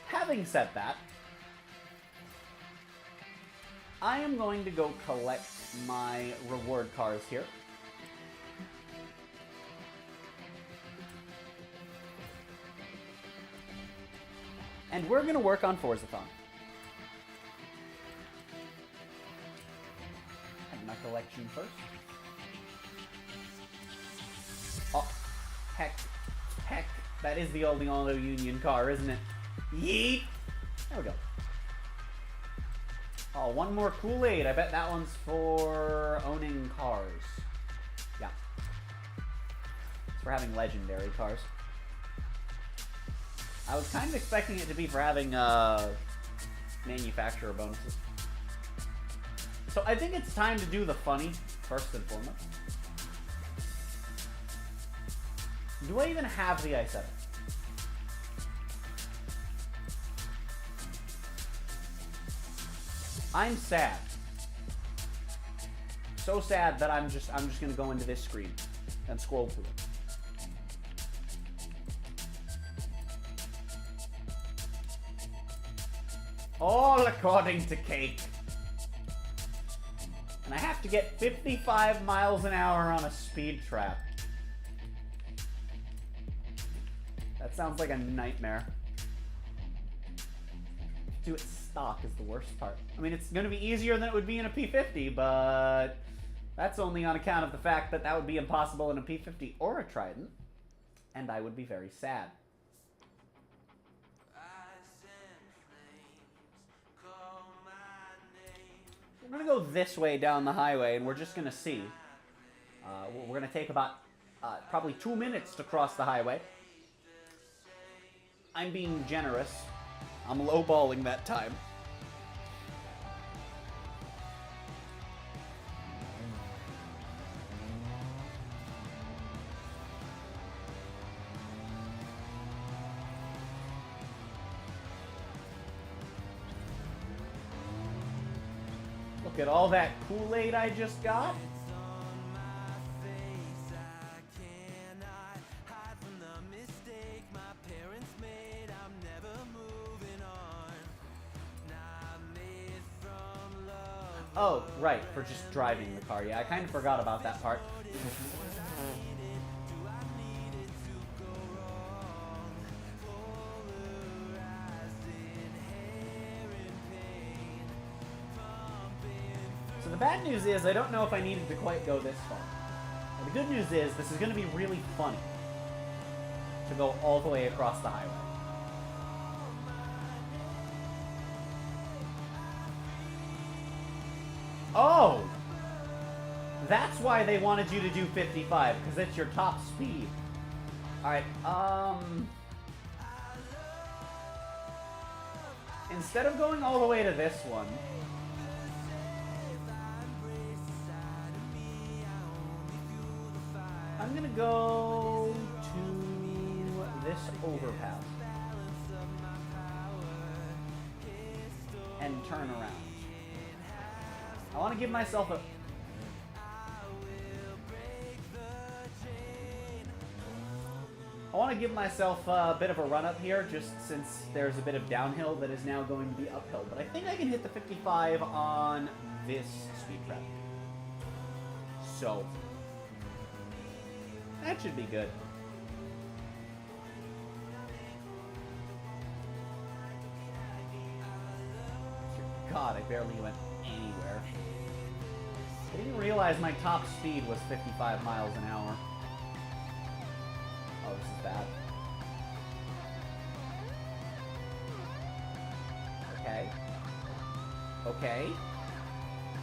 S1: Having said that, I am going to go collect my reward cars here. And we're gonna work on Forzathon. My collection first. Oh, heck, that is the old Auto Union car, isn't it? Yeet! There we go. Oh, one more Kool-Aid. I bet that one's for owning cars. Yeah. It's for having legendary cars. I was kind of expecting it to be for having manufacturer bonuses. So I think it's time to do the funny, first and foremost. Do I even have the i7? I'm sad. So sad that I'm just gonna go into this screen and scroll through it. All according to Cake. And I have to get 55 miles an hour on a speed trap. That sounds like a nightmare. Do it stock is the worst part. I mean, it's going to be easier than it would be in a P50, but that's only on account of the fact that that would be impossible in a P50 or a Trident, and I would be very sad. We're going to go this way down the highway, and we're just going to see. We're going to take about probably 2 minutes to cross the highway. I'm being generous. I'm lowballing that time. Look at all that Kool-Aid I just got. Oh, right, for just driving the car. Yeah, I kind of forgot about that part. the bad news is I don't know if I needed to quite go this far. But the good news is this is going to be really funny to go all the way across the highway. Oh! That's why they wanted you to do 55, because it's your top speed. Alright, instead of going all the way to this one, I'm gonna go to this overpass and turn around. I want to give myself a... I want to give myself a bit of a run up here, just since there's a bit of downhill that is now going to be uphill. But I think I can hit the 55 on this speed trap. So, that should be good. God, I barely went anywhere. I didn't realize my top speed was 55 miles an hour. Oh, this is bad. Okay. Okay.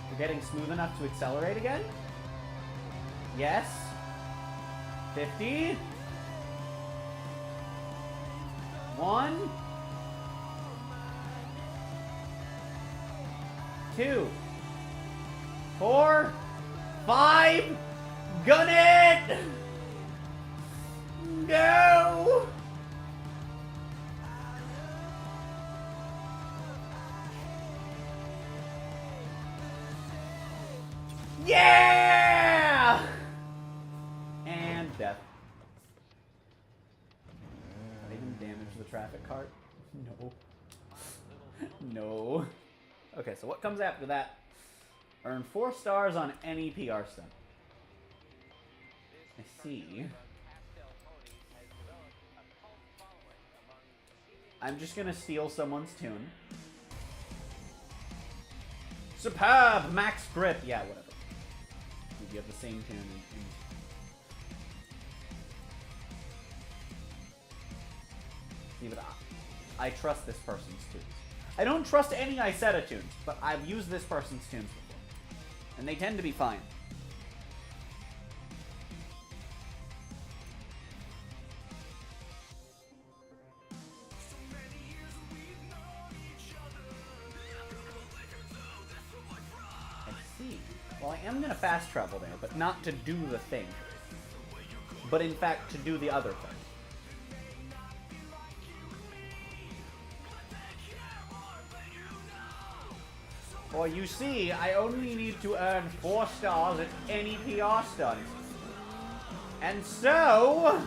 S1: We're getting smooth enough to accelerate again? Yes. 50. 1. 2. 4. 5. Gun it! No! Yeah! And death. Did I even damage the traffic cart? No. No. Okay, so what comes after that? Earn 4 stars on any PR stunt. I see. I'm just gonna steal someone's tune. Superb! Max grip! Yeah, whatever. You have the same tune. See, but I trust this person's tunes. I don't trust any Isetta tunes, but I've used this person's tunes before. And they tend to be fine. Well, I am going to fast travel there, but not to do the thing. But in fact, to do the other thing. For you see, I only need to earn 4 stars at any PR stunt. And so...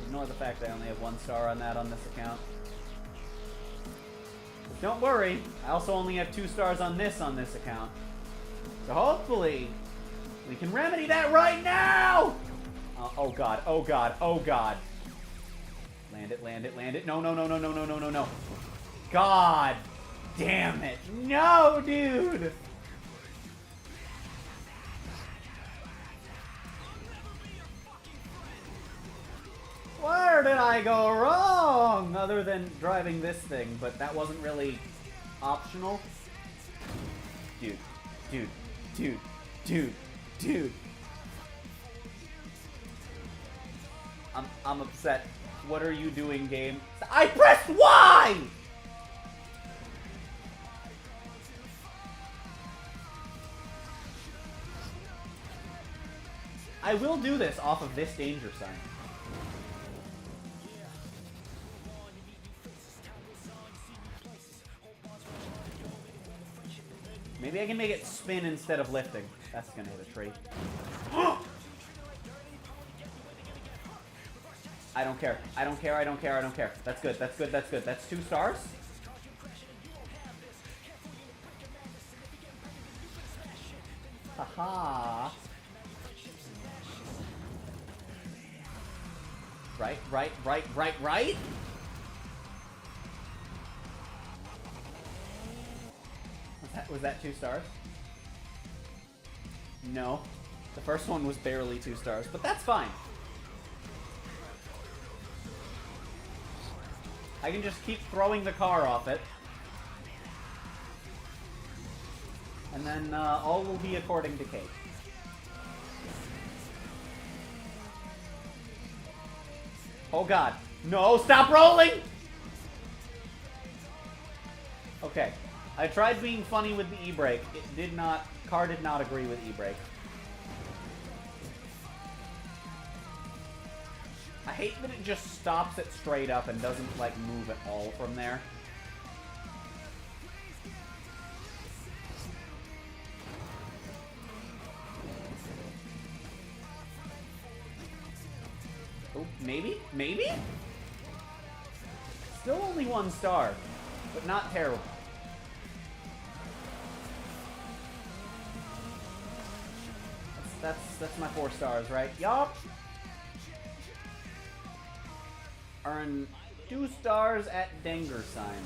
S1: Ignore the fact I only have 1 star on that on this account. But don't worry, I also only have 2 stars on this account. So hopefully, we can remedy that right now! Oh god, oh god, oh god. Land it, land it, land it. No, no, no, no, no, no, no, no, no. God damn it. No, dude! Where did I go wrong? Other than driving this thing, but that wasn't really optional. Dude, dude, dude, dude, dude. I'm upset. What are you doing, game? I pressed Y! I will do this off of this danger sign. Maybe I can make it spin instead of lifting. That's gonna hit a tree. I don't care. I don't care. I don't care. I don't care. That's good. That's good. That's good. That's 2 stars. Haha. Right. Was that 2 stars? No. The first one was barely 2 stars, but that's fine. I can just keep throwing the car off it. And then all will be according to Kate. Oh god. No, stop rolling! Okay. I tried being funny with the e-brake. It did not... Car did not agree with e-brake. I hate that it just stops it straight up and doesn't, like, move at all from there. Oh, maybe? Maybe? Still only 1 star, but not terrible. That's my 4 stars, right? Yup. Earn 2 stars at Denger signs.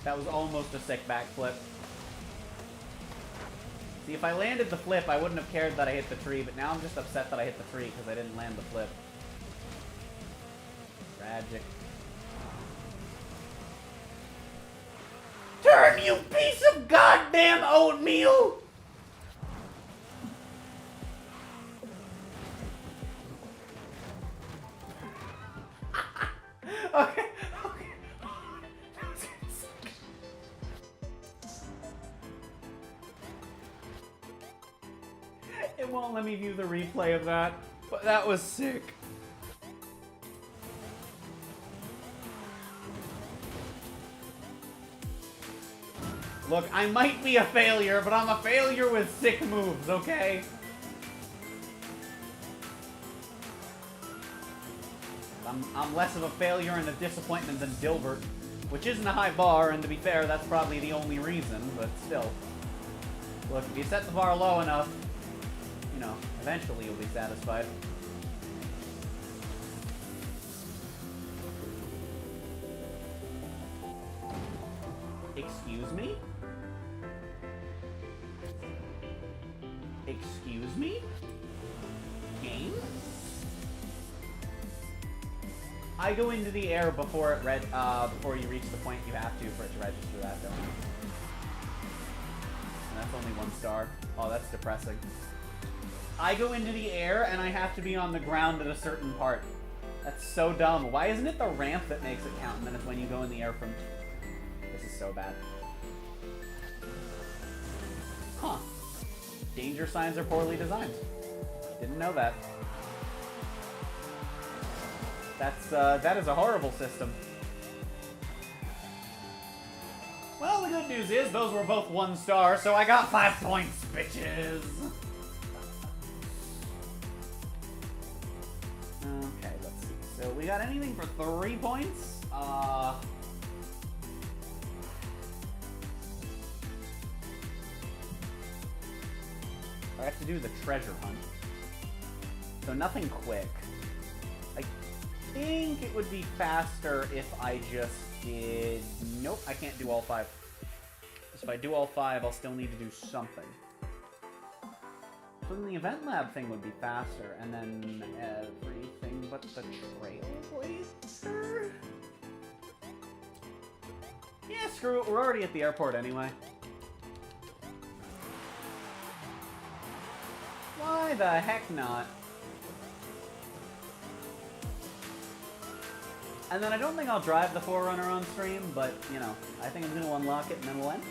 S1: That was almost a sick backflip. See, if I landed the flip, I wouldn't have cared that I hit the tree, but now I'm just upset that I hit the tree because I didn't land the flip. Tragic. Turn, you piece of goddamn oatmeal! Okay. It won't let me view the replay of that, but that was sick. Look, I might be a failure, but I'm a failure with sick moves, okay? I'm less of a failure and a disappointment than Dilbert, which isn't a high bar, and to be fair, that's probably the only reason, but still. Look, if you set the bar low enough, you know, eventually you'll be satisfied. Excuse me? Excuse me? Game? I go into the air before it before you reach the point you have to for it to register that, don't you? And that's only 1 star. Oh, that's depressing. I go into the air and I have to be on the ground at a certain part. That's so dumb. Why isn't it the ramp that makes it count and then it's when you go in the air from... This is so bad. Huh. Danger signs are poorly designed. Didn't know that. That is a horrible system. Well, the good news is those were both 1 star, so I got 5 points, bitches. Okay, let's see. So we got anything for 3 points? I have to do the treasure hunt. So nothing quick. I think it would be faster if I just did... Nope, I can't do all 5. So if I do all 5, I'll still need to do something. So then the event lab thing would be faster, and then everything but the trailblazer? Yeah, screw it, we're already at the airport anyway. Why the heck not? And then I don't think I'll drive the Forerunner on stream, but, you know, I think I'm going to unlock it and then we'll end.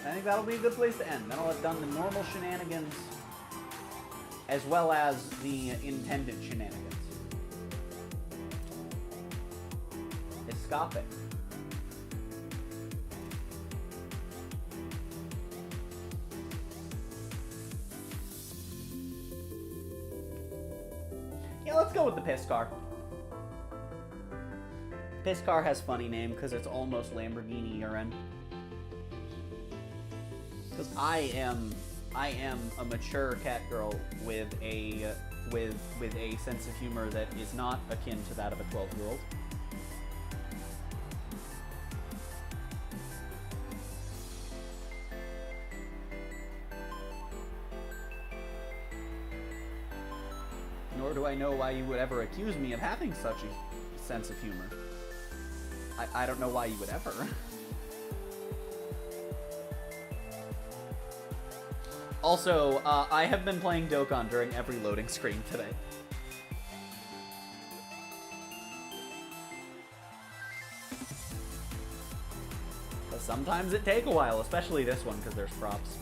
S1: I think that'll be a good place to end. Then I'll have done the normal shenanigans as well as the intended shenanigans. Escape. Yeah, let's go with the piss car. Piss car has funny name because it's almost Lamborghini urine. Because I am a mature cat girl with a sense of humor that is not akin to that of a 12-year-old. Nor do I know why you would ever accuse me of having such a sense of humor. I don't know why you would ever. Also, I have been playing Dokkan during every loading screen today. But sometimes it take a while, especially this one, because there's props.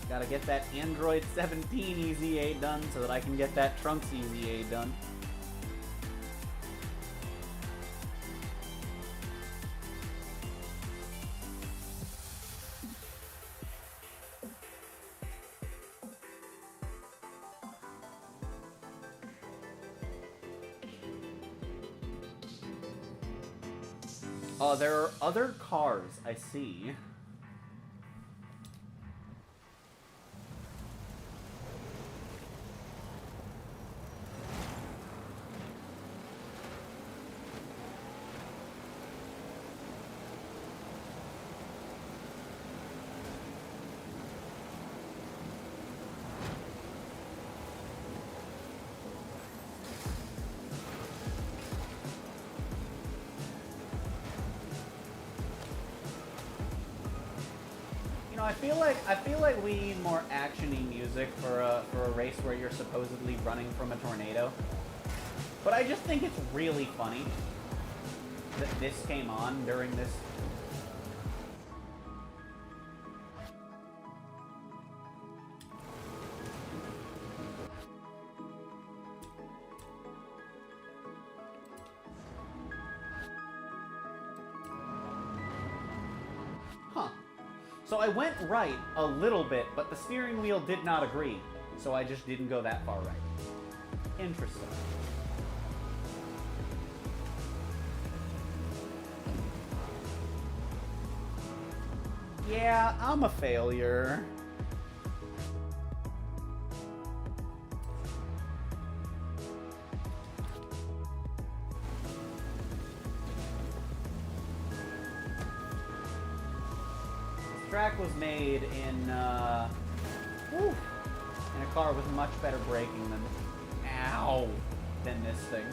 S1: Gotta get that Android 17 EZA done so that I can get that Trunks EZA done. Oh, there are other cars, I see. I feel like we need more action-y music for a race where you're supposedly running from a tornado. But I just think it's really funny that this came on during this. So I went right a little bit, but the steering wheel did not agree. So I just didn't go that far right. Interesting. Yeah, I'm a failure. Track was made in a car with much better braking than this thing.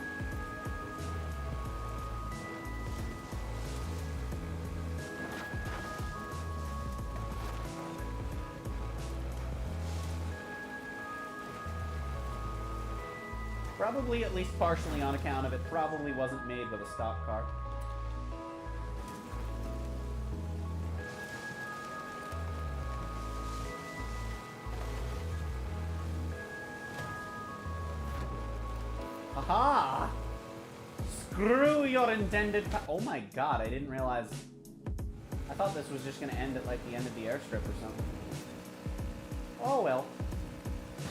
S1: Probably at least partially on account of it probably wasn't made with a stock car. Aha! Screw your intended oh my god, I didn't realize. I thought this was just gonna end at like the end of the airstrip or something. Oh well.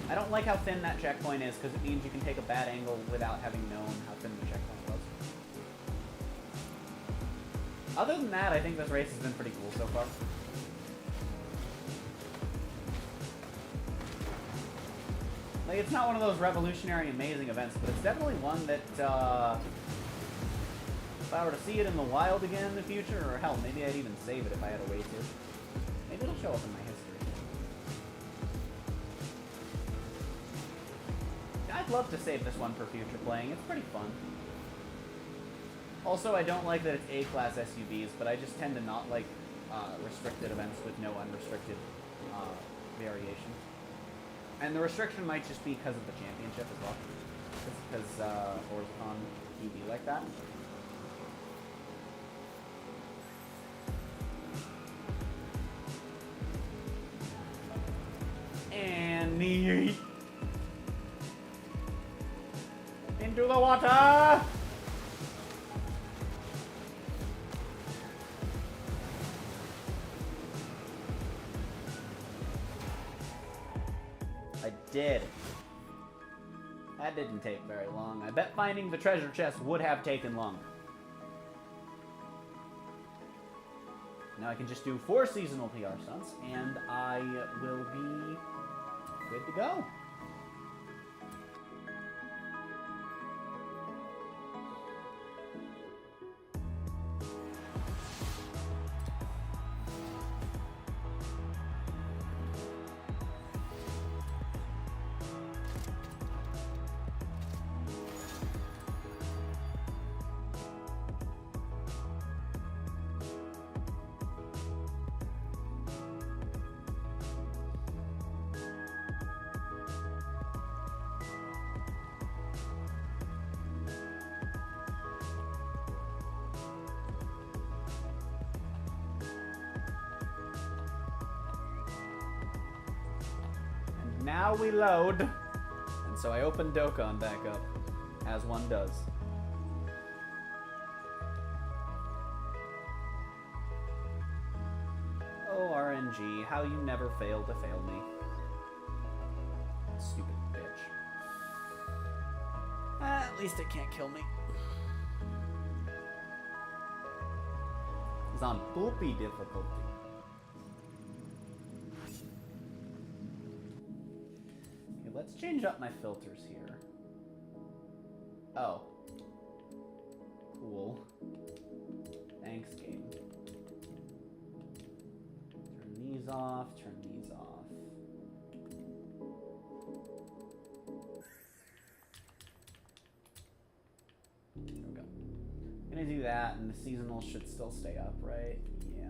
S1: I don't like how thin that checkpoint is because it means you can take a bad angle without having known how thin the checkpoint was. Other than that, I think this race has been pretty cool so far. Like, it's not one of those revolutionary, amazing events, but it's definitely one that, if I were to see it in the wild again in the future, or hell, maybe I'd even save it if I had a way to. Maybe it'll show up in my history. I'd love to save this one for future playing. It's pretty fun. Also, I don't like that it's A-class SUVs, but I just tend to not like restricted events with no unrestricted variation. And the restriction might just be because of the championship as well. Because Forzathon can be like that. And yeet. Into the water! did. That didn't take very long. I bet finding the treasure chest would have taken longer. Now I can just do 4 seasonal PR stunts, and I will be good to go. Now we load. And so I open Dokkan back up, as one does. Oh, RNG, how you never fail to fail me. Stupid bitch. At least it can't kill me. It's on poopy difficulty. Let's change up my filters here. Oh. Cool. Thanks, game. Turn these off, turn these off. There we go. I'm gonna do that, and the seasonal should still stay up, right? Yeah.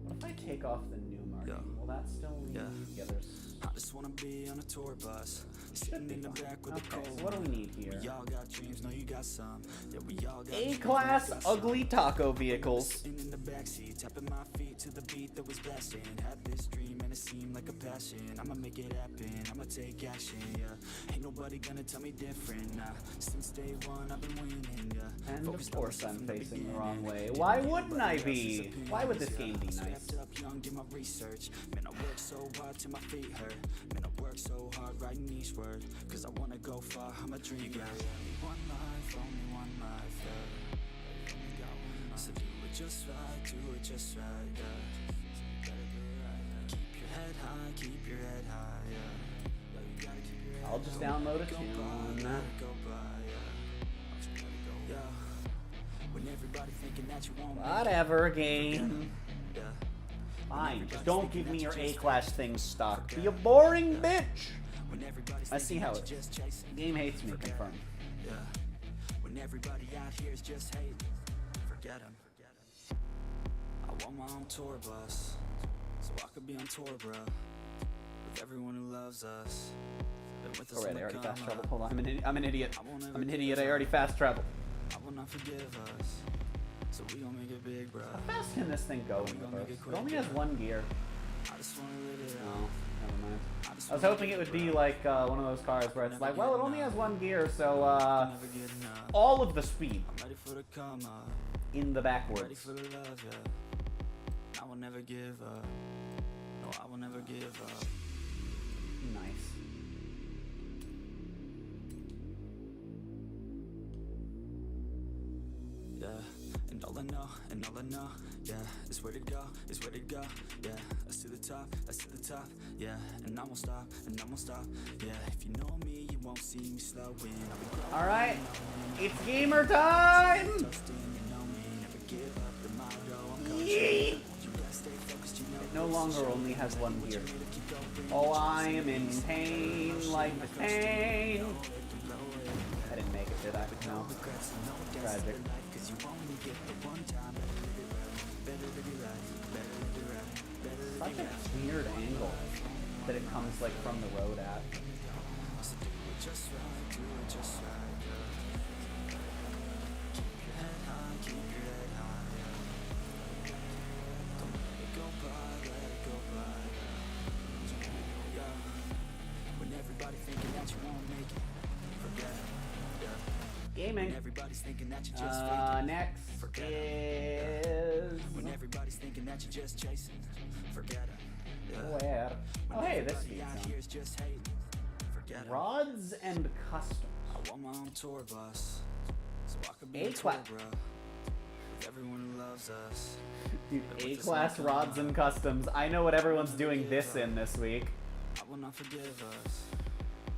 S1: What if I take off the new marking? Will that still leave? Yeah, there's...
S3: I just wanna be on a tour bus, sitting in the back with a
S1: Okay,
S3: cold.
S1: so what do we need here?
S3: We all got dreams, know you got some. Yeah, we all got
S1: A-class ugly taco vehicles.
S3: Sitting in the backseat, tapping my feet to the beat that was blasting. Had this dream and it seemed like a passion. I'ma make it happen, I'ma take action, yeah. Ain't nobody gonna tell me different, nah. Since day one I've been winning, yeah.
S1: And of course I'm facing the wrong way. Why wouldn't I be? Why would this game be nice?
S3: Up young, did my research. Man, I work so hard till my feet hurt. Man, I work so hard writing each word. Cause I wanna go far, I'm a dreamer. Only one life, yeah. So do it just right, yeah. Keep your head high, keep your head high, yeah.
S1: I'll just download a tune.
S3: When everybody thinking that you won't
S1: Whatever, game.
S3: yeah.
S1: Fine, just don't give me your A-class things stock. Be a boring bitch!
S3: When everybody's
S1: I see how
S3: thinking that
S1: it
S3: you're
S1: is.
S3: just chasing,
S1: The game hates me, confirmed.
S3: yeah. When everybody out here is just hating, forget 'em. I want my own tour bus, so I could be on tour, bro. With everyone who loves us. Been with us
S1: Alright,
S3: on
S1: I
S3: the
S1: already
S3: come
S1: fast
S3: up.
S1: traveled. Hold on, I'm an idiot. I'm an idiot.
S3: I won't ever
S1: I'm an
S3: give
S1: idiot. I
S3: up.
S1: already fast traveled.
S3: I will not forgive us, so we gon' make it big, bro.
S1: How fast can this thing go in reverse? It only has one gear.
S3: I just wanna live it
S1: No,
S3: out.
S1: never mind.
S3: just
S1: I was
S3: wanna
S1: hoping
S3: make
S1: it would
S3: bro.
S1: be like one of those cars where it's like, well, it only has one gear, so
S3: Never get enough.
S1: all of the speed
S3: I'm ready for the come up,
S1: in the
S3: ready
S1: backwards.
S3: for the love, yeah. I will never give up. No, I will never give up.
S1: Nice.
S3: Yeah, and all I know, yeah, is where to go, yeah. Let's to the top, yeah. And I won't stop, yeah. If you know me, you won't see me slowing. I'll be growing,
S1: Alright, it's gamer time!
S3: trusting, you know me, never give up the motto. I'm coaching.
S1: Yeet!
S3: You gotta stay focused, you know.
S1: It no longer only has one gear. Oh, I am in pain, life is pain. I didn't make it, did I? No. Tragic. Such a weird angle that it comes like from the road at.
S3: When everybody thinking that you won't make it, forget it.
S1: Gaming.
S3: Everybody's thinking that you just faking.
S1: Next is
S3: When everybody's thinking that you're just chasing, forget it.
S1: where? Oh, hey, this beats
S3: out
S1: sound.
S3: here is just hating. forget 'em.
S1: Rods and customs.
S3: I want my own tour bus, so I could be a
S1: A-class.
S3: tour bro with everyone who loves us.
S1: Dude,
S3: But with this
S1: A-class
S3: new
S1: rods
S3: car,
S1: and customs. I know what everyone's doing this in this week.
S3: I will not forgive us.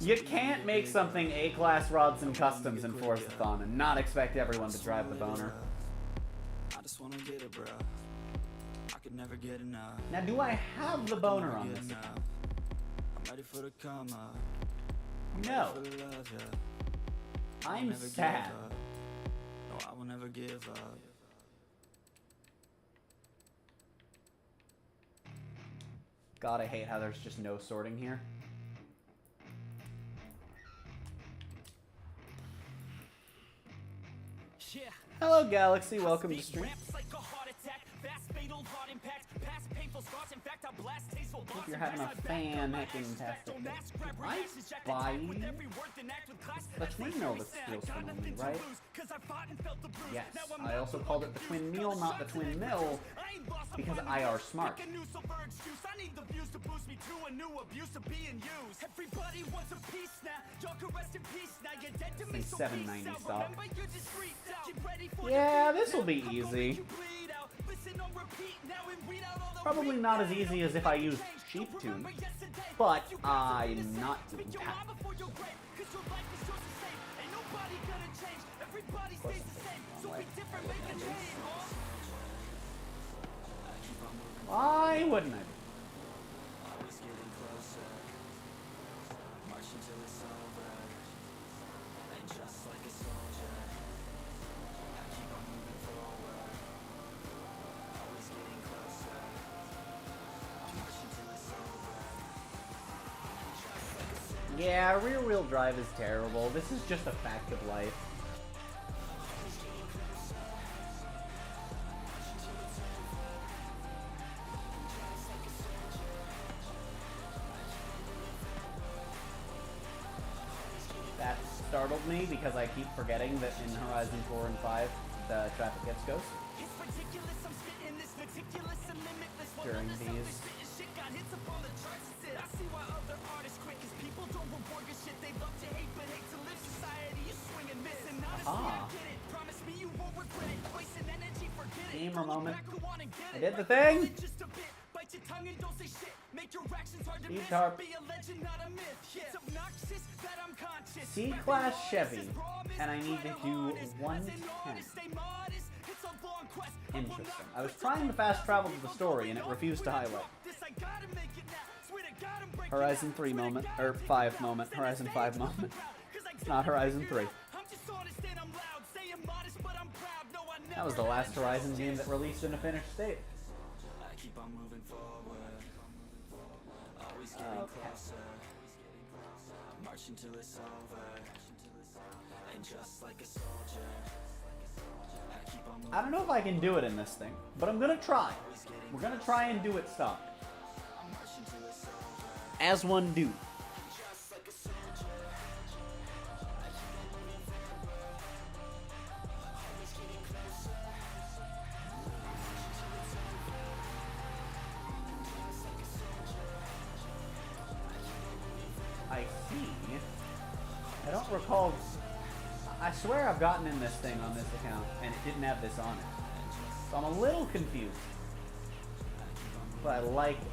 S1: You can't make something A-class rods and customs in Forzathon and not expect everyone to drive the boner.
S3: I just wanna get it, bro. I could never get enough.
S1: Now, do I have the boner
S3: Never
S1: on
S3: get
S1: this?
S3: enough. I'm ready for the come up.
S1: No.
S3: Ready for the love, yeah. I'll
S1: I'm
S3: never give
S1: sad.
S3: up. No, I will never give up.
S1: God, I hate how there's just no sorting here.
S3: Yeah.
S1: Hello, Galaxy. Welcome to stream. Hope you're having a fan-hecking-tastic day. I buy the twin mill that steals from me, right? Yes. I also called it the twin meal, not the twin mill, because I are smart. Thing 790 stock. Yeah, this will be easy. Probably not as easy as if I used Sheep Tune, but I'm not doing that. Why wouldn't I be? Yeah, rear-wheel drive is terrible. This is just a fact of life. That startled me because I keep forgetting that in Horizon 4 and 5, the traffic gets ghosted. During these. Ah. Gamer moment. I did the thing! C-Tarp. C-Class Chevy. And I need to do 110. Interesting. I was trying to fast travel to the story and it refused to highlight. Horizon 3 moment. Or 5 moment. Horizon 5 moment. It's not Horizon 3. That was the last Horizon game that released in a finished state. I don't know if I can do it in this thing, but I'm gonna try. We're gonna try and do it stock. As one do. I see. I don't recall. I swear I've gotten in this thing on this account, and it didn't have this on it. So I'm a little confused. But I like it.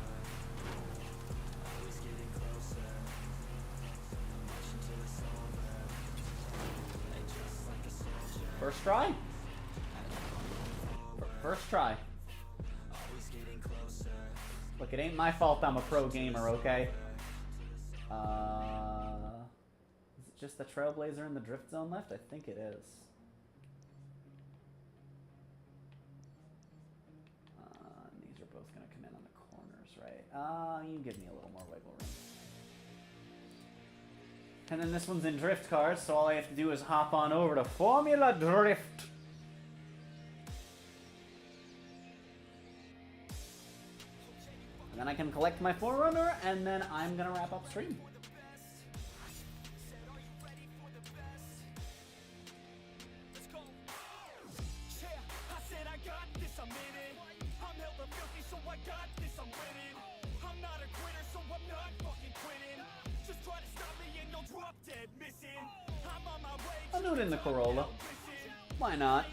S1: First try? First try. Look, it ain't my fault I'm a pro gamer, okay? Is it just the Trailblazer and the Drift Zone left? I think it is. And these are both going to come in on the corners, right? You give me a little more wiggle room. And then this one's in drift cars, so all I have to do is hop on over to Formula Drift. And then I can collect my Forerunner, and then I'm gonna wrap up stream. do it in the Corolla. Why not?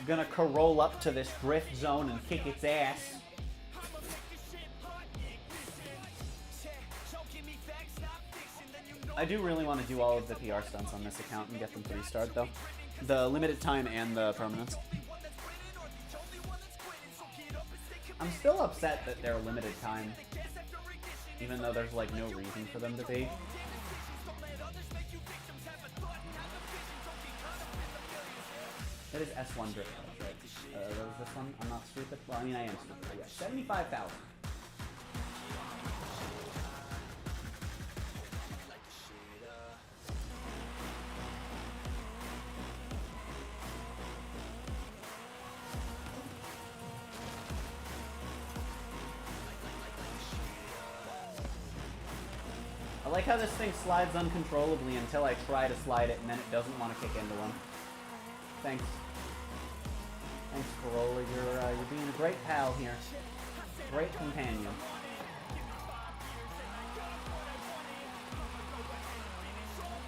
S1: Gonna Corolla up to this drift zone and kick its ass. I do really want to do all of the PR stunts on this account and get them 3-starred though. The limited time and the permanence. I'm still upset that they're limited time, even though there's like no reason for them to be. That is S1 drift, right? What was this one? I'm not stupid. Well, I mean, I am stupid. Yeah, 75,000. I like how this thing slides uncontrollably until I try to slide it, and then it doesn't want to kick into one. Thanks. Thanks, Corolla. You're being a great pal here. Great companion.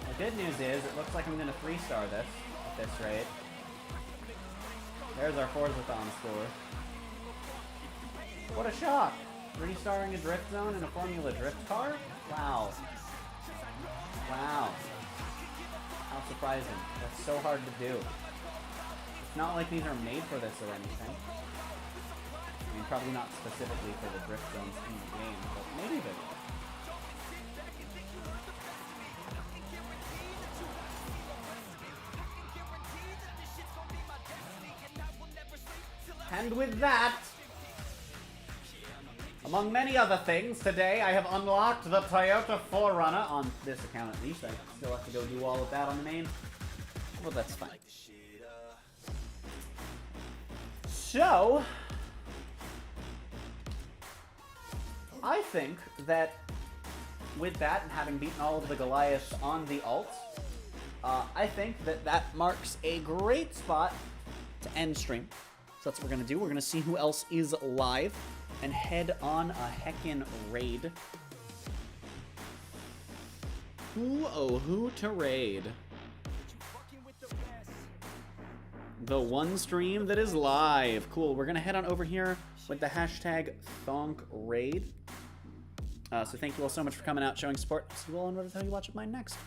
S1: The good news is, it looks like I'm going to 3-star this at this rate. There's our Forzathon score. What a shock! 3-starring a drift zone in a Formula Drift car? Wow. Wow. How surprising. That's so hard to do. It's not like these are made for this or anything. I mean, probably not specifically for the drift zones in the game, but maybe they will. And with that, among many other things, today I have unlocked the Toyota 4Runner, on this account at least. I still have to go do all of that on the main. Well, that's fine. So, I think that with that, and having beaten all of the Goliaths on the alts, I think that that marks a great spot to end stream. So that's what we're going to do. We're going to see who else is live and head on a heckin' raid. Who to raid? The one stream that is live. Cool. We're going to head on over here with the hashtag ThonkRaid. So thank you all so much for coming out, showing support. See you all on What to Tell You Watch of mine next.